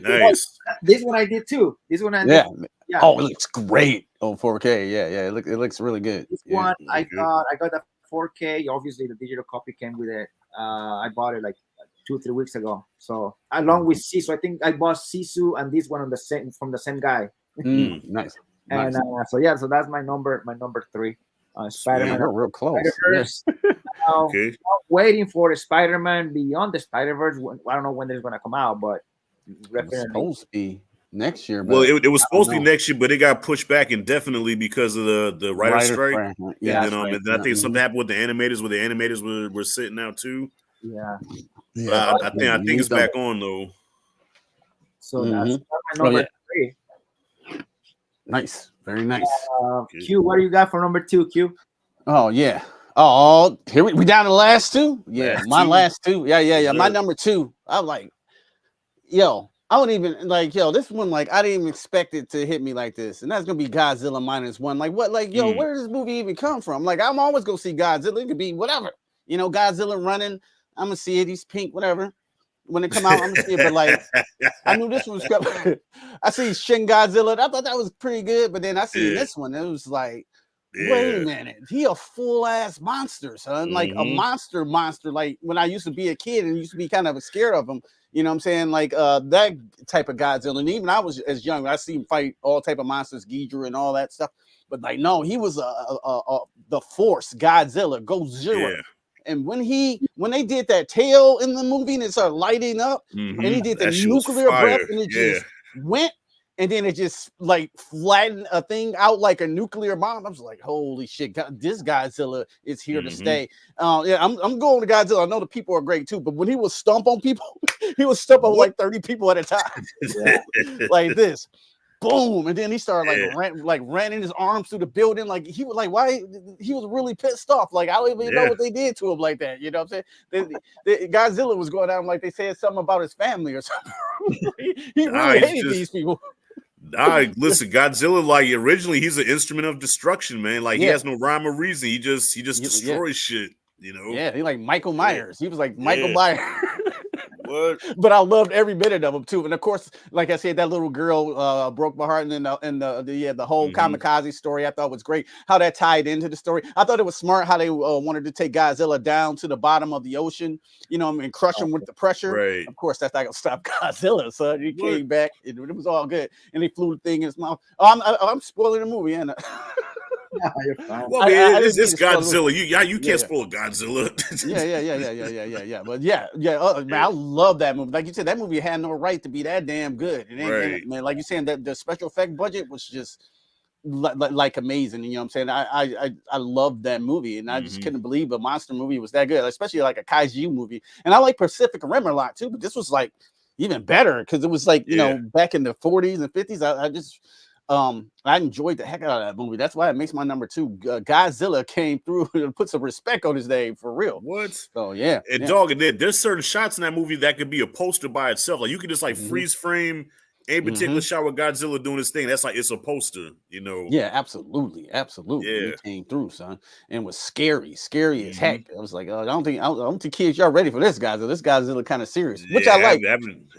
Nice. this one I did too. This one I did. Yeah. Yeah. Oh, it looks great on 4K. Yeah, yeah. It looks really good. This Yeah. one I Okay. got the 4K. Obviously, the digital copy came with it. I bought it like 2-3 weeks ago. So along with Sisu, I think I bought Sisu and this one on the same from the same guy. Nice. And Nice. so yeah, so that's my number 3. Yeah, Spider-Man. we're real close. Yeah. Spider-Verse. Now, Okay. I'm waiting for Spider-Man Beyond the Spider-Verse. I don't know when it's gonna come out, but It's definitely. supposed to be next year, Well, but it was supposed to be know. next year, but it got pushed back indefinitely because of the writer's strike. Right. Yeah, And then, right. and then I think something happened with the animators, where the animators were sitting out too. Yeah. But I think it's back on though. So that's my Oh, number yeah. 3. Nice. Very nice. Q, what do you got for number 2, Q? Oh yeah. Oh, here we down to the last 2. Yeah, Last my 2. last 2. Yeah. Yes, My sir. number 2. I'm like, yo, I don't even like, yo, this one, like, I didn't even expect it to hit me like this. And that's gonna be Godzilla -1. Like, what, like, yo, where does this movie even come from? Like, I'm always gonna see Godzilla. It could be whatever, you know, Godzilla running. I'm gonna see it. He's pink, whatever. When it come out, I'm gonna see it. But like, I knew this one was coming. I see Shin Godzilla. I thought that was pretty good, but then I see this one. It was like, wait a minute, he a full ass monster, son. Like a monster. Like when I used to be a kid and used to be kind of scared of him. You know what I'm saying? Like that type of Godzilla. And even I was as young, I see him fight all type of monsters, Ghidorah and all that stuff. But like, no, he was the Force Godzilla, Gojira. Yeah. And when they did that tail in the movie and it started lighting up, and he did the That shit was nuclear breath fire. and it Yeah. just went, and then it just like flattened a thing out like a nuclear bomb. I was like, holy shit, God, this Godzilla is here to stay. Yeah, I'm going to Godzilla. I know the people are great too, but when he was stomp on people, he was stomp on like 30 people at a time. Like this. Boom, and then he started running his arms through the building. Like he was like, why? He was really pissed off. Like I don't even know what they did to him like that. You know what I'm saying? Godzilla was going down like they said something about his family or something. he really hated these people. Listen, Godzilla, like originally he's an instrument of destruction, man. Like he has no rhyme or reason. He just destroys shit, you know. Yeah, he like Michael Myers. He was like Michael Myers. What? But I loved every minute of him too. And of course, like I said, that little girl broke my heart. And then the whole kamikaze story I thought was great. How that tied into the story. I thought it was smart how they wanted to take Godzilla down to the bottom of the ocean, you know, and crush him with the pressure. Right. Of course, that's not gonna stop Godzilla. So he came back. It was all good. And he flew the thing in his mouth. I'm spoiling the movie, and well, man, it's Godzilla. You can't spoil Godzilla. Yeah. But man, I love that movie. Like you said, that movie had no right to be that damn good. And man, like you're saying, that the special effect budget was just like amazing. You know what I'm saying? I love that movie, and I just couldn't believe a monster movie was that good, especially like a kaiju movie. And I like Pacific Rim a lot too, but this was like even better because it was like you know back in the 40s and 50s. I enjoyed the heck out of that movie. That's why it makes my number 2. Godzilla came through and put some respect on his name for real. What? So yeah. And dog, there's certain shots in that movie that could be a poster by itself. Like you could just like freeze frame a particular shot with Godzilla doing his thing. That's like it's a poster, you know. Yeah, absolutely. Yeah. He came through, son, and was scary as heck. I was like, I don't think kids y'all ready for this Godzilla. This Godzilla kind of serious, which I like. I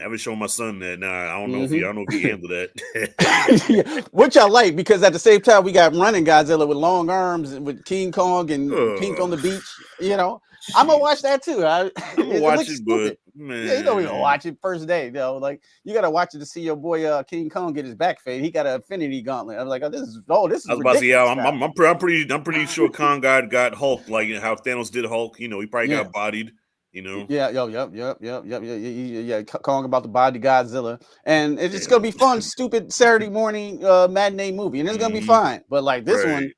haven't shown my son that. Nah, I don't know if he handled that. Which I like because at the same time we got running Godzilla with long arms with King Kong and Pink on the beach. You know, I'm gonna watch that too. I'm gonna watch it, but man, you know we gonna watch it first day. You know, like you gotta watch it to see your boy King Kong get his back fade. He got an Infinity Gauntlet. I was like, this is. I was about to say, I'm pretty sure Kong got Hulk, like how Thanos did Hulk. You know, he probably got bodied. You know. Yeah. Kong about to body Godzilla, and it's just gonna be fun. Stupid Saturday morning matinee movie, and it's gonna be fine. But like this one.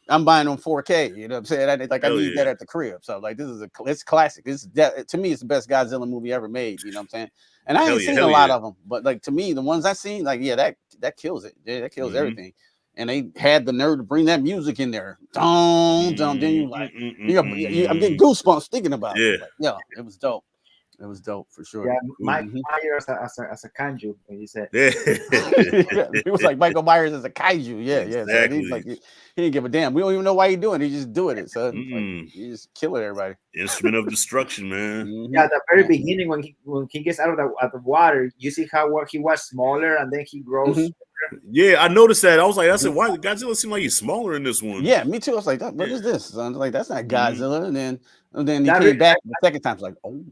I'm buying on 4K. You know what I'm saying? I need that at the crib. So like this is it's classic. To me, it's the best Godzilla movie ever made. You know what I'm saying? And I ain't seen a lot of them, but like to me, the ones I seen, like that kills it. Yeah, that kills everything. And they had the nerve to bring that music in there. Then you like, I'm getting goosebumps thinking about it. Like, it was dope. It was dope for sure. Yeah, Mike Myers as a kaiju, he said. It was like Michael Myers as a kaiju. Yeah. Exactly. So he's like, he didn't give a damn. We don't even know why he's doing it. He's just doing it. So like, he's just killing everybody. Instrument of destruction, man. Yeah, at the very beginning when he gets out of the water, you see how he was smaller and then he grows. Yeah, I noticed that. I was like, I said, why Godzilla seemed like he's smaller in this one? Yeah, me too. I was like, what is this? I was like, that's not Godzilla. And then he came back the second time. I was like, oh.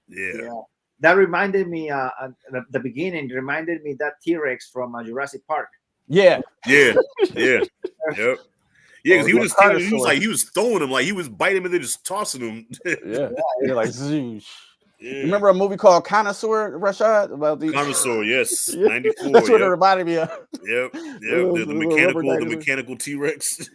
Yeah. That reminded me at the beginning. Reminded me that T-Rex from Jurassic Park. Yeah. Yep. Yeah, because he was throwing him, like he was biting him and then just tossing him. Like zoosh. Yeah. Remember a movie called Connoisseur, Rashad? About the Connoisseur, yes, 94. That's what it reminded me of. Yep. The mechanical T-Rex.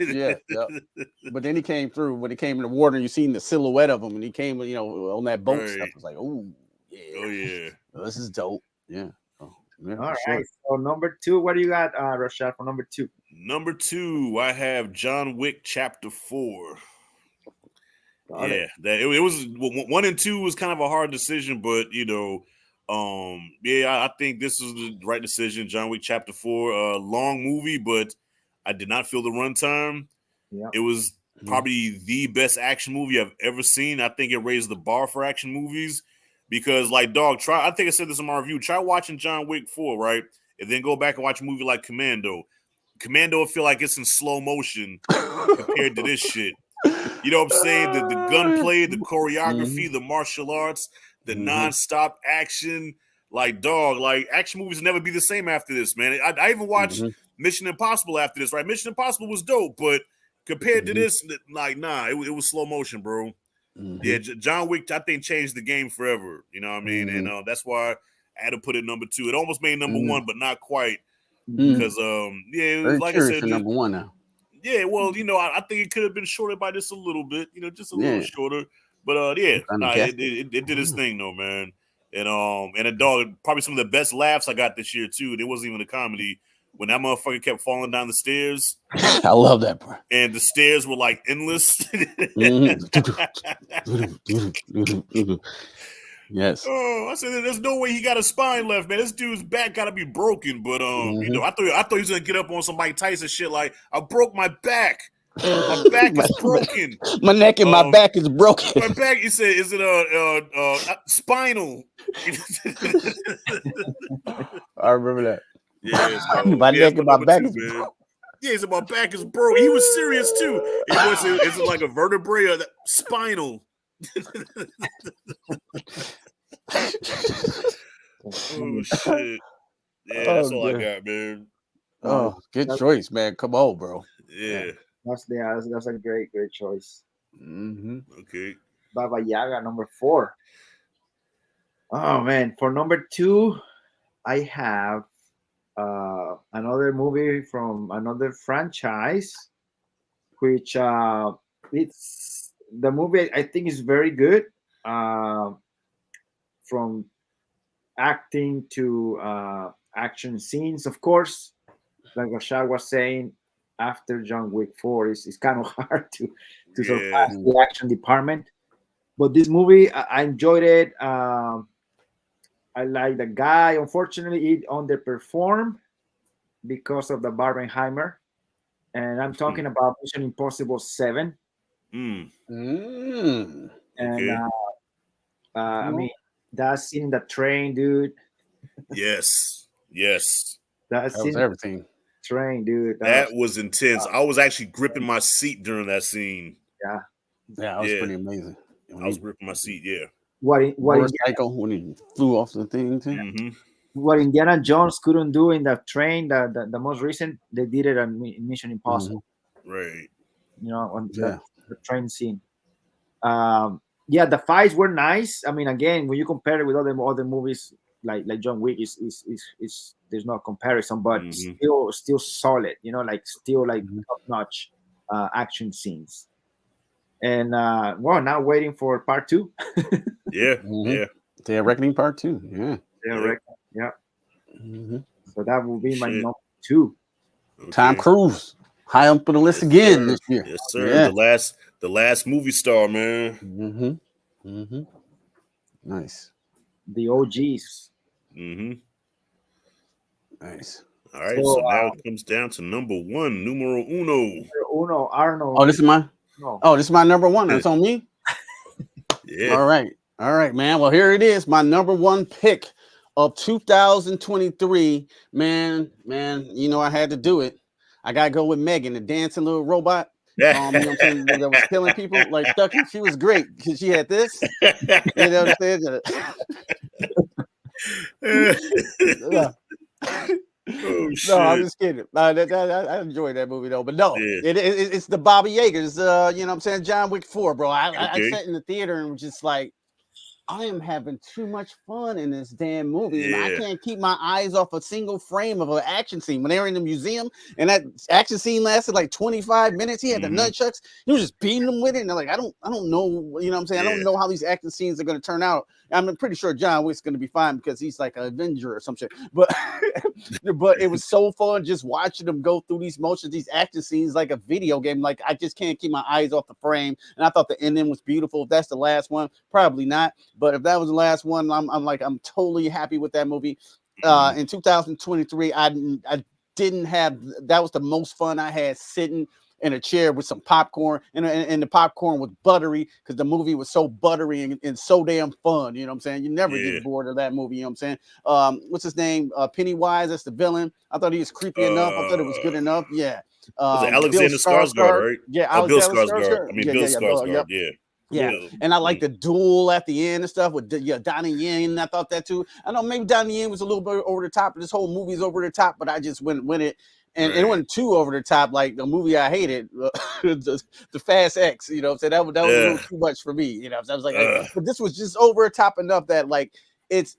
But then he came through when he came in the water. And you seen the silhouette of him, and he came, on that boat stuff. I was like, oh yeah, this is dope. Yeah. All right. So number 2, what do you got, Rashad, for number 2? Number 2, I have John Wick Chapter 4. It was 1 and 2 was kind of a hard decision, but I think this was the right decision. John Wick Chapter 4, long movie, but I did not feel the runtime. Yeah. It was probably the best action movie I've ever seen. I think it raised the bar for action movies because, like, I think I said this in my review. Try watching John Wick 4, right, and then go back and watch a movie like Commando. Commando, I feel like it's in slow motion compared to this shit. You know what I'm saying? The gunplay, the choreography, the martial arts, the nonstop action. Like, action movies will never be the same after this, man. I even watched Mission Impossible after this, right? Mission Impossible was dope, but compared to this, like, nah, it was slow motion, bro. Yeah, John Wick, I think, changed the game forever. You know what I mean? And that's why I had to put it number 2. It almost made number 1, but not quite. because it was Very like I curious said, for number one now. yeah. Well, I think it could have been shorter by just a little bit, just a little Yeah. shorter. But yeah, Kind of nah, guessed it did its thing though, man. And a dog, probably some of the best laughs I got this year too. It wasn't even a comedy when that motherfucker kept falling down the stairs. I love that part. And the stairs were like endless. Yes. Oh, I said, there's no way he got a spine left, man. This dude's back gotta be broken. But I thought he was gonna get up on some Mike Tyson shit like, I broke my back. My back is broken. My neck and my back is broken. My back, he said, is it spinal? I remember that. Yeah, so, my neck and my back is broken. Yeah, he said my back is broken. He was serious too. He was, is it like a vertebrae or spinal? Oh shit! Yeah, that's all I got, man. Oh, good choice, man. Come on, bro. Yeah, that's a great choice. Okay. Baba Yaga, number 4. Oh man, for number 2, I have another movie from another franchise, which it's the movie I think is very good, from acting to action scenes. Of course, like Rashad was saying, after John Wick 4, it's kind of hard to surpass the action department. But this movie, I enjoyed it. I like the guy. Unfortunately, it underperformed because of the Barbenheimer. And I'm talking about Mission Impossible 7. Okay. And I mean, that scene in the train, dude. Yes. That was everything. Train, dude. That was intense. I was actually gripping my seat during that scene. Yeah, that was pretty amazing. I was gripping my seat. Yeah. Motorcycle when he flew off the thing too. What Indiana Jones couldn't do in the train, the most recent, they did it on Mission Impossible. Right. On the train scene. The fights were nice. I mean, again, when you compare it with other movies like John Wick, is there's no comparison, but still solid. Still top notch action scenes. And now waiting for part 2. Yeah. Day of Reckoning part 2. Yeah. Yeah. So that will be my number 2. Okay. Tom Cruise, high up on the list again this year. Yes, sir. Yeah. The last movie star, man. Nice. The OGs. Nice. All right. So now it comes down to number 1, numero uno. Arnold. Oh, this is mine. No. Oh, this is my number 1. That's on me. Yeah. All right, man. Well, here it is. My number 1 pick of 2023. Man, I had to do it. I gotta go with Megan, the dancing little robot. You know what I'm saying? That was killing people. Like Ducky, she was great because she had this. You know what I'm saying? Oh, shit. No, I'm just kidding. I enjoyed that movie though, but no, it's the Bobby Yeagers. You know what I'm saying? John Wick 4, bro. I sat in the theater and was just like, I am having too much fun in this damn movie. Yeah. I can't keep my eyes off a single frame of an action scene. When they were in the museum and that action scene lasted like 25 minutes, he had the nunchucks. He was just beating them with it. And they're like, I don't know. You know what I'm saying? I don't know how these action scenes are going to turn out. I'm pretty sure John Wick's going to be fine because he's like an Avenger or some shit. But it was so fun just watching them go through these motions, these action scenes like a video game. Like I just can't keep my eyes off the frame. And I thought the ending was beautiful. If that's the last one, probably not. But if that was the last one, I'm totally happy with that movie. In 2023, I didn't have, that was the most fun I had sitting in a chair with some popcorn, and the popcorn was buttery because the movie was so buttery and so damn fun. You know what I'm saying? You never get bored of that movie. You know what I'm saying? What's his name? Pennywise. That's the villain. I thought he was creepy enough. I thought it was good enough. Yeah. Was it Alexander Skarsgård, right? Yeah, Bill Skarsgård. I mean, Bill Skarsgård. Yeah, and I like the duel at the end and stuff with Donnie Yen. I thought that too. I know maybe Donnie Yen was a little bit over the top. This whole movie's over the top, but I just went it. And it wasn't too over the top, like the movie I hated, the Fast X. You know what I'm saying? That was a little too much for me. You know, I was like, but this was just over the top enough that like it's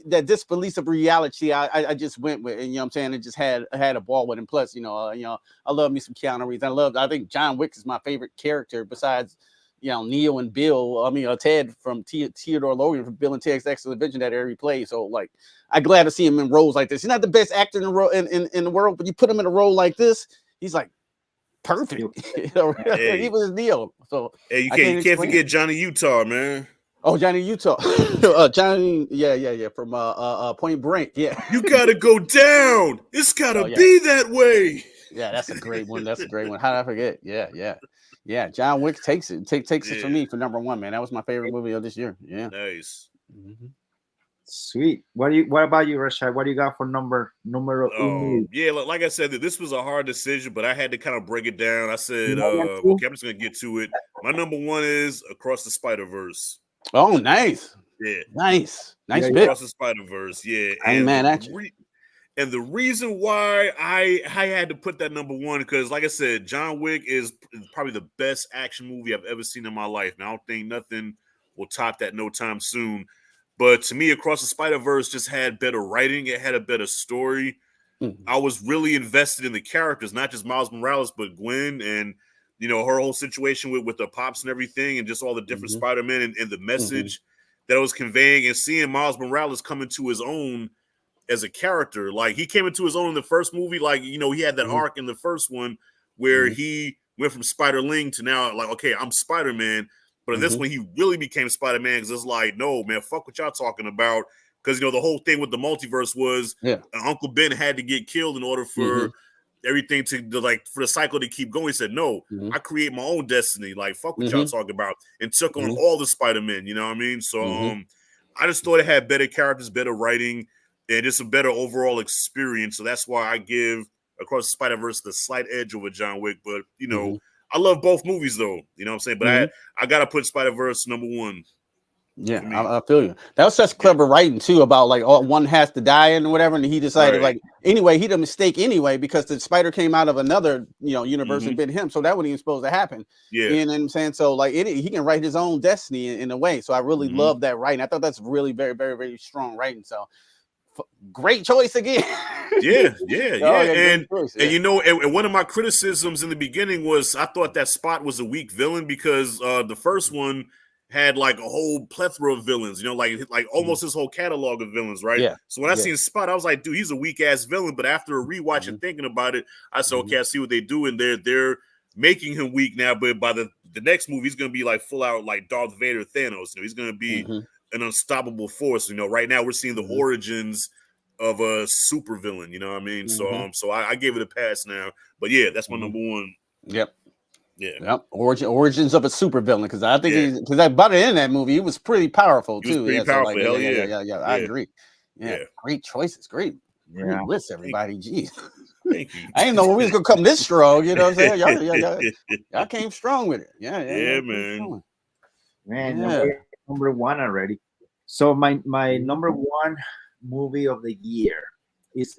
that disbelief of reality, I just went with, and you know what I'm saying, it just had a ball with him. Plus, I love me some Keanu Reeves. I think John Wick is my favorite character besides Neo and Bill. I mean, Ted from Theodore Logan from Bill and Ted's Excellent Adventure that area he played. So like, I'm glad to see him in roles like this. He's not the best actor in the role in the world, but you put him in a role like this, he's like perfect. Hey. He was Neo. So hey, you can't forget Johnny Utah, man. Oh, Johnny Utah. Johnny, yeah. From Point Break. Yeah. You gotta go down. It's gotta be that way. Yeah, that's a great one. That's a great one. How did I forget? Yeah. John Wick takes it. Takes it for me for number one, man. That was my favorite movie of this year. Yeah. Nice. Mm-hmm. Sweet. What about you, Rashad? What do you got for number? Yeah, like I said, this was a hard decision, but I had to kind of break it down. I said, okay, I'm just gonna get to it. My number one is Across the Spider-Verse. Oh, nice. Yeah. Nice pick. Across the Spider-Verse. Yeah. And man, actually. And the reason why I had to put that number one, because like I said, John Wick is probably the best action movie I've ever seen in my life. And I don't think nothing will top that no time soon. But to me, Across the Spider-Verse just had better writing. It had a better story. Mm-hmm. I was really invested in the characters, not just Miles Morales, but Gwen and, her whole situation with the pops and everything, and just all the different Spider-Men and the message that it was conveying, and seeing Miles Morales come into his own as a character. Like, he came into his own in the first movie. Like, he had that arc in the first one where he went from Spider-Ling to now, like, okay, I'm Spider-Man. But in this one, he really became Spider-Man, because it's like, no, man, fuck what y'all talking about. Because, the whole thing with the multiverse was Uncle Ben had to get killed in order for everything to for the cycle to keep going. He said, no, I create my own destiny. Like, fuck what y'all talking about. And took on all the Spider-Men, you know what I mean? So I just thought it had better characters, better writing, and just a better overall experience. So that's why I give Across the Spider-Verse the slight edge over John Wick. But, I love both movies, though. You know what I'm saying? But I got to put Spider-Verse number one. Yeah, I feel you. That was such clever writing too, about like one has to die and whatever, and he decided like anyway he did a mistake anyway, because the spider came out of another universe and bit him, so that wasn't even supposed to happen. Yeah, you know what I'm saying? So like he can write his own destiny in a way. So I really love that writing. I thought that's really very very very strong writing. So great choice again. Yeah. And one of my criticisms in the beginning was I thought that Spot was a weak villain, because the first one had like a whole plethora of villains, like almost his whole catalog of villains, right? Yeah. So when I seen Spot, I was like, dude, he's a weak ass villain. But after a rewatch and thinking about it, I said, okay, I see what they do, and they're making him weak now. But by the next movie, he's gonna be like full out like Darth Vader, Thanos. He's gonna be an unstoppable force. Right now we're seeing the origins of a super villain. You know what I mean? So I gave it a pass now. But yeah, that's my number one. Yep. Yeah. Yep. Origins of a super villain, because I think because by the end of that movie, he was pretty powerful too. Pretty powerful. So Hell yeah. I agree. Yeah. Great choices. Great list, everybody. Jeez. Thank you. I didn't know we was gonna come this strong. You know what I'm saying? Y'all came strong with it. Yeah, man. Number one already. So my number one movie of the year is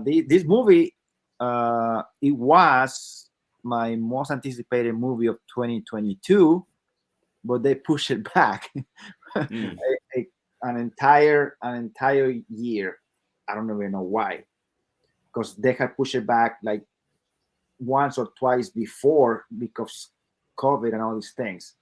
this movie. It was my most anticipated movie of 2022, but they pushed it back an entire year. I don't even know why, because they had pushed it back like once or twice before because COVID and all these things.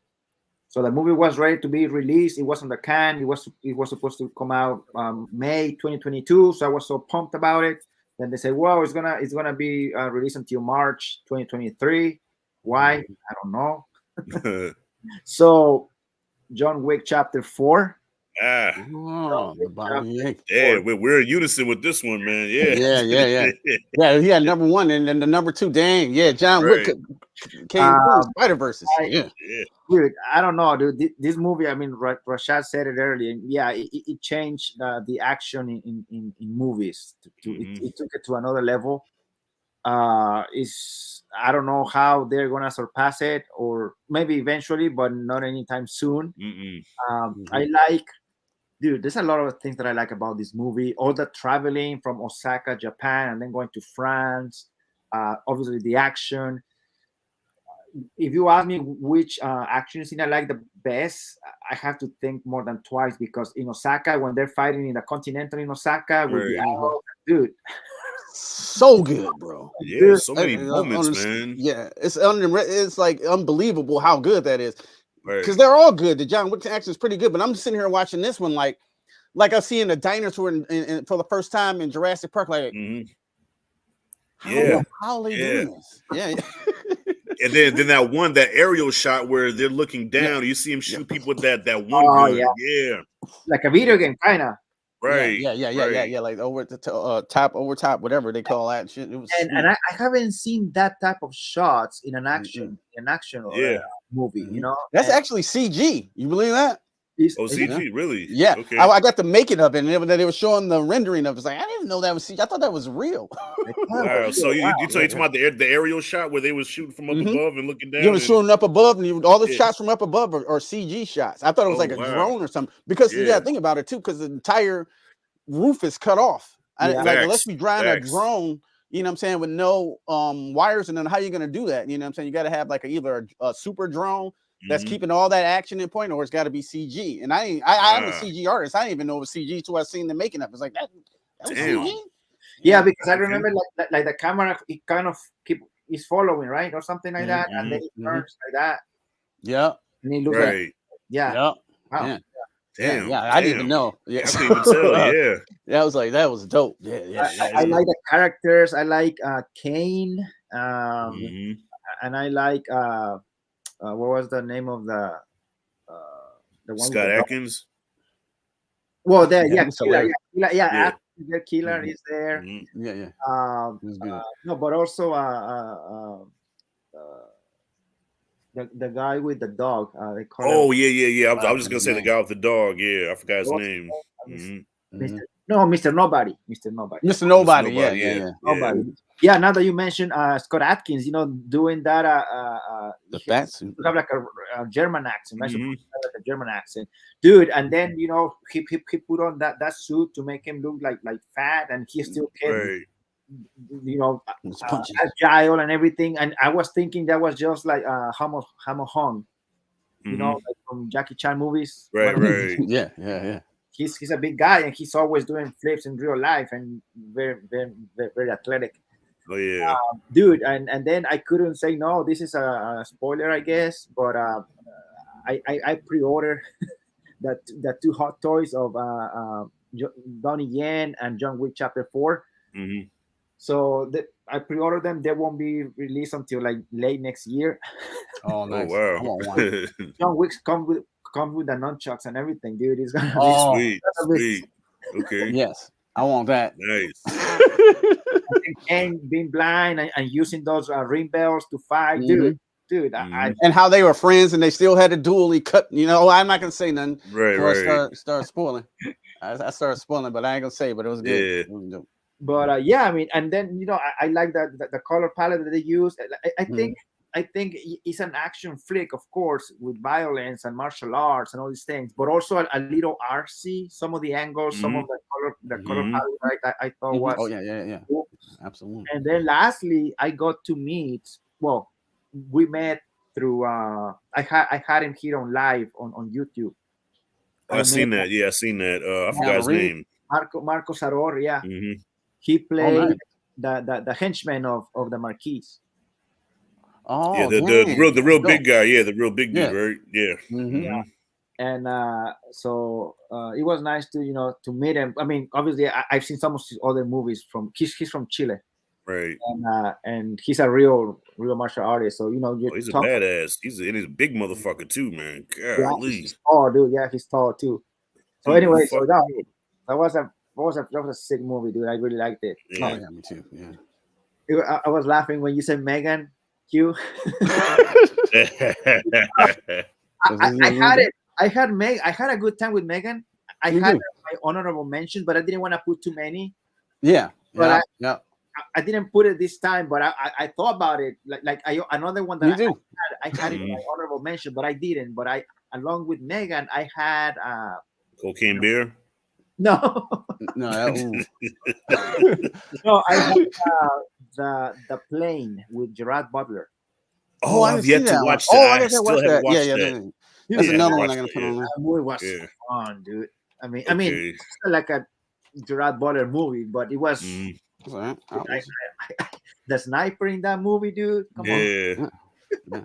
So the movie was ready to be released. It was on the can. It was supposed to come out May 2022. So I was so pumped about it. Then they say, well, it's gonna be released until March 2023. Why? I don't know. So John Wick Chapter 4. We're in unison with this one, man. Yeah, he had number one and then the number two. Dang, yeah, John Wick came from Spider-Verse. Dude, I don't know, dude. This movie, I mean, Rashad said it earlier. Yeah, it changed the action in movies. It took it to another level. I don't know how they're gonna surpass it, or maybe eventually, but not anytime soon. I like. Dude, there's a lot of things that I like about this movie. All the traveling from Osaka, Japan, and then going to France. Obviously, the action. if you ask me which action scene I like the best, I have to think more than twice because in Osaka, when they're fighting in the Continental in Osaka with the Right. arrow, dude, So good, bro. Yeah, dude, so many moments, man. Yeah, it's like unbelievable how good that is. Right. Because they're all good. The John Wick action is pretty good, but I'm sitting here watching this one like I see in the dinosaur for the first time in Jurassic Park. Like, Yeah, how are they doing this? Yeah. And then that aerial shot where they're looking down, you see him shoot people with that one gun. Yeah, like a video game, kind of. right. Yeah. Like over the top, whatever they call that shit. It was And I haven't seen that type of shots in an action movie. You know, that's actually CG. You believe that? CG, really? Yeah. Okay. I got the making of it, and they were showing the rendering of it. It's like I didn't know that was CG. I thought that was real. Wow. So you talking about the aerial shot where they was shooting from up above and looking down? You were shooting up above, and all the shots from up above are CG shots. I thought it was like a drone or something. Because you got to think about it too, because the entire roof is cut off. Unless you drive a drone, you know what I'm saying, with no wires, and then how you going to do that? You know what I'm saying? You got to have like either a super drone that's keeping all that action in point, or it's got to be CG. And I'm a CG artist. I didn't even know it was CG until I seen the making of it. It's like that was CG. Yeah, because I remember like the camera, it kind of is following, right, or something like that, and then it turns like that. Yeah, and it looks like wow. Damn. Yeah, I didn't even know. Yeah, I couldn't even tell. Yeah, that was dope. Yeah. I like the characters. I like Kane, and I like what was the name of the one Scott Adkins? Well, there, Killer is there. No, but also the guy with the dog. They call him, I was just gonna say the guy with the dog. Yeah, I forgot his name. Mr. Nobody. Mr. Nobody. Yeah. Nobody. Yeah, now that you mentioned Scott Adkins, you know, doing that, the bat suit, have like a German accent, right? Like a German accent, dude. And then you know he put on that suit to make him look like fat, and he still kept, you know, agile and everything. And I was thinking that was just like Hamo Hong, you know, like from Jackie Chan movies. Right. Yeah. He's a big guy, and he's always doing flips in real life, and very, very, very, very athletic. Oh yeah, dude, and then I couldn't say no. This is a spoiler, I guess, but I pre-ordered the two hot toys of Donnie Yen and John Wick Chapter 4. So I pre-ordered them. They won't be released until like late next year. Oh, nice. Oh wow! John Wick's come with the nunchucks and everything, dude. It's gonna be sweet. Okay. Yes, I want that. Nice. And being blind and using those ring bells to fight, dude. And how they were friends and they still had a duel. He cut. You know, I'm not gonna say nothing. Right. Start spoiling. I started spoiling, but I ain't gonna say. But it was good. Yeah. But I mean, and then you know, I like the color palette that they use. I think it's an action flick, of course, with violence and martial arts and all these things, but also a little artsy. Some of the angles, some of the color palette, right? I thought was cool. Absolutely. And then lastly, I got to meet. Well, we met through. I had him here on live on YouTube. I seen that. Yeah, I seen that. I forgot his name. Marco Saror. Yeah, he played the henchman of the Marquis. Oh, yeah, the real big guy. Yeah, the real big dude, right? Yeah. Yeah. And so it was nice to to meet him. I mean, obviously, I've seen some of his other movies he's from Chile, right? And he's a real martial artist. So he's a badass. He's big motherfucker too, man. Golly. He's tall, dude. Yeah, he's tall too. So anyway, so that was a sick movie, dude. I really liked it. Yeah, me too. Yeah. I was laughing when you said Megan. Q. I had a good time with Megan. I had my honorable mention, but I didn't want to put too many. Yeah. But I didn't put it this time, but I thought about it. Another one that I had in my honorable mention, but I didn't. But along with Megan, I had Cocaine Bear. No. No. No, I had the Plane with Gerard Butler. Oh, I I've didn't see yet to that one. watch that. Oh, I I didn't still watch haven't that. Yeah, watched yeah. that. That's Yeah, I Dude, another haven't one I'm watched gonna that put yet. on there. that movie was Yeah. fun, dude. Okay. It's not like a Gerard Butler movie, but it was Mhm. That's all right. I, the sniper in that movie, dude. Come on. Yeah. Yeah.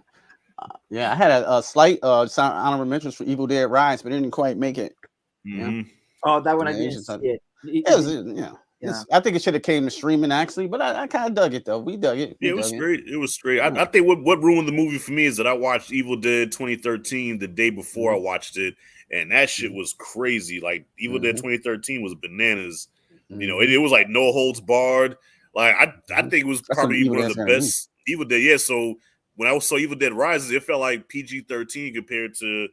Yeah, I had a slight honorable mentions for Evil Dead Rise, but it didn't quite make it. Yeah, Hmm. Oh, that one I yeah, didn't see it. it was, yeah. Yeah. I think it should have came to streaming actually, but I kind of dug it though. We dug it. Yeah, We it was dug it. great. It was great. Yeah. I think what ruined the movie for me is that I watched Evil Dead 2013 the day before I watched it, and that shit was crazy. Like Evil Dead 2013 was bananas. You know, it was like no holds barred. Like I think it was That's what probably Evil one of Dead's the gotta be. best Evil Dead. Yeah, so when I saw Evil Dead Rises, it felt like PG-13 compared to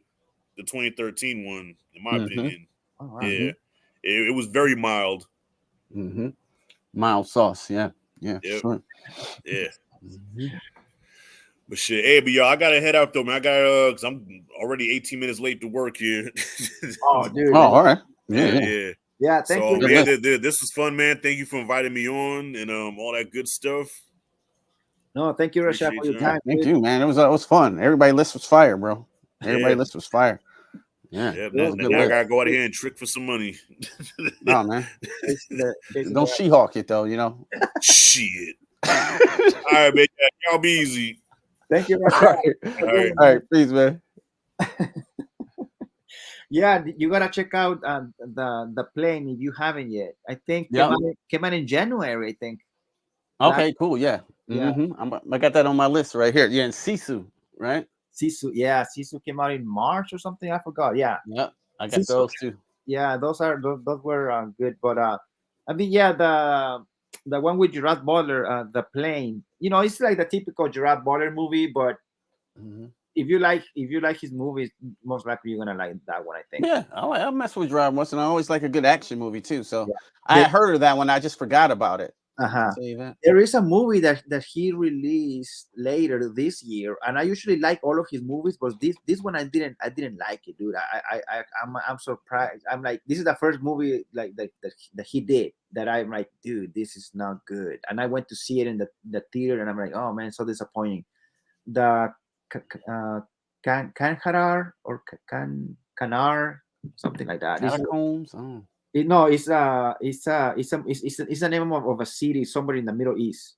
the 2013 one, in my opinion. Oh, wow. Yeah, it was very mild. Mild sauce, yeah, Yep. sure. Yeah. But shit, hey, but y'all, I gotta head out though, man. I gotta, cause I'm already 18 minutes late to work here. Oh, dude. Oh, all right. Yeah. Yeah, thank So you. yeah, this was fun, man. Thank you for inviting me on and all that good stuff. No, thank you, Rashad, Appreciate for your you. time. Thank dude. you, man. It was fun. Everybody list was fire, bro. Everybody Yeah. list was fire. Yeah, Yeah, that was a good now I list. gotta go out here and trick for some money. No, man. It's Don't She-Hawk it though, you know. Shit. All right, man. Y'all be easy. Thank you, All Rashad. right, All right. please, man. Yeah, you gotta check out the plane if you haven't yet. I think Yeah. came out in January. I think. Okay, cool. Yeah. Yeah. I got that on my list right here. Yeah, and Sisu, right? Sisu came out in March or something. I forgot. Yeah. Yep. I got Sisu. those too. Yeah, those were good. But I mean, yeah, the one with Gerard Butler, the plane. You know, it's like the typical Gerard Butler movie, but if you like his movies, most likely you're gonna like that one. I think. Yeah, I mess with Gerard once, and I always like a good action movie too. So Yeah. I had heard of that one. I just forgot about it. There is a movie that he released later this year, and I usually like all of his movies, but this one I didn't like it, dude. I'm surprised. I'm like, this is the first movie like that he did that I'm like, dude, this is not good. And I went to see it in the theater, and I'm like, oh man, so disappointing. The Kanharar or Kanar, something like that. Catacombs. No, it's the name of a city somewhere in the Middle East.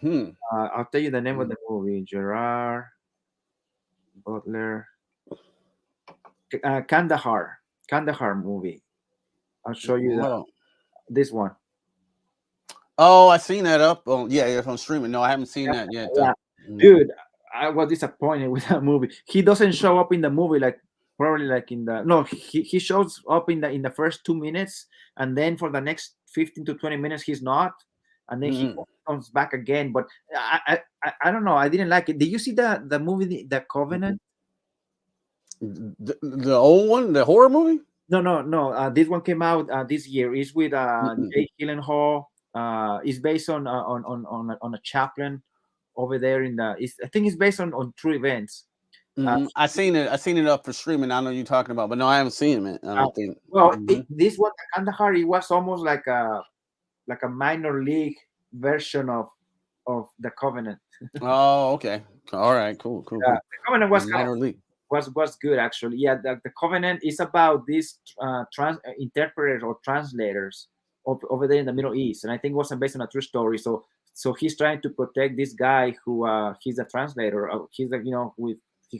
I'll tell you the name of the movie. Gerard Butler. Kandahar movie. I'll show you this one. Oh, I seen that up. Oh, yeah, if I'm streaming. No, I haven't seen that yet. Yeah. Dude, I was disappointed with that movie. He doesn't show up in the movie probably like in the he shows up in the first 2 minutes, and then for the next 15 to 20 minutes he's not, and then he comes back again. But I don't know, I didn't like it. Did you see the movie The Covenant? The old one, the horror movie? No. This one came out this year. It's with Jake Gyllenhaal. It's based on a chaplain over there I think it's based on true events. I seen it up for streaming. I know you're talking about, but no, I haven't seen it. I don't think. Well, this one, Kandahar, it was almost like a minor league version of the Covenant. Oh, okay. All right, cool. The Covenant was minor league. Was good actually. Yeah, the Covenant is about these interpreters or translators over there in the Middle East, and I think it was based on a true story. So he's trying to protect this guy who he's a translator. He's like,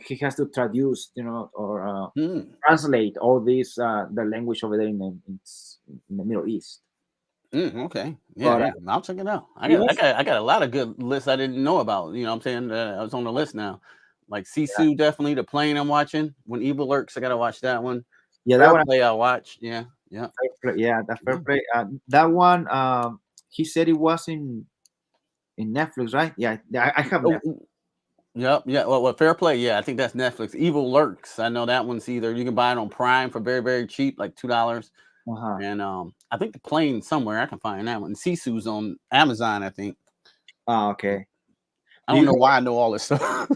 he has to traduce, or translate all this the language over there in the Middle East. Okay, yeah, I'll check it out. I got a lot of good lists I didn't know about. You know what I'm saying? I was on the list now. Like Sisu, definitely. The Plane I'm watching. When Evil Lurks, I gotta watch that one. Yeah, that one Play I'll watch. Yeah. The Fair Play. That one. He said it was in Netflix, right? Yeah, I have. Yep. Yeah. Well, Fair Play. Yeah, I think that's Netflix. Evil Lurks. I know that one's either you can buy it on Prime for very, very cheap, like $2. And I think The Plane somewhere I can find that one. Sisu's on Amazon, I think. Oh, okay. I don't know why I know all this stuff.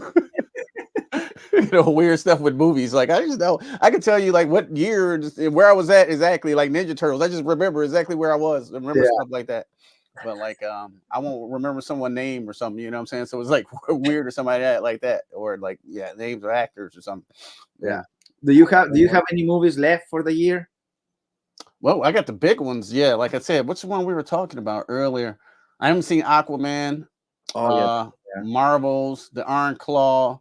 Weird stuff with movies. Like I just know I can tell you like what year where I was at exactly, like Ninja Turtles. I just remember exactly where I was. I remember stuff like that. but like I won't remember someone's name or something. You know what I'm saying? So it's like weird or somebody that like that, or like yeah, names of actors or something. Yeah. Yeah. Do you have any movies left for the year? Well, I got the big ones. Yeah, like I said, which one we were talking about earlier? I haven't seen Aquaman, Oh yeah, yeah. Marvels, the Iron Claw.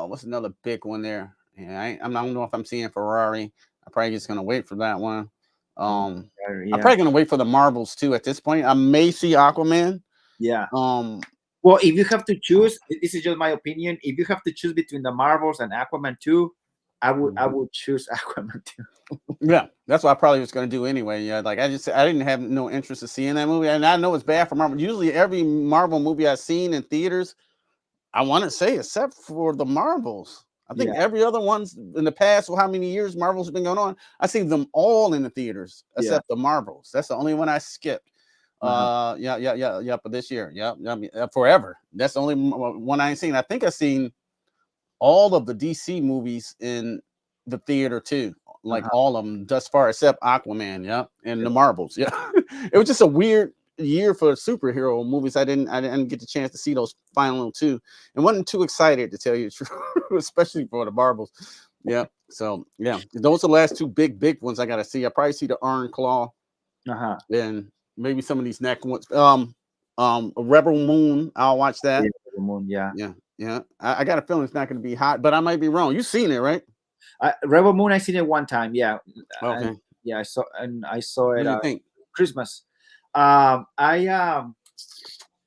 What's another big one there? Yeah, I don't know if I'm seeing Ferrari. I'm probably just gonna wait for that one. Oh, I'm yeah, probably gonna wait for the Marvels too. At this point, I may see Aquaman. yeah. Um, Well, if you have to choose, this is just my opinion. If you have to choose between the Marvels and Aquaman 2, I would choose Aquaman 2. yeah, that's what I probably was gonna do anyway. Yeah, like I didn't have no interest in seeing that movie, and I know it's bad for Marvel. Usually, every Marvel movie I've seen in theaters, I want to say, except for the Marvels. I think Yeah. every other one's in the past, well, how many years Marvels have been going on? I seen them all in the theaters Yeah. except the Marvels. That's the only one I skipped. Uh-huh. Yeah. But this year, forever. That's the only one I ain't seen. I think I seen all of the DC movies in the theater too, like Uh-huh. all of them thus far, except Aquaman, yeah, and the Marvels, yeah. It was just a weird year for superhero movies. I didn't get the chance to see those final two, and wasn't too excited to tell you the truth, especially for the Marvels. Yeah, so yeah, those are the last two big ones I got to see. I probably see the Iron Claw Uh-huh. and maybe some of these next ones. Rebel Moon, I'll watch that. Yeah, the moon, yeah. Yeah, yeah. I got a feeling it's not going to be hot, but I might be wrong. You seen it, right? Rebel Moon, I seen it one time. Yeah, and Okay. yeah, I saw What it do you think? Christmas. I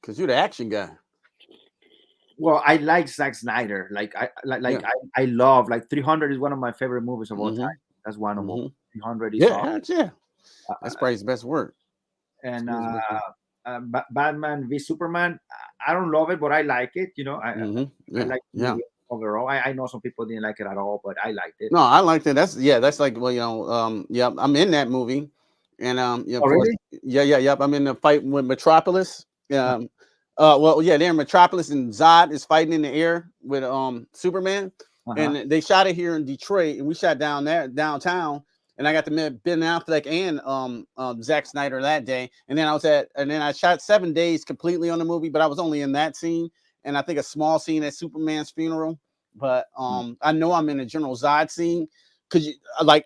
Because you're the action guy. Well, I like Zack Snyder. Like Yeah. I love, like, 300 is one of my favorite movies of all Mm-hmm. time. That's one of them. Mm-hmm. 300 is Yeah, awesome. yeah. Uh, That's probably his best work. and It's his best work. Batman v Superman. I don't love it, but I like it. Mm-hmm. I Yeah, like the yeah. movie overall. I know some people didn't like it at all, but I liked it. No, I like that. That's like, well, yeah, I'm in that movie, and of Oh, course, really? yep. I'm in the fight with Metropolis. Well, yeah, they're in Metropolis, and Zod is fighting in the air with Superman, Uh-huh. and they shot it here in Detroit, and we shot down there downtown, and I got to meet Ben Affleck and Zack Snyder that day, and then I shot 7 days completely on the movie, but I was only in that scene, and I think a small scene at Superman's funeral. But I know I'm in a General Zod scene because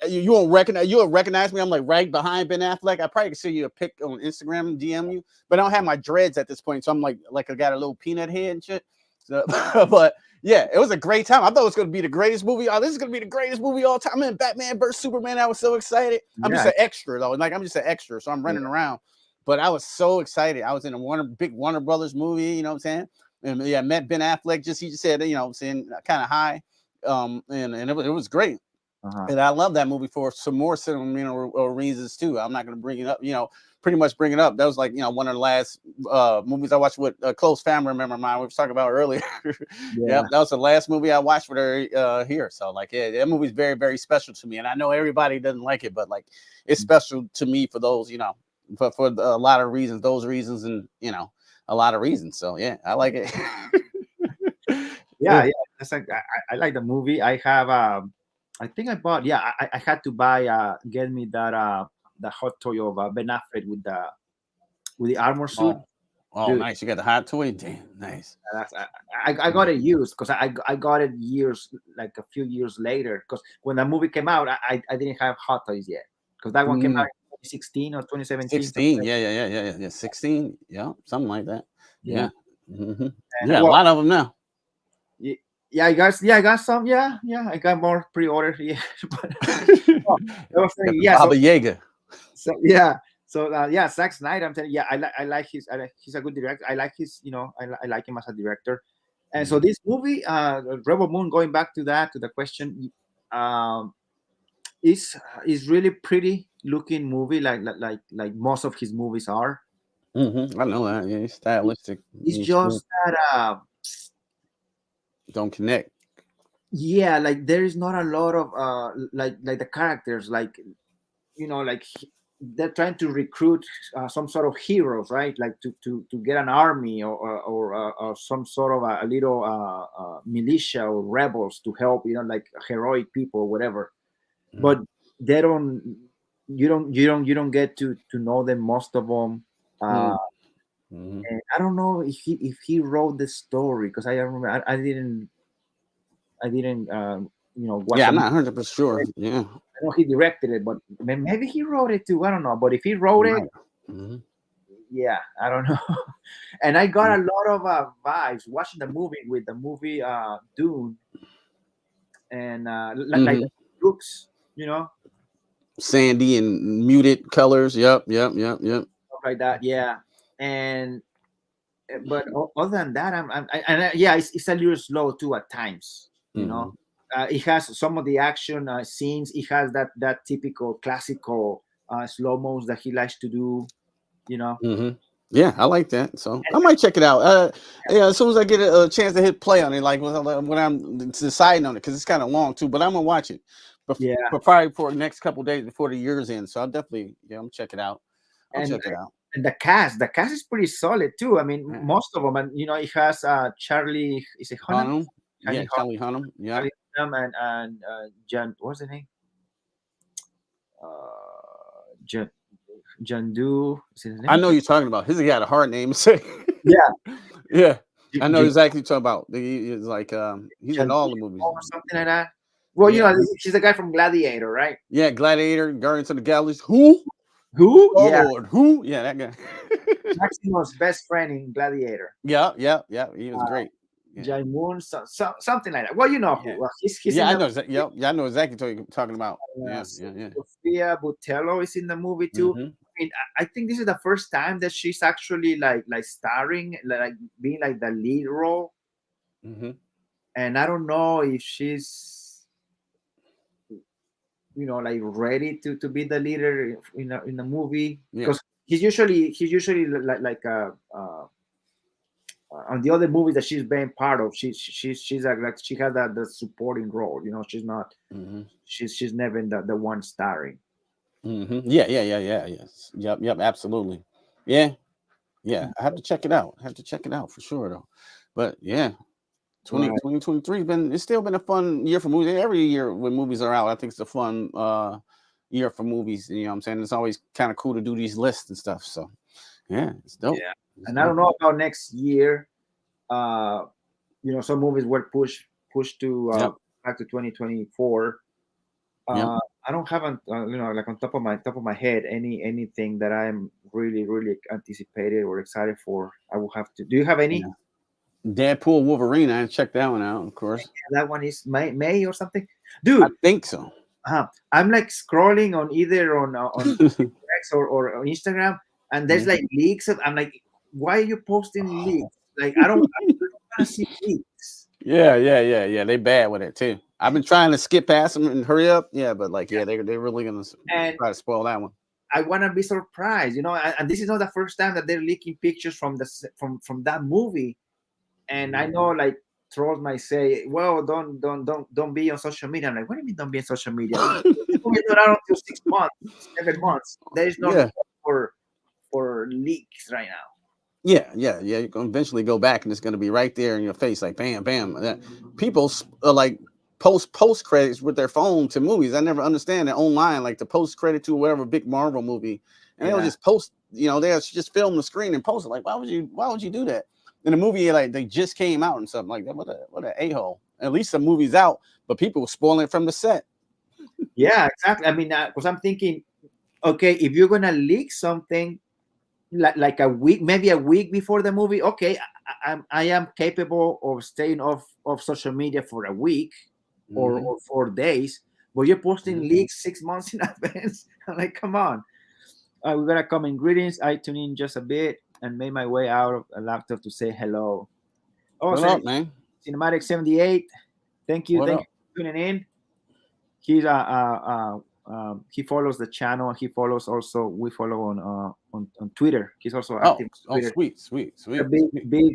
you'll recognize me. I'm like right behind Ben Affleck. I probably could see you a pic on Instagram and DM you, but I don't have my dreads at this point, so I'm like I got a little peanut head and shit. So, but yeah, it was a great time. I thought it was going to be the greatest movie. Oh, this is going to be the greatest movie all time. I'm in Batman vs Superman. I was so excited. I'm just Yeah. an extra though. Like I'm just an extra, so I'm running around. But I was so excited. I was in a big Warner Brothers movie. You know what I'm saying? And yeah, met Ben Affleck. He just said, I'm saying, kind of high, and it was great. Uh-huh. And I love that movie for some more sentimental reasons too. I'm not going to bring it up, pretty much bring it up. That was like, one of the last movies I watched with a close family member of mine. We were talking about earlier. Yeah. That was the last movie I watched with her here. So like, yeah, that movie's very, very special to me. And I know everybody doesn't like it, but like, it's special to me for those, for a lot of reasons, those reasons, and a lot of reasons. So yeah, I like it. Yeah. That's like, I like the movie. I have I think I bought, yeah, I had to buy get me that the hot toy of Ben Affleck with the armor suit. Oh, Dude, nice. You got the hot toy? Damn, nice. that's, I got it used because I got it like a few years later, because when the movie came out, I didn't have hot toys yet, because that one came out in 2016 or 2017. 16. Yeah. 16. Yeah, something like that. Yeah. Mm-hmm. And, Yeah, a well, lot of them now. yeah, I got some. Yeah, I got more pre-ordered. Yeah, but I was saying, yeah. Baba Yaga. So yeah, yeah, Zack Snyder. I'm telling you, yeah, I like he's a good director. I like I like him as a director. And so this movie, Rebel Moon, going back to the question, um, is really pretty looking movie, like most of his movies are. I know that. Yeah, he's stylistic. It's He's just cool. that Don't connect. yeah, like there is not a lot of like the characters, like they're trying to recruit some sort of heroes, right? Like to get an army, or some sort of a little militia or rebels to help, like heroic people or whatever. But they don't you don't get to know them, most of them. Uh, Mm-hmm. and I don't know if he wrote the story because I remember I didn't watch Yeah, the I'm movie. not 100% sure. Yeah, I know he directed it, but maybe he wrote it too. I don't know. But if he wrote you it, might. Mm-hmm. yeah, I don't know. And I got a lot of vibes watching the movie with the movie Dune and like Mm-hmm. the looks, you know, Sandy and muted colors. Yep, yep, yep, yep. stuff like that. Yeah, and but other than that, yeah, it's a little slow too at times. You know, Mm-hmm. it has some of the action scenes. It has that typical classical slow mos that he likes to do. You know, Mm-hmm. Yeah, I like that. So and, I might check it out. Yeah, as soon as I get a chance to hit play on it, like when I'm deciding on it, because it's kind of long too. But I'm gonna watch it, yeah, but probably for the next couple of days before the year's end. So I'll definitely, I'm gonna check it out. I'll and check it out. and the cast is pretty solid too. I mean, Yeah. most of them, and it has Charlie, is it Hunnam? Hunnam, yeah, Charlie Charlie Hunnam, yeah. Charlie Hunnam and John, what's the name? John Jandu, is his I name? know you're talking about. He's got a hard name to say. Yeah, Yeah, I know J- exactly what you're talking about. He's like he's in Jandu all the movies. or something like that. Well, Yeah, he's the guy from Gladiator, right? yeah, Gladiator, Guardians of the Galaxy. Who? Who? Oh Yeah, Lord, who? Yeah, that guy. Maximo's best friend in Gladiator. Yeah, yeah, yeah. He was Uh, great. Yeah, Jai Moon, something like that. Well, you know yeah, who? Well, he's yeah. in I the know. Yeah, yeah. I know exactly what you're talking about. Yeah, yeah, yeah. Sophia Botello is in the movie too. Mm-hmm. I mean, I think this is the first time that she's actually like starring, like being like the lead role. Mm-hmm. And I don't know if she's like ready to be the leader in the movie Yeah. because he's usually on the other movies that she's been part of. She's like she has that the supporting role. She's not. Mm-hmm. She's never the one starring. Mm-hmm. Yeah, yeah, yeah, yeah. Yes. Yep, yep. Absolutely. Yeah, yeah. I have to check it out. I have to check it out for sure, though. But yeah, Right. 2023 it's still been a fun year for movies. Every year when movies are out, I think it's a fun year for movies. You know what I'm saying? It's always kind of cool to do these lists and stuff. So yeah, it's dope. Yeah. It's And I dope. don't know about next year. Uh, some movies were pushed to Yep. back to 2024. Yep. I don't have like on top of my head anything that I'm really anticipated or excited for. I will have to. Do you have any? Yeah. Deadpool Wolverine. I checked that one out, of course. That one is May or something, I dude. think so. I'm like scrolling on either on X or on Instagram, and there's Yeah. like leaks of. I'm like, why are you posting leaks? Like, I don't want to see leaks. Yeah, yeah, yeah, yeah. They bad with it too. I've been trying to skip past them and hurry up. Yeah, but like, yeah, they're really gonna And try to spoil that one. I want to be surprised, and this is not the first time that they're leaking pictures from that movie. And I know, like, trolls might say, "Well, don't be on social media." I'm like, "What do you mean, don't be on social media? This movie is not out until 6 months, 7 months. There is no Yeah. need for leaks right now." Yeah, yeah, yeah. You're gonna eventually go back, and it's gonna be right there in your face, like bam, bam. People like post credits with their phone to movies. I never understand it online, like the post credit to whatever big Marvel movie, and they'll Yeah. just post. They'll just film the screen and post it. Like, why would you do that? In a movie like they just came out and something like that. What a a-hole. At least the movie's out, but people were spoiling it from the set. Yeah, exactly. I mean, because I'm thinking, okay, if you're gonna leak something like a week, maybe a week before the movie, okay, I am capable of staying off social media for a week or 4 days. But you're posting leaks 6 months in advance. I'm like, come on. We got a common greetings. I tune in just a bit and made my way out of a laptop to say hello. Oh, What up, man? Cinematic 78. Thank you What up? for tuning in. He's he follows the channel. He follows also. We follow on Twitter. He's also active on Twitter. Sweet. A big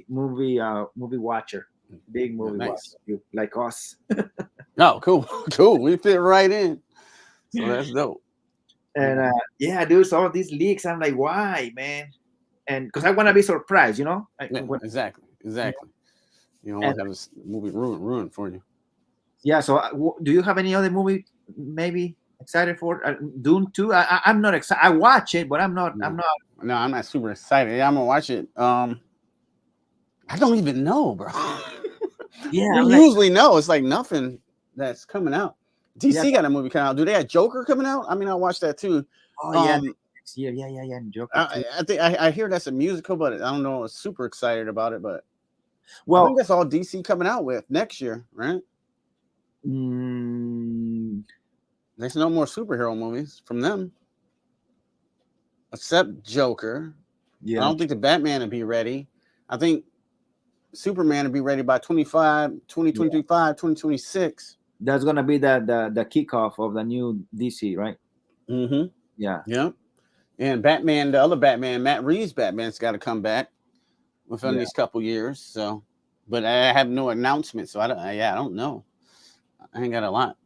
movie watcher. Big movie Nice. watcher, like us. Oh, cool. We fit right in. So that's dope. And yeah, dude. So all these leaks, I'm like, why, man? And because I want to be surprised, Yeah, exactly. You don't want to have this movie ruined for you. Yeah. So do you have any other movie maybe excited for Dune 2. I'm not excited. I watch it, but I'm not. I'm not. No, I'm not super excited. Yeah, I'm gonna watch it. I don't even know, bro. Yeah, You I'm like, usually know. It's like nothing that's coming out. yeah. DC got a movie coming out. Do they have Joker coming out? I mean, I watched that too. Oh yeah, Um, next year. Yeah, yeah, yeah. And Joker I, too. I think I hear that's a musical, but I don't know. I'm super excited about it, but I Well, think that's all DC coming out with next year, right? mm, There's no more superhero movies from them, except Joker. I yeah, don't think the Batman will be ready. I think Superman will be ready by 2025, 2026. that's gonna be the kickoff of the new DC, right? Mm-hmm. Yeah, Yeah. And Batman, the other Batman, Matt Reeves' Batman's got to come back within yeah. these couple years. So, but I have no announcement, so I don't. Yeah, I don't know. I ain't got a lot.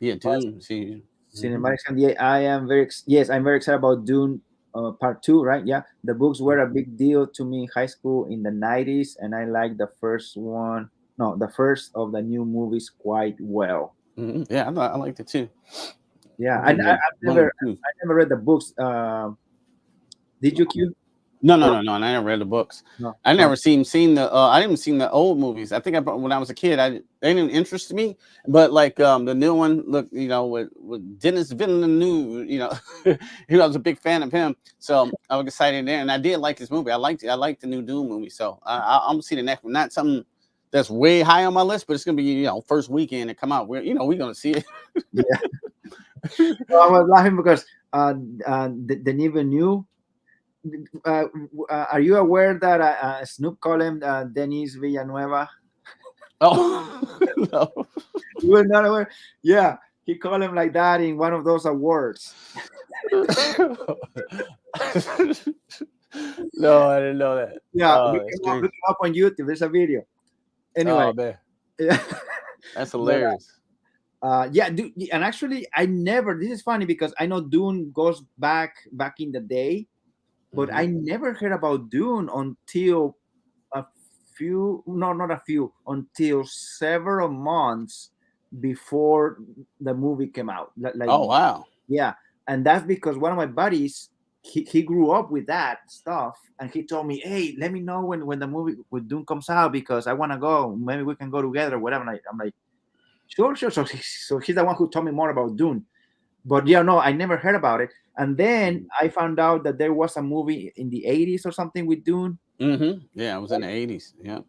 Yeah, Well, Dune. See, mhm. Cinematics and yeah, I am yes, I'm very excited about Dune Part Two. Right? Yeah, the books were a big deal to me in high school in the '90s, and I like the first one. No, the first of the new movies quite well. Mhm. Yeah, I liked it too. Yeah, I enjoyed one and two. I never read the books. Did you, Q? No. I never read the books. No. I Oh, never seen the. I didn't seen the old movies. I think when I was a kid, they didn't interest me. But like the new one, look, with Dennis Villeneuve, I was a big fan of him. So I was excited there, and I did like this movie. I liked the new Doom movie. So I'm gonna see the next one. Not something that's way high on my list, but it's gonna be first weekend to come out. We're gonna see it. yeah. So I was laughing because Denis Villeneuve. Are you aware that Snoop called him Denis Villanueva? Oh no. You were not aware? Yeah, he called him like that in one of those awards. No, I didn't know that. Yeah, Oh, that's look crazy. him up on YouTube. There's a video. Anyway, Oh man, yeah. that's But hilarious. yeah, dude, and actually, I never. This is funny because I know Dune goes back in the day, but Mhm. I never heard about Dune until a no, not a few, until several months before the movie came out. Like Oh wow. yeah, and that's because one of my buddies he grew up with that stuff, and he told me, "Hey, let me know when the movie with Dune comes out because I want to go. Maybe we can go together, whatever." And I'm like, "Sure, sure." So he's the one who told me more about Dune. But yeah, no, I never heard about it. And then I found out that there was a movie in the '80s or something with Dune, Mm-hmm. Yeah, it was in the 80s. Yeah.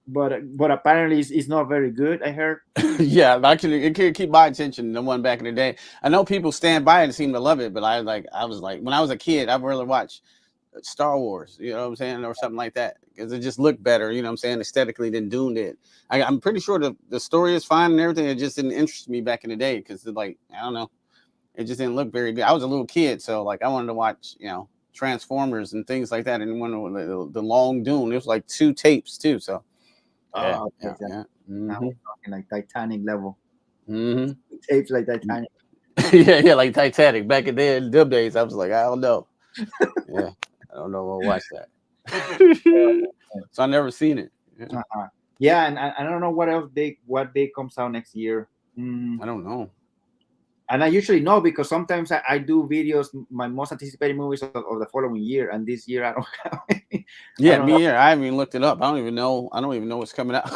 but apparently it's not very good. I heard. Yeah, actually, it could keep my attention. The one back in the day, I know people stand by it and seem to love it, but I was like, when I was a kid, I really watched Star Wars, you know what I'm saying, or something like that, because it just looked better, you know what I'm saying, aesthetically than Dune did. I'm pretty sure the story is fine and everything. It just didn't interest me back in the day because, like, I don't know, it just didn't look very good. I was a little kid, so like I wanted to watch, Transformers and things like that, and one of the long Dune. It was like 2 tapes too, so yeah, Oh, yeah, okay, so yeah. now Mm-hmm. we're talking like Titanic level Mm-hmm. tapes, like Titanic. Yeah, like Titanic back in them days. I was like, I don't know. Yeah, I don't know. I'll watch that. So I never seen it. Yeah, Uh-huh. Yeah, and I don't know what day comes out next year. I don't know. And I usually know because sometimes I do videos, my most anticipated movies of the following year, and this year I don't have any. I Yeah, don't know. me here. I haven't even looked it up. I don't even know. I don't even know what's coming out.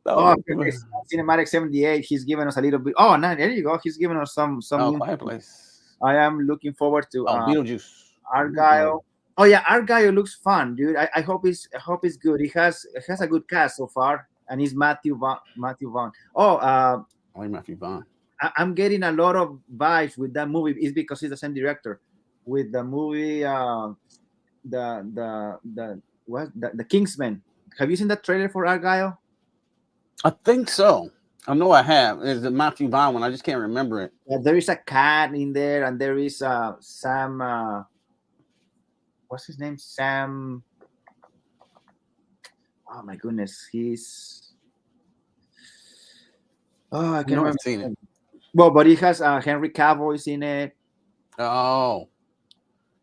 Oh, No. okay, Cinematic 78. He's giving us a little bit. Oh, no, there you go. He's giving us some Oh, new. Quiet Place. I am looking forward to Oh, Beetlejuice. Argyle. Oh yeah, Argyle looks fun, dude. I hope it's good. It has a good cast so far, and it's Matthew Vaughn. Oh, I like Matthew Vaughn. I'm getting a lot of vibes with that movie. It's because he's the same director with the movie, the Kingsman. Have you seen that trailer for Argyle? I think so. I know I have. It's the Matthew Vaughn one. I just can't remember it. Yeah, there is a cat in there, and there is Sam. What's his name? Sam. Oh my goodness, he's. Oh, I I can't know remember. I've seen it. Well, but it has Henry Cavill is in it. Oh,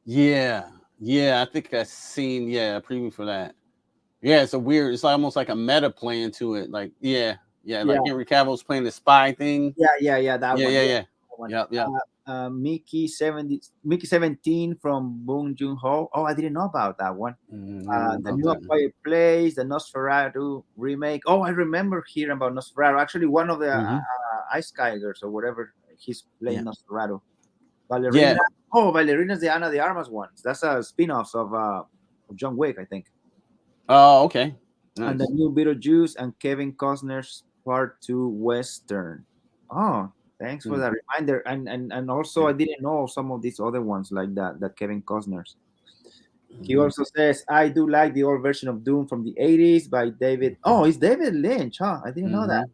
yeah. Yeah, I think I've seen, a preview for that. Yeah, it's a weird, it's almost like a meta play into it. Like, yeah. Yeah, Yeah, like Henry Cavill's playing the spy thing. yeah. That Yeah, one. yeah, Yeah, yeah. that one. Yep, yep. Mickey 17 from Bong Joon Ho. Oh, I didn't know about that one. I know The about new A that. Quiet Place, the Nosferatu remake. Oh, I remember hearing about Nosferatu. Actually, one of the Mm-hmm. Ice Tigers or whatever, he's playing Yeah. Nosferatu. Yeah. Ballerina. Oh, Ballerina's the Ana de Armas ones. That's a spin-off of John Wick, I think. Oh, okay. And Nice. the new Beetlejuice and Kevin Costner's Part 2 Western. Oh, thanks for Hmm. that reminder. And also Yeah. I didn't know some of these other ones like that Kevin Costner's. He Mhm. also says, I do like the old version of Doom from the 80s by David. Oh, it's David Lynch, huh? I didn't know that.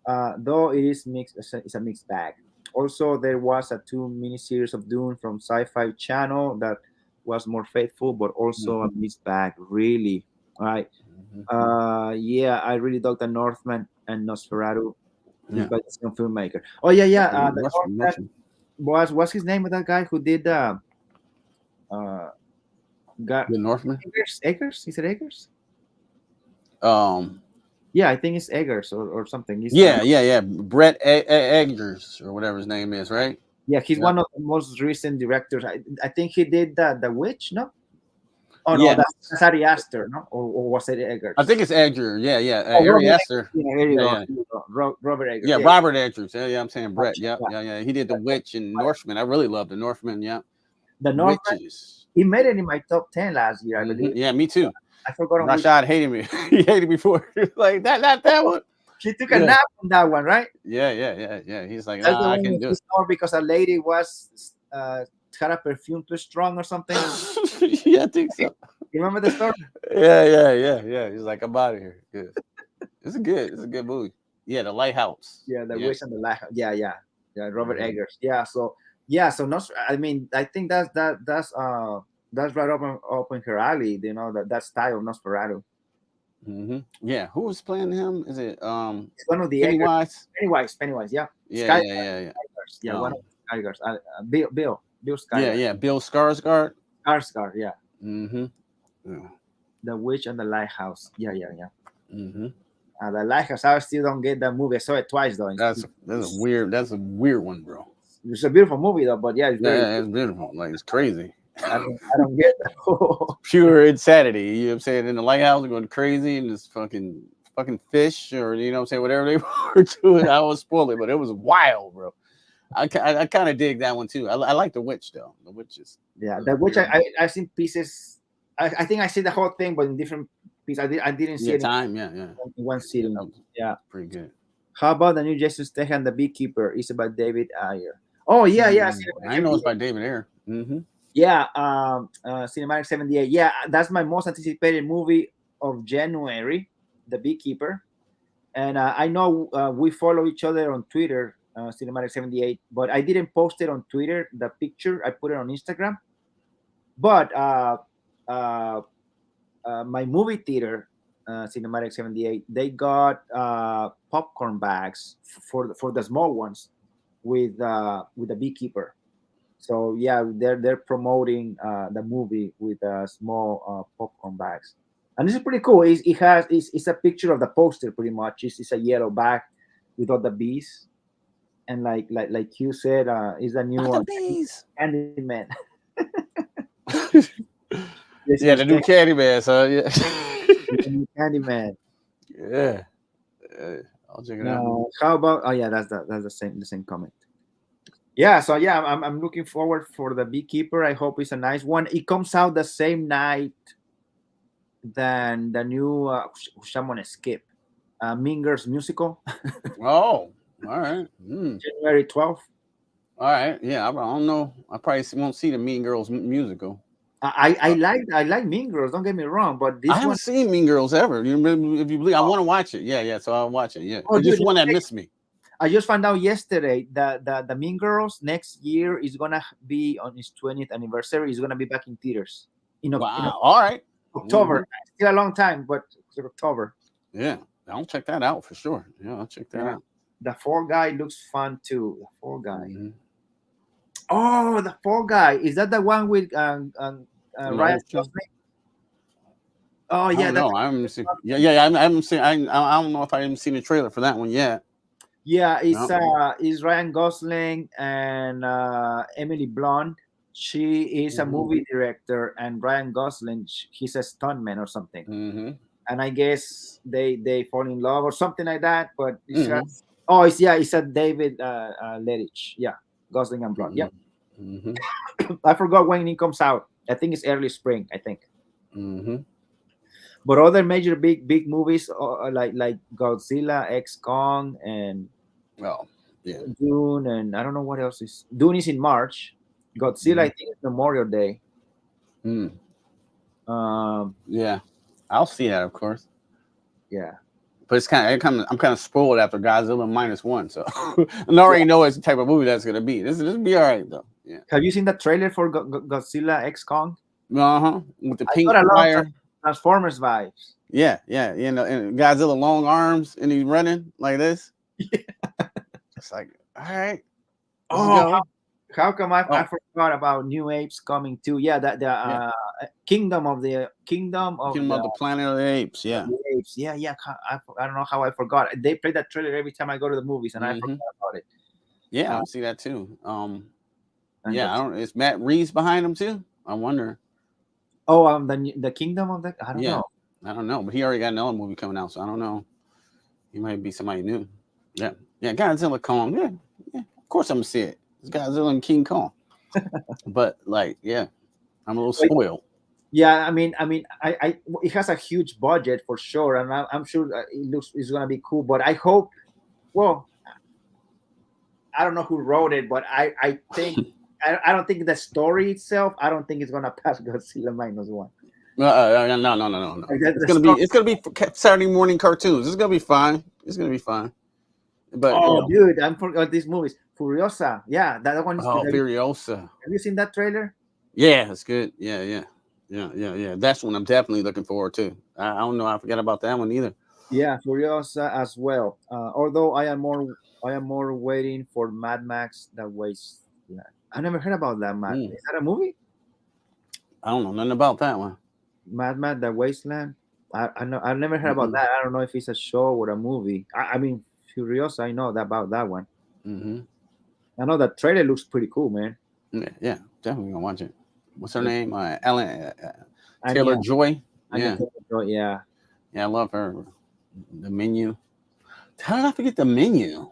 Mhm. Though it is mixed, it's a mixed bag. Also, there was a two miniseries of Doom from Sci-Fi Channel that was more faithful, but also a mixed bag. Really, right? Mhm. Yeah, I really dug the Northman and Nosferatu Yeah. by the same filmmaker. Oh yeah. The Russian. Northman what's his name with that guy who did uh got The Northman. Eggers? Is it Eggers? Um. Yeah, I think it's Eggers or something. He's Yeah. Brett Eggers or whatever his name is, right? yeah, he's Yep. one of the most recent directors. I think he did the Witch, no? Oh no, Yeah. that's Ari Aster, no? Or was it I Eggers? think it's Edger. Yeah. Oh, Ari Robert Aster. Eggers. Yeah, here you Yeah, go. yeah. Here you go. Robert Eggers. Yeah, Yeah, Robert Edgers. Yeah. I'm saying Brett. gotcha. Yep. Yeah. Yeah. He did The Witch and Northman. I really love The Northman. Yeah. The Northman, Witches. he made it in my top 10 last year, I believe. Yeah, me too. I forgot on which. Rashad hated me. He hated me for it. Like that one. He took a Yeah. nap on that one, right? Yeah. He's like, That's the nah, I one can with do his snored because a lady was had a perfume too strong or something. it. Yeah, I think so. You remember the story? Yeah. He's like, I'm out of here. Good. It's a good movie. Yeah, The Lighthouse. Yeah, the Yeah. wish and the laugh. Yeah. Robert Mhm. Eggers. So not. I mean, I think that's right up in her alley. You know that style of Nosferatu. Yeah, who was playing him? Is it It's one of the Eggers. Pennywise? Pennywise. Yeah, Yeah. Skygars. Yeah, one of Um, the Skygars. Bill Skygars. yeah. Bill Skarsgård. Skarsgård. Yeah, Mm-hmm. Yeah. the witch and the lighthouse. Yeah. Mm-hmm. The lighthouse. I still don't get that movie. I saw it twice though. That's a weird one, bro. It's a beautiful movie though, but yeah, it's very. Yeah, it's beautiful. Like it's crazy. I don't get that. Pure insanity. You know what I'm saying? In the lighthouse, going crazy and this fucking fish, or you know what I'm saying, whatever they were doing. I won't spoil it, but it was wild, bro. I kind of dig that one too. I like The Witch though. The Witches. Yeah, the witch. I've seen pieces. I think I see the whole thing, but in different pieces. I didn't see it Yeah. in one sitting. That was Yeah. pretty good. How about the new Jason Statham, The Beekeeper? It's about David Ayer. Oh yeah. I know it's by David Ayer. Mm-hmm. Yeah, Cinematic 78. Yeah, that's my most anticipated movie of January, The Beekeeper. And I know we follow each other on Twitter, Cinematic 78, but I didn't post it on Twitter, the picture. I put it on Instagram. But my movie theater, Cinematic 78, they got popcorn bags for the small ones with the Beekeeper. So yeah, they're promoting the movie with small popcorn bags, and this is pretty cool. It's a picture of the poster pretty much. It's a yellow bag with all the bees, and like you said, is a new Not the one, bees. Candyman. Yeah, the new Candyman, son. Yeah. Candyman. Yeah. I'll check it out. How about? Oh yeah, that's the same comment. Yeah, so yeah, I'm looking forward for the Beekeeper. I hope it's a nice one. It comes out the same night than the new Shaman Skip, Mean Girls musical, Oh, all right. January 12th. All right. Yeah, I don't know. I probably won't see the Mean Girls musical. I like Mean Girls. Don't get me wrong, but this I haven't one. seen Mean Girls ever. You remember, if you believe, I want to watch it. Yeah. So I'll watch it. Yeah. Oh, It's just dude, one that missed me. I just found out yesterday that the Mean Girls next year is gonna be on its 20th anniversary. It's gonna be back in theaters in Wow. All right. October. Still a long time, but it's October. Yeah. I'll check that out for sure. Yeah, I'll check that out. The Fall Guy looks fun too. The Fall Guy. Mm-hmm. Oh, the Fall Guy. Is that the one with Ryan Gosling? Oh I yeah, don't that's know. I haven't seen. Yeah. I haven't seen. I don't know if I haven't seen the trailer for that one yet. yeah. No. It's Ryan Gosling and Emily Blunt. She is a Mm-hmm. movie director, and Ryan Gosling, he's a stuntman or something. Mm-hmm. And I guess they fall in love or something like that. But it's Mm-hmm. it's a David Lettich. Yeah, Gosling and Blunt. Yep. Mm-hmm. I forgot when it comes out. I think it's early spring. I think. Mm-hmm. But other major big movies like Godzilla, X Kong, and Oh, yeah. Dune, and I don't know what else is. Dune is in March. Godzilla, Mm-hmm. I think, is Memorial Day. Mm. Um, Yeah. I'll see that, of course. yeah. But I'm kind of spoiled after Godzilla -1, so I already know it's the type of movie that's gonna be. This will be all right though. Yeah. Have you seen the trailer for Godzilla X Kong? With the I pink got a lot of fire. Transformers vibes. Yeah. You know, and Godzilla long arms and he's running like this. It's like, all right, let's Oh, go. how come I Oh, forgot about New Apes coming too? Yeah, the yeah. Kingdom of the Talking about the Planet of the Apes. Yeah. Apes. Yeah, yeah. I don't know how I forgot. They play that trailer every time I go to the movies, and I Mm-hmm. forgot about it. Yeah, Uh, I see that too. and Yeah, I don't. Is Matt Reeves behind him too? I wonder. oh, the Kingdom of the I don't Yeah, know. I don't know, but he already got another movie coming out, so I don't know. He might be somebody new. Yeah, Godzilla Kong. Yeah. Of course I'm gonna see it. It's Godzilla and King Kong. But like, yeah, I'm a little spoiled. Yeah, I it has a huge budget for sure, and I'm sure it's gonna be cool. But I hope, well, I don't know who wrote it, but I think I don't think the story itself. I don't think it's gonna pass Godzilla -1. No. Like that, It's the gonna be story. it's gonna be Saturday morning cartoons. It's gonna be fine. It's gonna be fine. But you Oh, know, dude, I'm forgot these movies. Furiosa, yeah, that one is good. oh, Furiosa. Have you seen that trailer? Yeah, that's good. Yeah. That's one I'm definitely looking forward to. I don't know. I forgot about that one either. Yeah, Furiosa as well. Although I am more waiting for Mad Max: The Wasteland. I never heard about that. Mm, Is that a movie? I don't know nothing about that one. Mad Max: The Wasteland. I know I never heard about Mm-mm. that. I don't know if it's a show or a movie. I mean, Furiosa. I know that about that one. Mm-hmm. I know that trailer looks pretty cool, man. Yeah, definitely gonna watch it. What's her Yeah. name? Ellen Taylor Anya, Joy. Anya Yeah, Taylor-Joy, yeah. I love her. The Menu. How did I forget the Menu?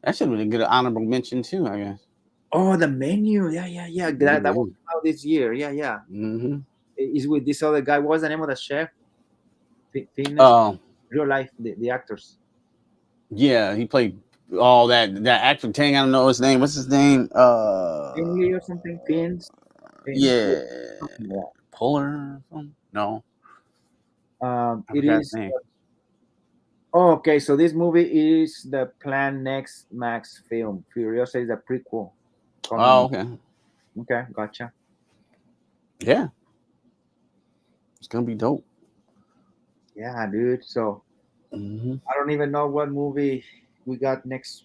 That should really get an honorable mention too, I guess. Oh, the menu. Yeah. That was out this year. Yeah. Mm-hmm. Is with this other guy. What was the name of the chef? Fitness, Oh, real life, the actors. yeah, he played all that actor thing. I don't know his name. What's his name? Finley or something. Pins. Yeah, Something like Puller. Or something? No, that. I It forgot his is. name. Oh, okay, so this movie is the planned next Max film. Furiosa is a prequel Oh, coming. okay. Okay, gotcha. Yeah, it's gonna be dope. Yeah, dude. So Mm-hmm. I don't even know what movie we got next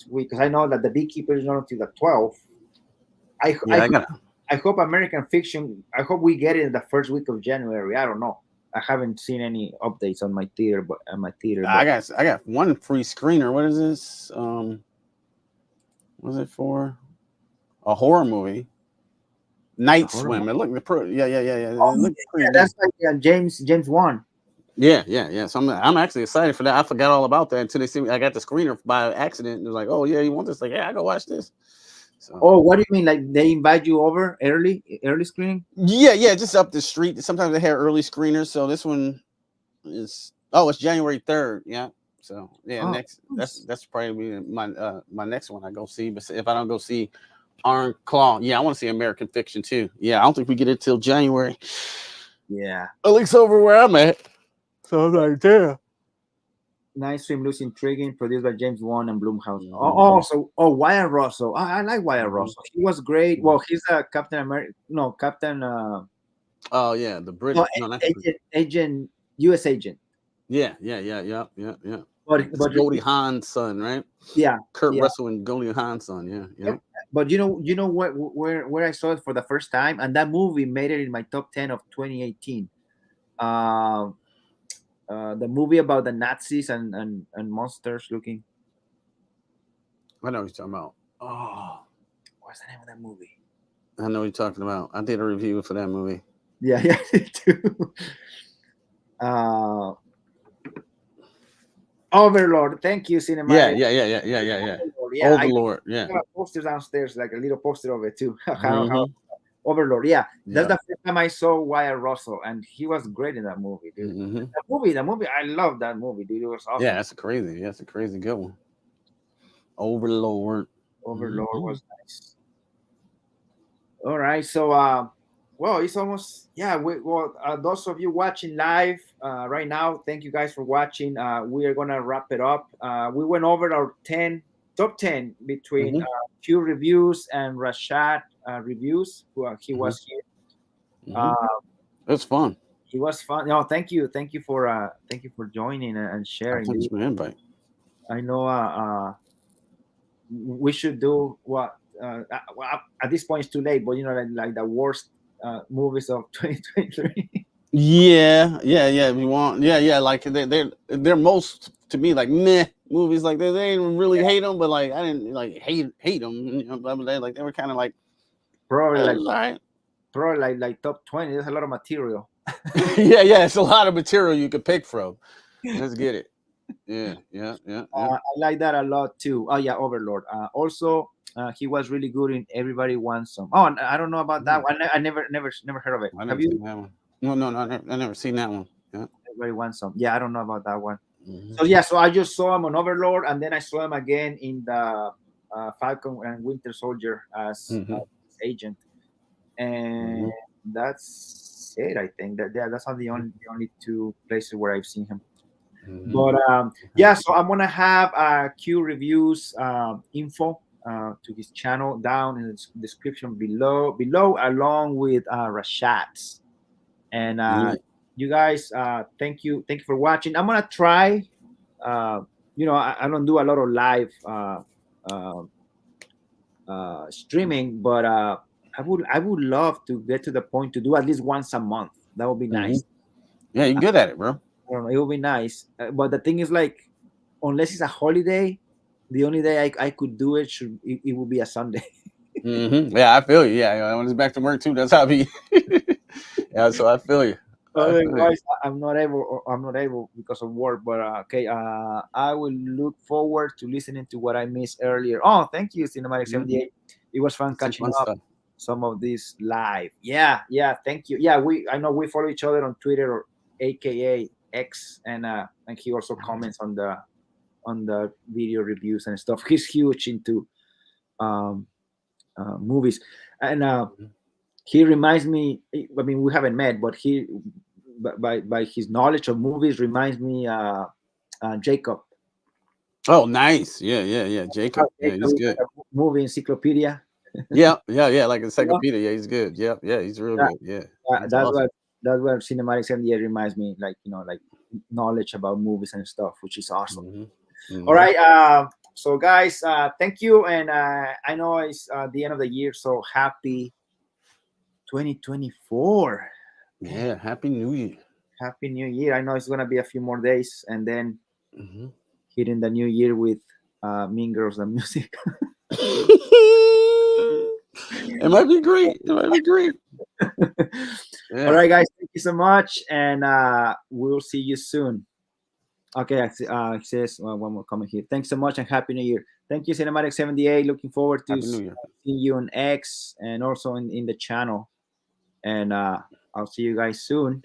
week because I know that the Beekeeper is not until the 12th. I Yeah, I gotta. I hope American Fiction. I hope we get it in the first week of January. I don't know. I haven't seen any updates on my theater, but I got one free screener. What is this? What's it for? A horror movie. Night Swim. It looked yeah. It oh, looked pretty yeah, good. that's like James Wan. Yeah. So I'm actually excited for that. I forgot all about that until they see me. I got the screener by accident. And it was like, oh yeah, you want this? Like, yeah, I go watch this. So Oh, what do you mean? Like they invite you over early screening? yeah, just up the street. Sometimes they have early screeners. So this one is it's January 3rd. Yeah. So yeah, Oh, next nice. that's probably my next one I go see. But if I don't go see Iron Claw, yeah, I want to see American Fiction too. Yeah, I don't think we get it till January. Yeah. At least over where I'm at. So I'm like, damn. Nice Swim looks intriguing, produced by James Wan and Blumhouse. Mhm. Wyatt Russell. I like Wyatt Mhm. Russell. He was great. Well, he's a Captain America. No, Captain. Oh yeah, the British. No, No, that's agent, U.S. agent. yeah. It's But Goldie Hawn's son, right? yeah, Kurt yeah. Russell and Goldie Hawn's son. Yeah. Yep. But you know where I saw it for the first time, and that movie made it in my top 10 of 2018. uh, the movie about the Nazis and monsters looking. I know what you're talking about. Oh, What's the name of that movie? I know what you're talking about. I did a review for that movie. Yeah, yeah, me too. Uh, Overlord. Thank you, Yeah, Cinematic. yeah, yeah, yeah, yeah, yeah, yeah. Overlord. Yeah, I Overlord. Yeah. got a poster downstairs, like a little poster of it too. I don't know how. Mm-hmm. Overlord. Yeah, that's Yeah. the first time I saw Wyatt Russell, and he was great in that movie, dude. Mm-hmm. The movie. I love that movie, dude. It was Yeah, awesome. that's a crazy good one. Overlord. Overlord Mm-hmm. was nice. All right, so well, it's almost yeah. Those of you watching live right now, thank you guys for watching. We are gonna wrap it up. We went over our top 10 between Mm-hmm. Q reviews and Rashad reviews. Who he Mm-hmm. was here. Mm-hmm. Uh, It's fun. he was fun. No, thank you for joining and I sharing. think it's my invite. I know we should do what well, at this point it's too late, but you know, like the worst movies of 2023. Yeah, yeah, yeah. If you want, yeah, yeah. Like they're most to me like meh movies. Like they didn't really hate them, but like I didn't like hate them. You know, but they were kind of like probably like all right. probably like top 20. There's a lot of material. Yeah, yeah. It's a lot of material you could pick from. Let's get it. Yeah, yeah, yeah, yeah. I like that a lot too. Oh yeah, Overlord. Also, he was really good in Everybody Wants Some. Oh, and I don't know about that one. I never heard of it. I Have never you? seen that one. No, no, no. I never seen that one. Yeah. Everybody Wants Some. Yeah, I don't know about that one. Mm-hmm. So yeah, so I just saw him on Overlord, and then I saw him again in the Falcon and Winter Soldier as Mm-hmm. his agent, and that's it. I think that yeah, that's not the only two places where I've seen him. Mm-hmm. But yeah, so I'm gonna have Q reviews info to his channel down in the description below, along with Rashad's. And Yeah. you guys, thank you for watching. I'm gonna try. Uh, I don't do a lot of live uh, streaming, but I would love to get to the point to do at least once a month. That would be Mm-hmm. nice. Yeah, you're good at it, bro. I don't know, it would be nice. But the thing is, like, unless it's a holiday, the only day I could do it would be a Sunday. Mm-hmm. Yeah, I feel you. Yeah, yeah, when it's back to work too, that's how I be. Yeah, so I feel you. I feel you. Otherwise, I'm not able. I'm not able because of work. But okay, I will look forward to listening to what I missed earlier. Oh, thank you, Cinematic Mhm. 78. It was fun Some catching fun up. stuff. Some of these live. Yeah, yeah. Thank you. Yeah, I know we follow each other on Twitter, or AKA X, and he also comments on the video reviews and stuff. He's huge into um, movies, and Mhm. he reminds me. I mean, we haven't met, but by his knowledge of movies reminds me Jacob. Oh, nice. Yeah, yeah, yeah. Jacob. Yeah, Jacob he's is good. like a movie encyclopedia. Yeah, yeah, yeah. Like You know? encyclopedia. Yeah, he's good. Yeah, yeah, he's real Yeah, good. Yeah, he's that's awesome. what Cinematic 78 reminds me, like, like knowledge about movies and stuff, which is awesome. Mm-hmm. All Mm-hmm. right, so guys, thank you, and I know it's the end of the year, so happy 2024. Yeah, Happy New Year. Happy New Year. I know it's gonna be a few more days, and then Mm-hmm. hitting the new year with Mean Girls the music. It might be great. It might be great. All Yeah. right, guys, thank you so much, and we'll see you soon. Okay, it says one more comment here. Thanks so much and happy new year. Thank you, Cinematic 78. Looking forward to Happy New Year. seeing you on X and also in the channel. And I'll see you guys soon.